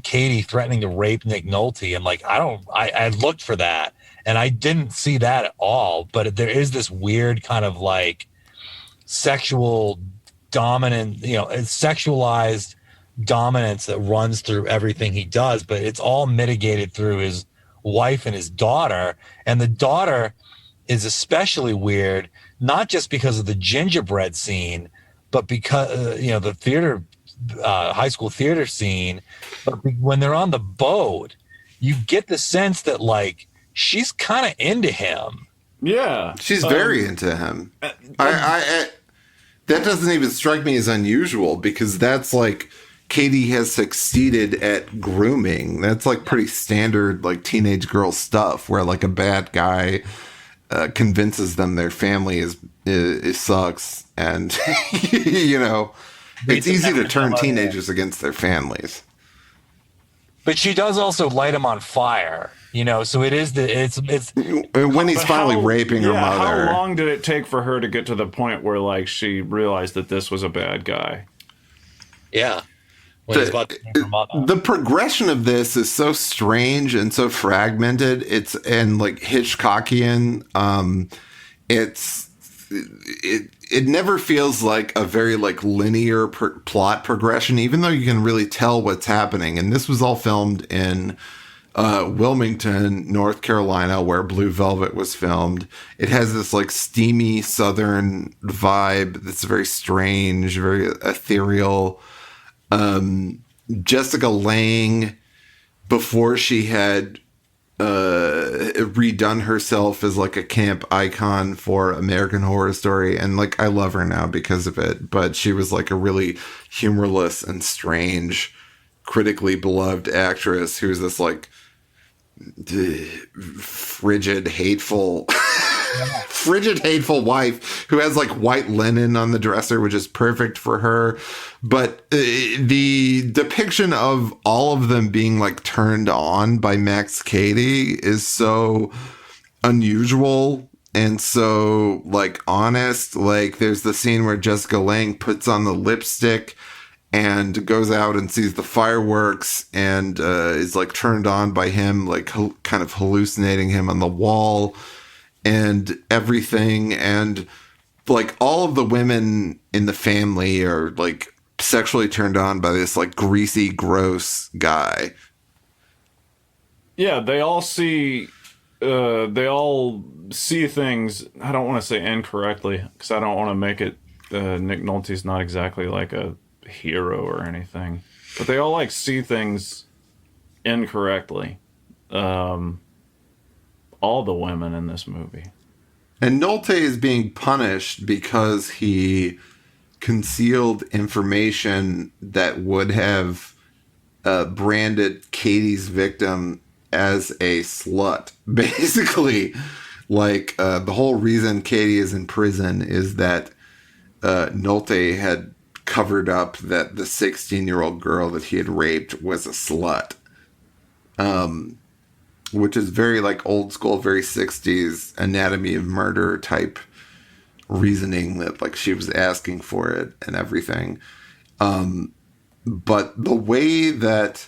Speaker 4: Katie threatening to rape Nick Nolte, and like I looked for that and I didn't see that at all. But there is this weird kind of like sexual dominant, it's sexualized dominance that runs through everything he does, but it's all mitigated through his wife and his daughter. And the daughter is especially weird, not just because of the gingerbread scene, but because the theater, high school theater scene. But when they're on the boat, you get the sense that like she's kind of into him.
Speaker 3: Yeah.
Speaker 1: She's very into him. I that doesn't even strike me as unusual, because that's like Katie has succeeded at grooming. That's like pretty standard like teenage girl stuff, where like a bad guy convinces them their family is sucks, and it's easy to turn teenagers against their families.
Speaker 4: But she does also light him on fire, so it is it's
Speaker 1: when he's finally raping her mother.
Speaker 3: How long did it take for her to get to the point where like she realized that this was a bad guy?
Speaker 4: Yeah. The
Speaker 1: progression of this is so strange and so fragmented. And like Hitchcockian. It never feels like a very like linear plot progression, even though you can really tell what's happening. And this was all filmed in Wilmington, North Carolina, where Blue Velvet was filmed. It has this like steamy Southern vibe that's very strange, very ethereal. Jessica Lange, before she had redone herself as like a camp icon for American Horror Story, and like I love her now because of it, but she was like a really humorless and strange, critically beloved actress who's this like frigid, hateful wife who has like white linen on the dresser, which is perfect for her. But the depiction of all of them being like turned on by Max Cady is so unusual and so like honest. Like there's the scene where Jessica Lange puts on the lipstick and goes out and sees the fireworks and is like turned on by him, like kind of hallucinating him on the wall and everything. And like all of the women in the family are like sexually turned on by this like greasy, gross guy.
Speaker 3: Yeah, they all see things. I don't want to say incorrectly, because I don't want to make it Nick Nolte's not exactly like a hero or anything, but they all like see things incorrectly. All the women in this movie.
Speaker 1: And Nolte is being punished because he concealed information that would have branded Katie's victim as a slut. Basically, like the whole reason Katie is in prison is that Nolte had covered up that the 16-year-old girl that he had raped was a slut. Which is very like old school, very 60s Anatomy of Murder type reasoning, that like she was asking for it and everything. But the way that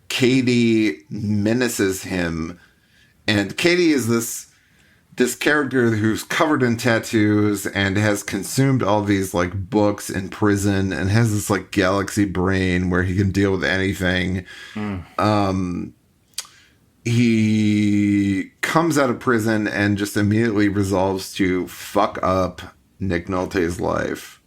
Speaker 1: Katie menaces him, and Katie is this character who's covered in tattoos and has consumed all these like books in prison and has this like galaxy brain where he can deal with anything. He comes out of prison and just immediately resolves to fuck up Nick Nolte's life.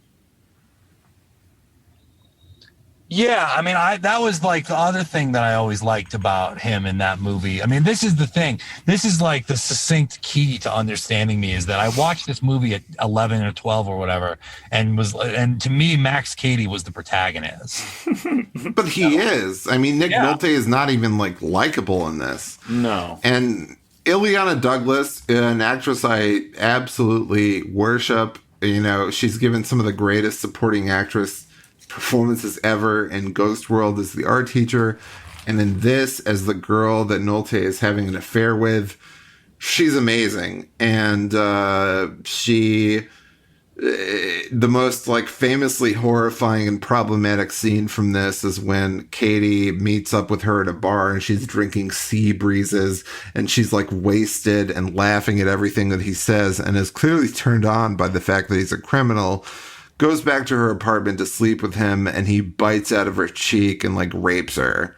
Speaker 4: Yeah, I mean, that was like the other thing that I always liked about him in that movie. I mean, this is the thing. This is like the succinct key to understanding me, is that I watched this movie at 11 or 12 or whatever, and to me, Max Cady was the protagonist.
Speaker 1: But he is. I mean, Nick Nolte is not even like likable in this.
Speaker 3: No.
Speaker 1: And Ileana Douglas, an actress I absolutely worship. You know, she's given some of the greatest supporting actress performances ever in Ghost World as the art teacher, and in this as the girl that Nolte is having an affair with. She's amazing, and the most like famously horrifying and problematic scene from this is when Katie meets up with her at a bar and she's drinking sea breezes and she's like wasted and laughing at everything that he says and is clearly turned on by the fact that he's a criminal, goes back to her apartment to sleep with him, and he bites out of her cheek and like rapes her.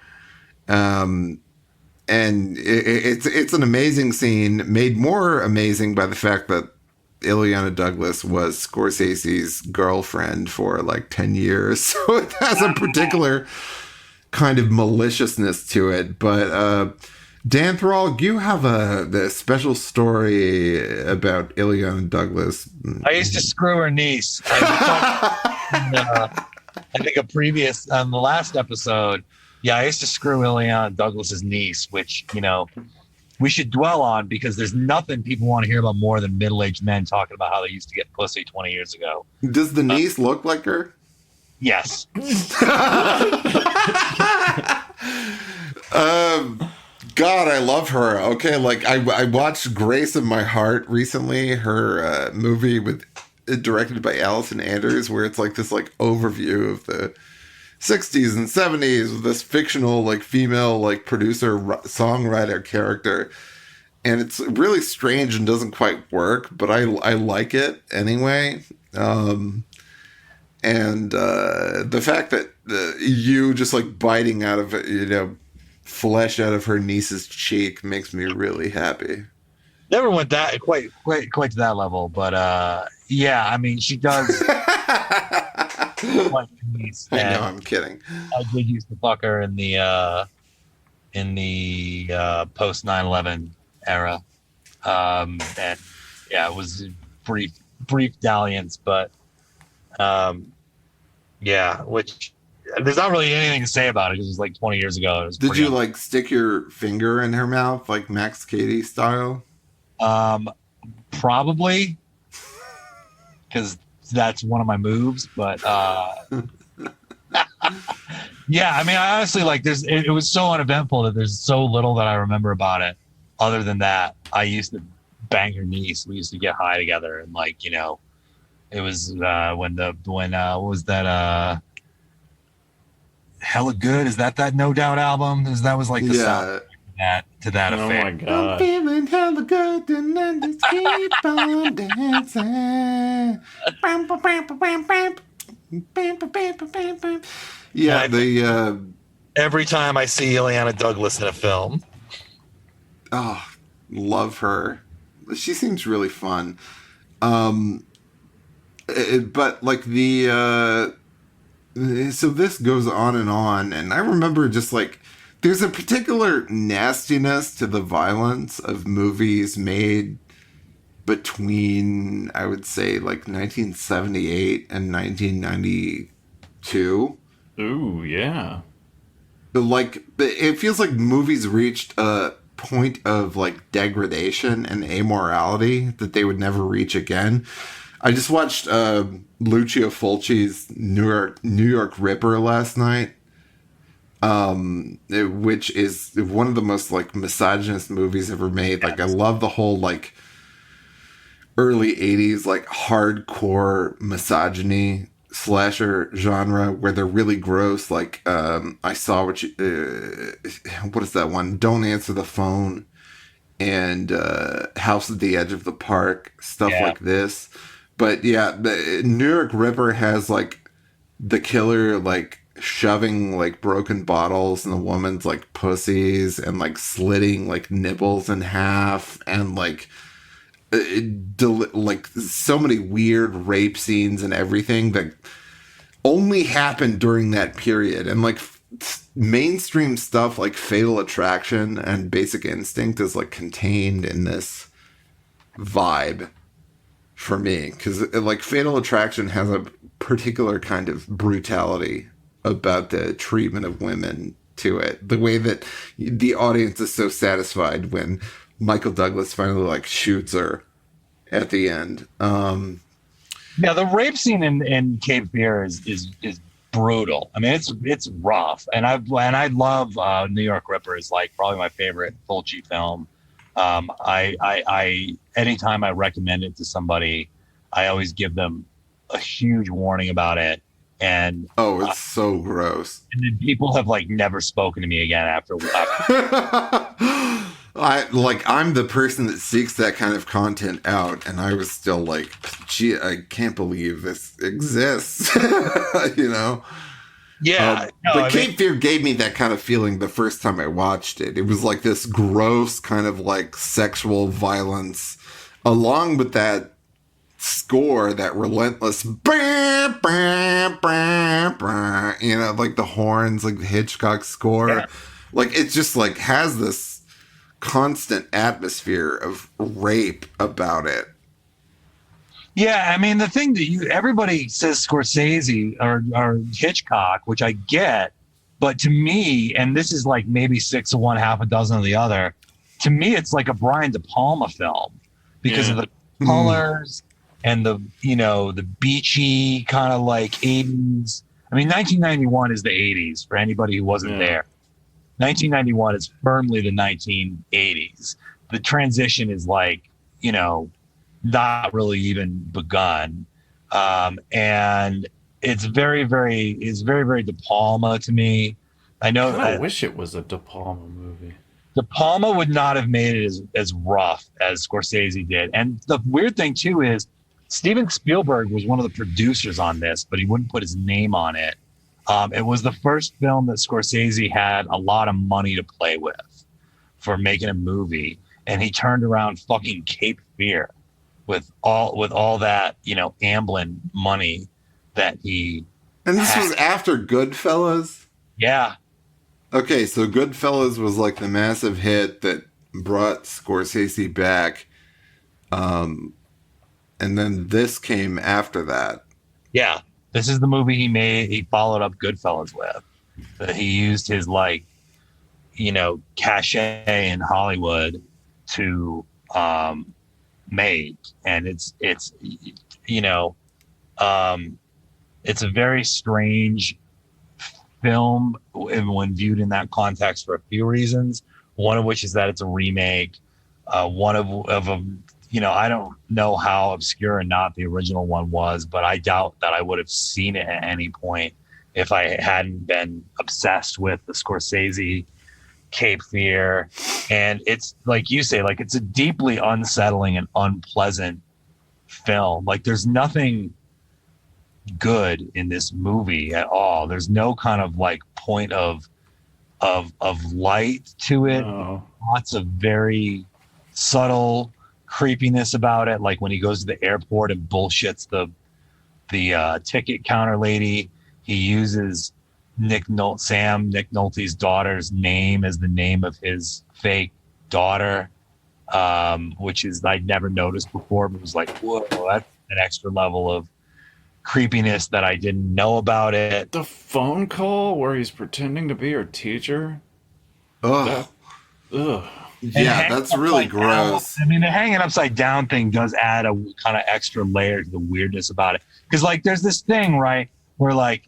Speaker 1: And it's an amazing scene, made more amazing by the fact that Ileana Douglas was Scorsese's girlfriend for like 10 years. So it has a particular kind of maliciousness to it. But Dan Thrall, you have the special story about Ileana Douglas.
Speaker 4: I used to screw her niece. I think a previous, on the last episode, yeah, I used to screw Ileana Douglas's niece, which, you know, we should dwell on because there's nothing people want to hear about more than middle-aged men talking about how they used to get pussy 20 years ago.
Speaker 1: Does the niece look like her?
Speaker 4: Yes.
Speaker 1: God, I love her. Okay, like I watched Grace of My Heart recently, her movie directed by Allison Anders, where it's like this like overview of the 60s and 70s with this fictional like female like producer songwriter character, and it's really strange and doesn't quite work, but I like it anyway. And the fact that you just like biting out of it, you know, flesh out of her niece's cheek makes me really happy.
Speaker 4: Never went that quite to that level, but yeah, I mean, she does. Like niece,
Speaker 1: I know, I'm kidding.
Speaker 4: I did used to fuck her in the post 9/11 era, and yeah, it was brief dalliance, but yeah, which there's not really anything to say about it because it was like 20 years ago.
Speaker 1: Did you like stick your finger in her mouth like Max Cady style?
Speaker 4: Probably, because that's one of my moves, but yeah, I mean, I honestly like it was so uneventful that there's so little that I remember about it other than that I used to bang her niece. We used to get high together, and like, you know, it was when what was that Hella Good, is that No Doubt album? That was like the sound to that
Speaker 3: Oh
Speaker 4: affair.
Speaker 3: my god.
Speaker 1: I'm feeling hella good and I just keep on dancing. Yeah, the
Speaker 4: Every time I see Ileana Douglas in a film,
Speaker 1: oh, love her. She seems really fun. But like so this goes on, and I remember just like there's a particular nastiness to the violence of movies made between, I would say, like 1978 and 1992.
Speaker 3: Ooh, yeah.
Speaker 1: Like, it feels like movies reached a point of like degradation and amorality that they would never reach again. I just watched Lucio Fulci's New York Ripper last night, which is one of the most like misogynist movies ever made. Like, I love the whole like early 80s like hardcore misogyny slasher genre where they're really gross. Like I saw what is that one? Don't Answer the Phone and House at the Edge of the Park, stuff like this. But yeah, the New York Ripper has like the killer like shoving like broken bottles in the woman's like pussies and like slitting like nipples in half and like like so many weird rape scenes and everything that only happened during that period. And like mainstream stuff like Fatal Attraction and Basic Instinct is like contained in this vibe for me, because like Fatal Attraction has a particular kind of brutality about the treatment of women to it, the way that the audience is so satisfied when Michael Douglas finally like shoots her at the end.
Speaker 2: Yeah, the rape scene in Cape Fear is brutal. I mean, it's rough, and I love New York Ripper is like probably my favorite Fulci film. I anytime I recommend it to somebody, I always give them a huge warning about it. And
Speaker 1: it's so gross.
Speaker 2: And then people have like never spoken to me again after.
Speaker 1: I'm the person that seeks that kind of content out, and I was still like, gee, I can't believe this exists. You know?
Speaker 2: Yeah.
Speaker 1: But Cape Fear gave me that kind of feeling the first time I watched it. It was like this gross kind of like sexual violence, along with that score, that relentless, bah, bah, bah, bah, you know, like the horns, like the Hitchcock score.
Speaker 2: Yeah.
Speaker 1: Like it just like has this constant atmosphere of rape about it.
Speaker 2: Yeah, I mean the thing that everybody says Scorsese or Hitchcock, which I get, but to me, and this is like maybe 6 of one, half a dozen of the other. To me, it's like a Brian De Palma film because of the colors and the beachy kind of like 80s. I mean, 1991 is the 80s for anybody who wasn't there. 1991 is firmly the 1980s. The transition is like, not really even begun. And it's very, very De Palma to me. I know.
Speaker 3: I wish it was a De Palma movie.
Speaker 2: De Palma would not have made it as rough as Scorsese did. And the weird thing too is Steven Spielberg was one of the producers on this, but he wouldn't put his name on it. It was the first film that Scorsese had a lot of money to play with for making a movie, and he turned around fucking Cape Fear with all that Amblin money that he.
Speaker 1: And this
Speaker 2: had.
Speaker 1: was after Goodfellas.
Speaker 2: Yeah.
Speaker 1: Okay, so Goodfellas was like the massive hit that brought Scorsese back, and then this came after that.
Speaker 2: Yeah. This is the movie he made. He followed up Goodfellas with. That he used his cachet in Hollywood to make, and it's a very strange film when viewed in that context for a few reasons. One of which is that it's a remake. One of I don't know how obscure or not the original one was, but I doubt that I would have seen it at any point if I hadn't been obsessed with the Scorsese Cape Fear. And it's like you say, like it's a deeply unsettling and unpleasant film. Like there's nothing good in this movie at all. There's no kind of like point of light to it.
Speaker 3: No.
Speaker 2: Lots of very subtle creepiness about it, like when he goes to the airport and bullshits the ticket counter lady. He uses Nick Nolte's daughter's name as the name of his fake daughter, which is I'd never noticed before, but was like, whoa, that's an extra level of creepiness that I didn't know about it.
Speaker 3: The phone call where he's pretending to be her teacher.
Speaker 1: Ugh.
Speaker 3: Ugh.
Speaker 1: Yeah, that's really gross.
Speaker 2: I mean, the hanging upside down thing does add a kind of extra layer to the weirdness about it. Because, like, there's this thing, right, where, like,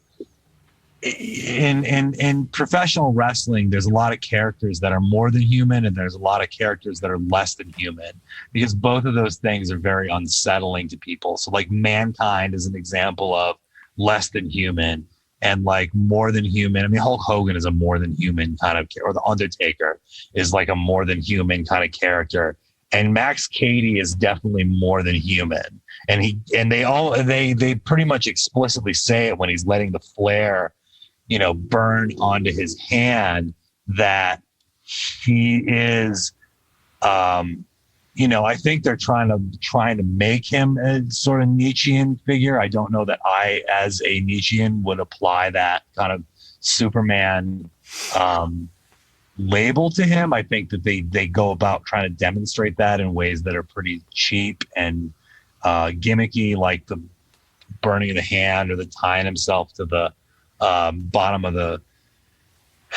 Speaker 2: in professional wrestling, there's a lot of characters that are more than human, and there's a lot of characters that are less than human. Because both of those things are very unsettling to people. So, like, Mankind is an example of less than human. And like more than human. I mean, Hulk Hogan is a more than human kind of, or the Undertaker is like a more than human kind of character. And Max Cady is definitely more than human. And they pretty much explicitly say it when he's letting the flare, burn onto his hand, that he is, I think they're trying to make him a sort of Nietzschean figure. I don't know that I, as a Nietzschean, would apply that kind of Superman label to him. I think that they go about trying to demonstrate that in ways that are pretty cheap and gimmicky, like the burning of the hand or the tying himself to the bottom of the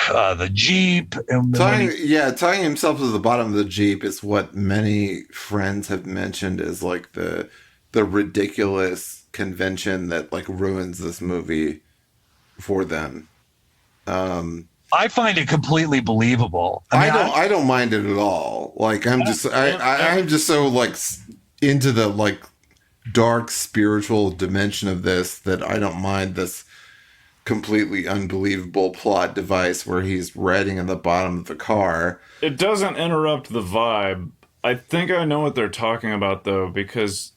Speaker 2: the Jeep. And when
Speaker 1: Tying himself to the bottom of the Jeep is what many friends have mentioned as like the ridiculous convention that like ruins this movie for them.
Speaker 2: I find it completely believable.
Speaker 1: I don't mind it at all. Like I'm just so like into the like dark spiritual dimension of this that I don't mind this completely unbelievable plot device where he's riding in the bottom of the car.
Speaker 3: It doesn't interrupt the vibe. I think I know what they're talking about though, because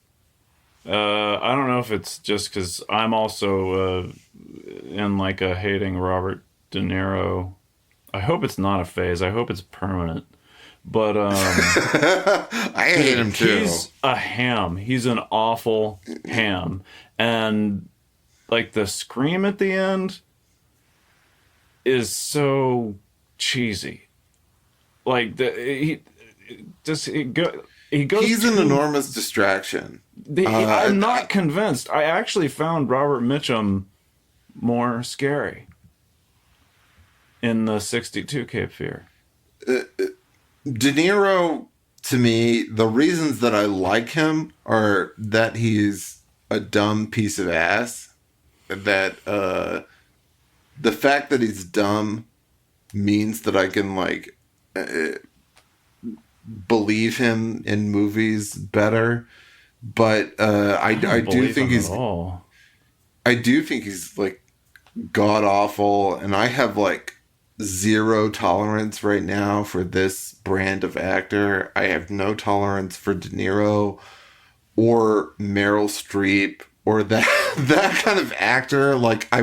Speaker 3: I don't know if it's just because I'm also in like a hating Robert De Niro. I hope it's not a phase. I hope it's permanent. But
Speaker 1: I hate him too.
Speaker 3: He's a ham. He's an awful ham. And like the scream at the end is so cheesy. Like he goes.
Speaker 1: He's an enormous distraction.
Speaker 3: I'm not convinced. I actually found Robert Mitchum more scary in the 62 Cape Fear.
Speaker 1: De Niro, to me, the reasons that I like him are that he's a dumb piece of ass. That the fact that he's dumb means that I can like believe him in movies better. But I do think he's like god awful, and I have like zero tolerance right now for this brand of actor. I have no tolerance for De Niro or Meryl Streep or that kind of actor. Like I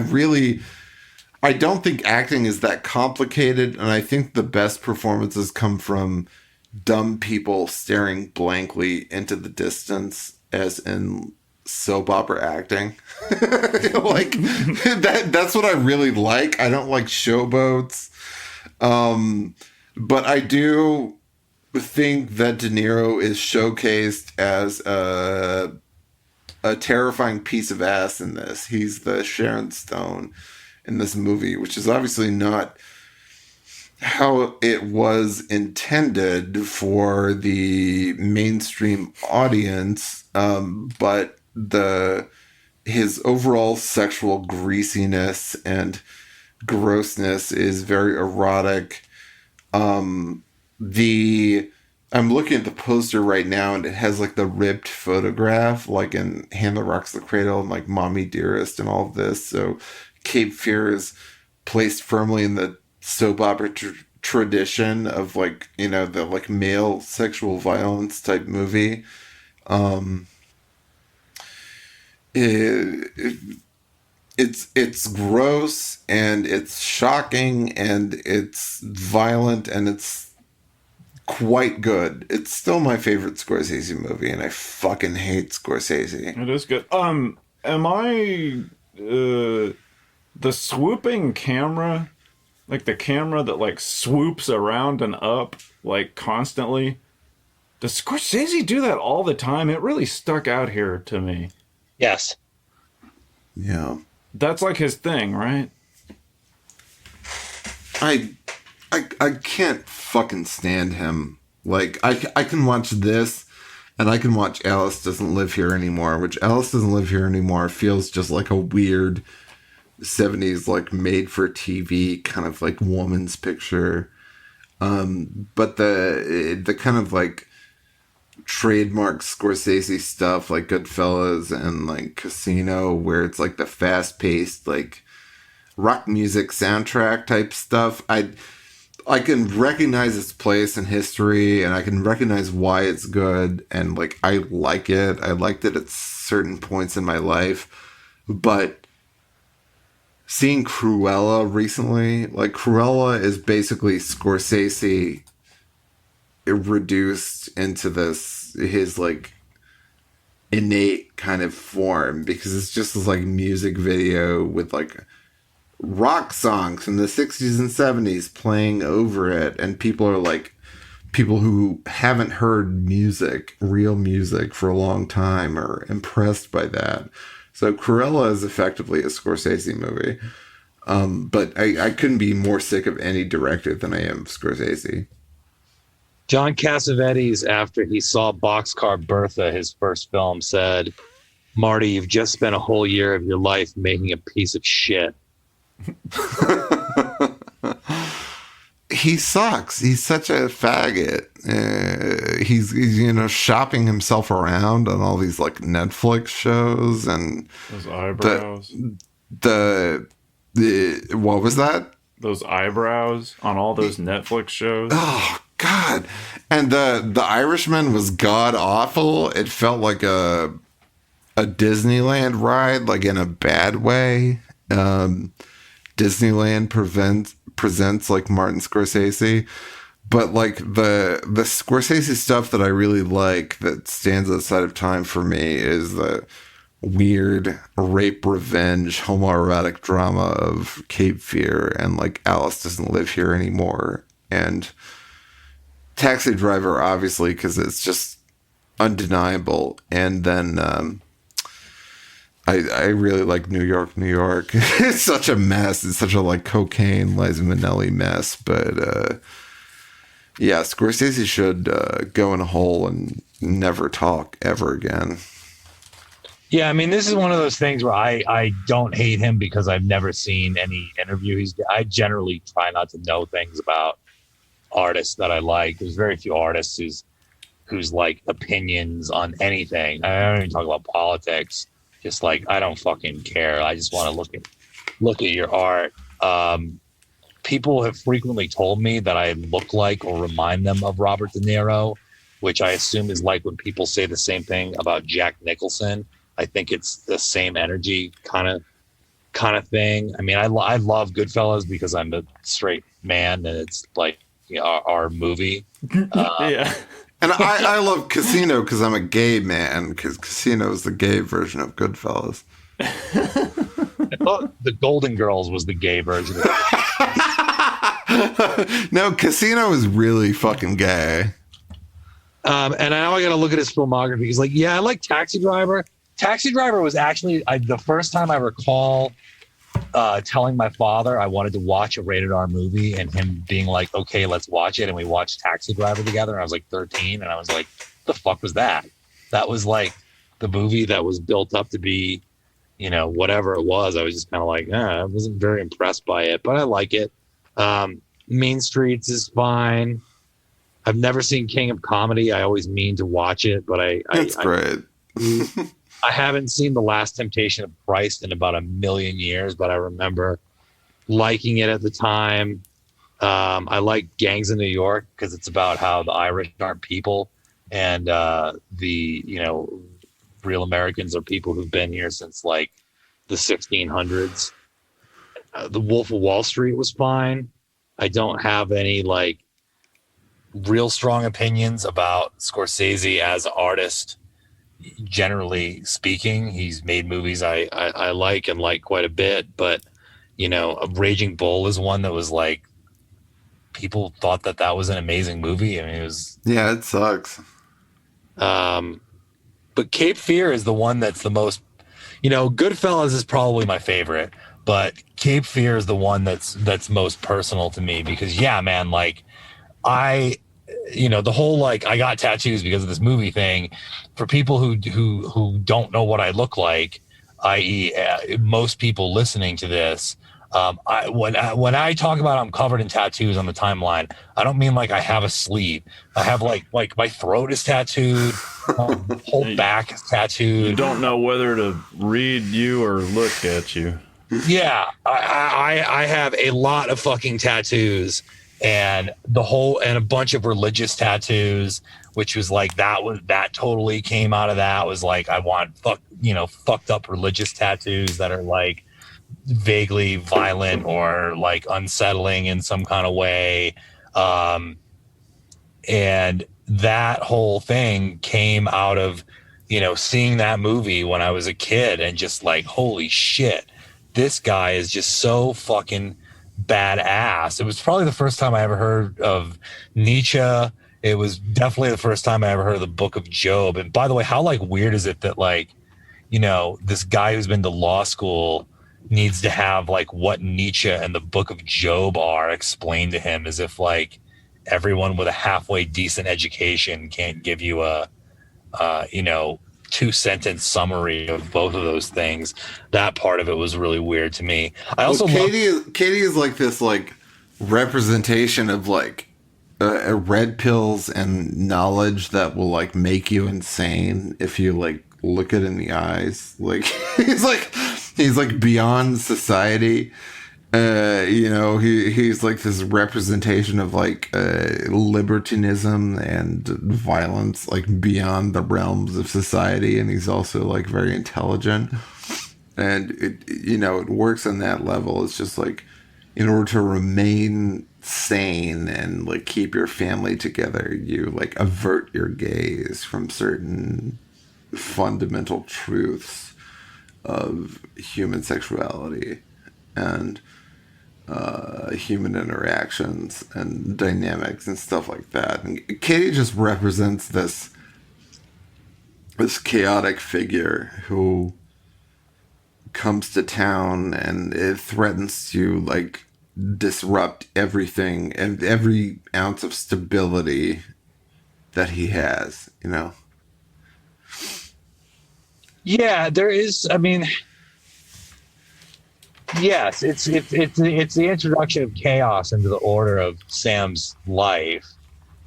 Speaker 1: don't think acting is that complicated, and I think the best performances come from dumb people staring blankly into the distance, as in soap opera acting. Like that's what I really like. I don't like showboats. But I do think that De Niro is showcased as a terrifying piece of ass in this. He's the Sharon Stone in this movie, which is obviously not how it was intended for the mainstream audience, but his overall sexual greasiness and grossness is very erotic. I'm looking at the poster right now, and it has like the ripped photograph, like in Hand That Rocks the Cradle and like Mommy Dearest and all of this. So Cape Fear is placed firmly in the soap opera tradition of like, you know, the like male sexual violence type movie. It's gross and it's shocking and it's violent and it's quite good. It's still my favorite Scorsese movie, and I fucking hate Scorsese.
Speaker 3: It is good. Am I the swooping camera, like the camera that like swoops around and up like constantly? Does Scorsese do that all the time? It really stuck out here to me.
Speaker 4: Yes.
Speaker 1: Yeah.
Speaker 3: That's like his thing, right?
Speaker 1: I can't fucking stand him. Like, I can watch this, and I can watch Alice Doesn't Live Here Anymore, which Alice Doesn't Live Here Anymore feels just like a weird 70s, like, made-for-TV kind of, like, woman's picture. But the kind of, like, trademark Scorsese stuff, like Goodfellas and, like, Casino, where it's, like, the fast-paced, like, rock music soundtrack type stuff, I can recognize its place in history, and I can recognize why it's good, and like I like it. I liked it at certain points in my life, but seeing Cruella recently, like Cruella is basically Scorsese reduced into his like innate kind of form, because it's just this like music video with like rock songs from the 60s and 70s playing over it, and people who haven't heard real music for a long time are impressed by that. So Cruella is effectively a Scorsese movie. But I couldn't be more sick of any director than I am of Scorsese.
Speaker 4: John Cassavetes, after he saw Boxcar Bertha, his first film, said, "Marty, you've just spent a whole year of your life making a piece of shit."
Speaker 1: He sucks. He's such a faggot. He's shopping himself around on all these like Netflix shows and
Speaker 3: Those eyebrows.
Speaker 1: The what was that?
Speaker 3: Those eyebrows on all those Netflix shows.
Speaker 1: Oh God! And the Irishman was god awful. It felt like a Disneyland ride, like in a bad way. Disneyland presents like Martin Scorsese, but like the Scorsese stuff that I really like that stands outside of time for me is the weird rape revenge homoerotic drama of Cape Fear and like Alice Doesn't Live Here Anymore and Taxi Driver, obviously, because it's just undeniable. And then I really like New York, New York. It's such a mess. It's such a like cocaine, Liza Minnelli mess. But yeah, Scorsese should go in a hole and never talk ever again.
Speaker 4: Yeah, I mean, this is one of those things where I don't hate him because I've never seen any interview. I generally try not to know things about artists that I like. There's very few artists whose like opinions on anything. I don't even talk about politics. Just like, I don't fucking care. I just want to look at your art. People have frequently told me that I look like or remind them of Robert De Niro, which I assume is like when people say the same thing about Jack Nicholson. I think it's the same energy kind of thing. I mean, I love Goodfellas because I'm a straight man and it's like, you know, our movie.
Speaker 3: Yeah.
Speaker 1: And I love Casino because I'm a gay man, because Casino is the gay version of Goodfellas.
Speaker 4: I thought The Golden Girls was the gay version of it.
Speaker 1: No, Casino is really fucking gay.
Speaker 4: And now I got to look at his filmography. He's like, yeah, I like Taxi Driver. Taxi Driver was actually the first time I recall telling my father I wanted to watch a rated R movie and him being like, okay, let's watch it. And we watched Taxi Driver together. And I was like 13. And I was like, the fuck was that? That was like the movie that was built up to be, you know, whatever it was. I was just kind of like, I wasn't very impressed by it, but I like it. Mean Streets is fine. I've never seen King of Comedy. I always mean to watch it, but
Speaker 1: It's great.
Speaker 4: I haven't seen The Last Temptation of Christ in about a million years, but I remember liking it at the time. I like Gangs of New York because it's about how the Irish aren't people and real Americans are people who've been here since like the 1600s. The Wolf of Wall Street was fine. I don't have any like real strong opinions about Scorsese as an artist. Generally speaking, he's made movies I like and like quite a bit, but you know, Raging Bull is one that was like people thought that was an amazing movie. I mean, it was
Speaker 1: it sucks.
Speaker 4: But Cape Fear is the one that's the most, you know, Goodfellas is probably my favorite, but Cape Fear is the one that's most personal to me because yeah, man, like the whole like I got tattoos because of this movie thing. For people who don't know what I look like, i.e., most people listening to this, when I talk about I'm covered in tattoos on the timeline, I don't mean like I have a sleeve. I have like my throat is tattooed, whole back is tattooed.
Speaker 3: You don't know whether to read you or look at you.
Speaker 4: Yeah, I have a lot of fucking tattoos. And a bunch of religious tattoos, which was like that totally came out of that. Was like I want fucked up religious tattoos that are like vaguely violent or like unsettling in some kind of way. And that whole thing came out of, you know, seeing that movie when I was a kid and just like, holy shit, this guy is just so fucking badass. It was probably the first time I ever heard of Nietzsche. It was definitely the first time I ever heard of the Book of Job. And by the way, how like weird is it that like, you know, this guy who's been to law school needs to have like what Nietzsche and the Book of Job are explained to him, as if like everyone with a halfway decent education can't give you a you know, 2-sentence summary of both of those things. That part of it was really weird to me. I also
Speaker 1: Katie is like this like representation of like red pills and knowledge that will like make you insane if you like look it in the eyes. Like he's like beyond society. You know, he's like this representation of like libertinism and violence, like beyond the realms of society, and he's also like very intelligent, and it works on that level. It's just like, in order to remain sane and like keep your family together, you like avert your gaze from certain fundamental truths of human sexuality and human interactions and dynamics and stuff like that. And Katie just represents this chaotic figure who comes to town and it threatens to like disrupt everything and every ounce of stability that he has, you know?
Speaker 4: Yeah, there is. I mean, yes, it's the introduction of chaos into the order of Sam's life,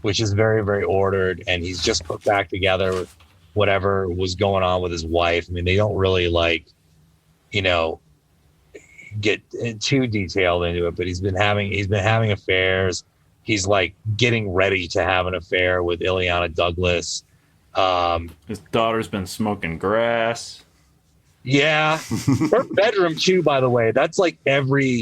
Speaker 4: which is very, very ordered, and he's just put back together with whatever was going on with his wife. I mean, they don't really like, you know, get too detailed into it, but he's been having affairs. He's like getting ready to have an affair with Ileana Douglas.
Speaker 3: His daughter's been smoking grass.
Speaker 4: Yeah, her bedroom too, by the way. That's like every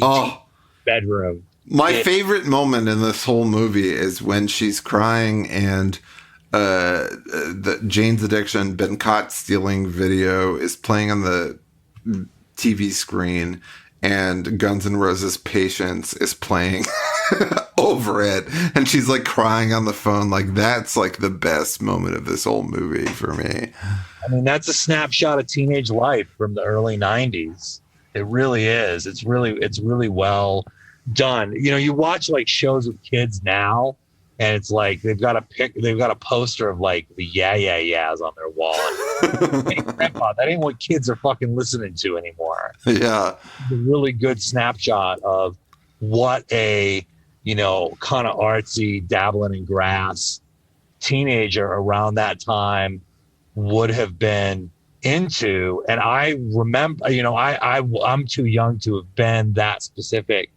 Speaker 4: bedroom.
Speaker 1: My favorite moment in this whole movie is when she's crying and the Jane's Addiction Been Caught Stealing video is playing on the TV screen, and Guns N' Roses Patience is playing over it, and she's like crying on the phone. Like, that's like the best moment of this whole movie for me.
Speaker 4: I mean, that's a snapshot of teenage life from the early 90s. It really is. It's really well done. You know, you watch like shows with kids now, and it's like they've got a poster of like the Yeah Yeah Yeahs on their wall. Hey, Grandpa, that ain't what kids are fucking listening to anymore.
Speaker 1: Yeah.
Speaker 4: It's a really good snapshot of what a, you know, kind of artsy, dabbling in grass teenager around that time would have been into. And I remember, you know, I'm too young to have been that specific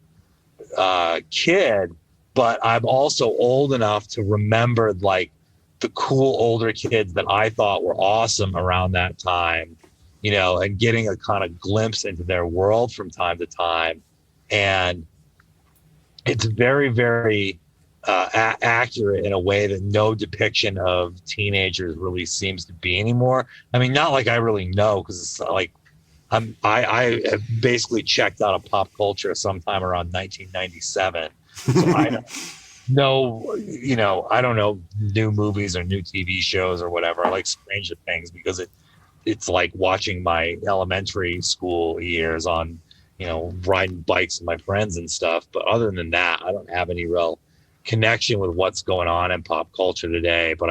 Speaker 4: kid, but I'm also old enough to remember like the cool older kids that I thought were awesome around that time, you know, and getting a kind of glimpse into their world from time to time. And it's very, very accurate in a way that no depiction of teenagers really seems to be anymore. I mean, not like I really know, because it's like I have basically checked out of pop culture sometime around 1997. So I don't know, you know, I don't know new movies or new TV shows or whatever. I like Stranger Things because it's like watching my elementary school years on, you know, riding bikes with my friends and stuff. But other than that, I don't have any real connection with what's going on in pop culture today. But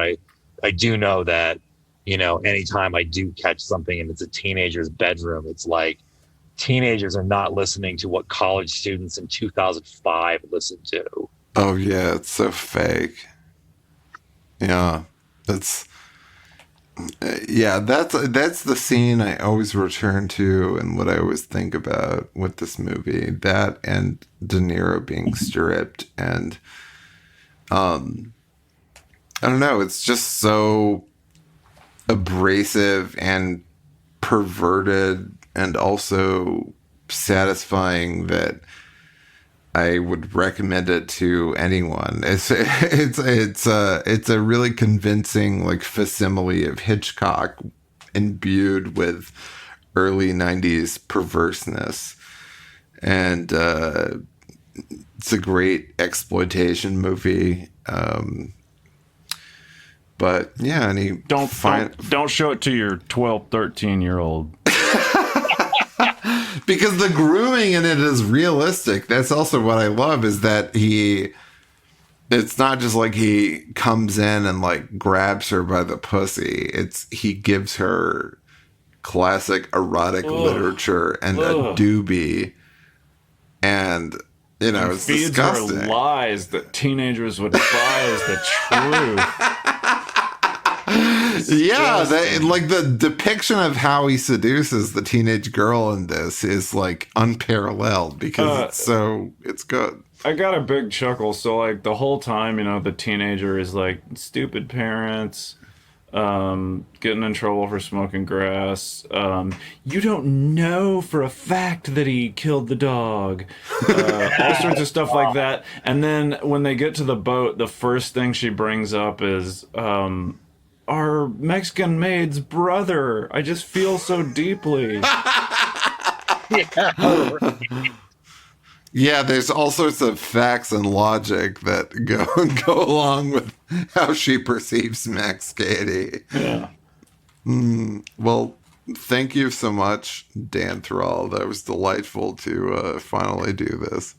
Speaker 4: I do know that, you know, anytime I do catch something and it's a teenager's bedroom, it's like teenagers are not listening to what college students in 2005 listened to.
Speaker 1: Oh yeah, it's so fake. Yeah, that's the scene I always return to and what I always think about with this movie. That and De Niro being stripped, and I don't know, it's just so abrasive and perverted and also satisfying that I would recommend it to anyone. It's a really convincing like facsimile of Hitchcock imbued with early 90s perverseness, and it's a great exploitation movie. But yeah, and he
Speaker 3: don't show it to your 12, 13-year-old.
Speaker 1: because the grooming in it is realistic. That's also what I love, is that it's not just like he comes in and like grabs her by the pussy. He gives her classic erotic literature and a doobie, and it's
Speaker 3: feeds
Speaker 1: disgusting.
Speaker 3: her lies that teenagers would buy as the truth.
Speaker 1: Yeah, like the depiction of how he seduces the teenage girl in this is like unparalleled, because it's good.
Speaker 3: I got a big chuckle. So like the whole time, the teenager is like, stupid parents, getting in trouble for smoking grass. You don't know for a fact that he killed the dog. All sorts of stuff like that. And then when they get to the boat, the first thing she brings up is our Mexican maid's brother. I just feel so deeply.
Speaker 1: Yeah, there's all sorts of facts and logic that go along with how she perceives Max Cady.
Speaker 3: Yeah.
Speaker 1: Well, thank you so much, Dan Thrall. That was delightful to finally do this.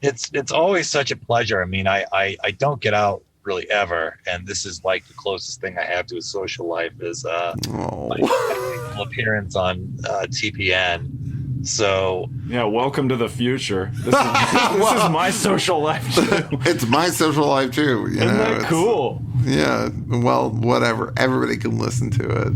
Speaker 4: It's always such a pleasure. I mean, I don't get out really ever, and this is like the closest thing I have to a social life is my appearance on TPN. So
Speaker 3: yeah, welcome to the future. This is my social life too.
Speaker 1: It's my social life too.
Speaker 3: Isn't that cool?
Speaker 1: Yeah. Well, whatever. Everybody can listen to it.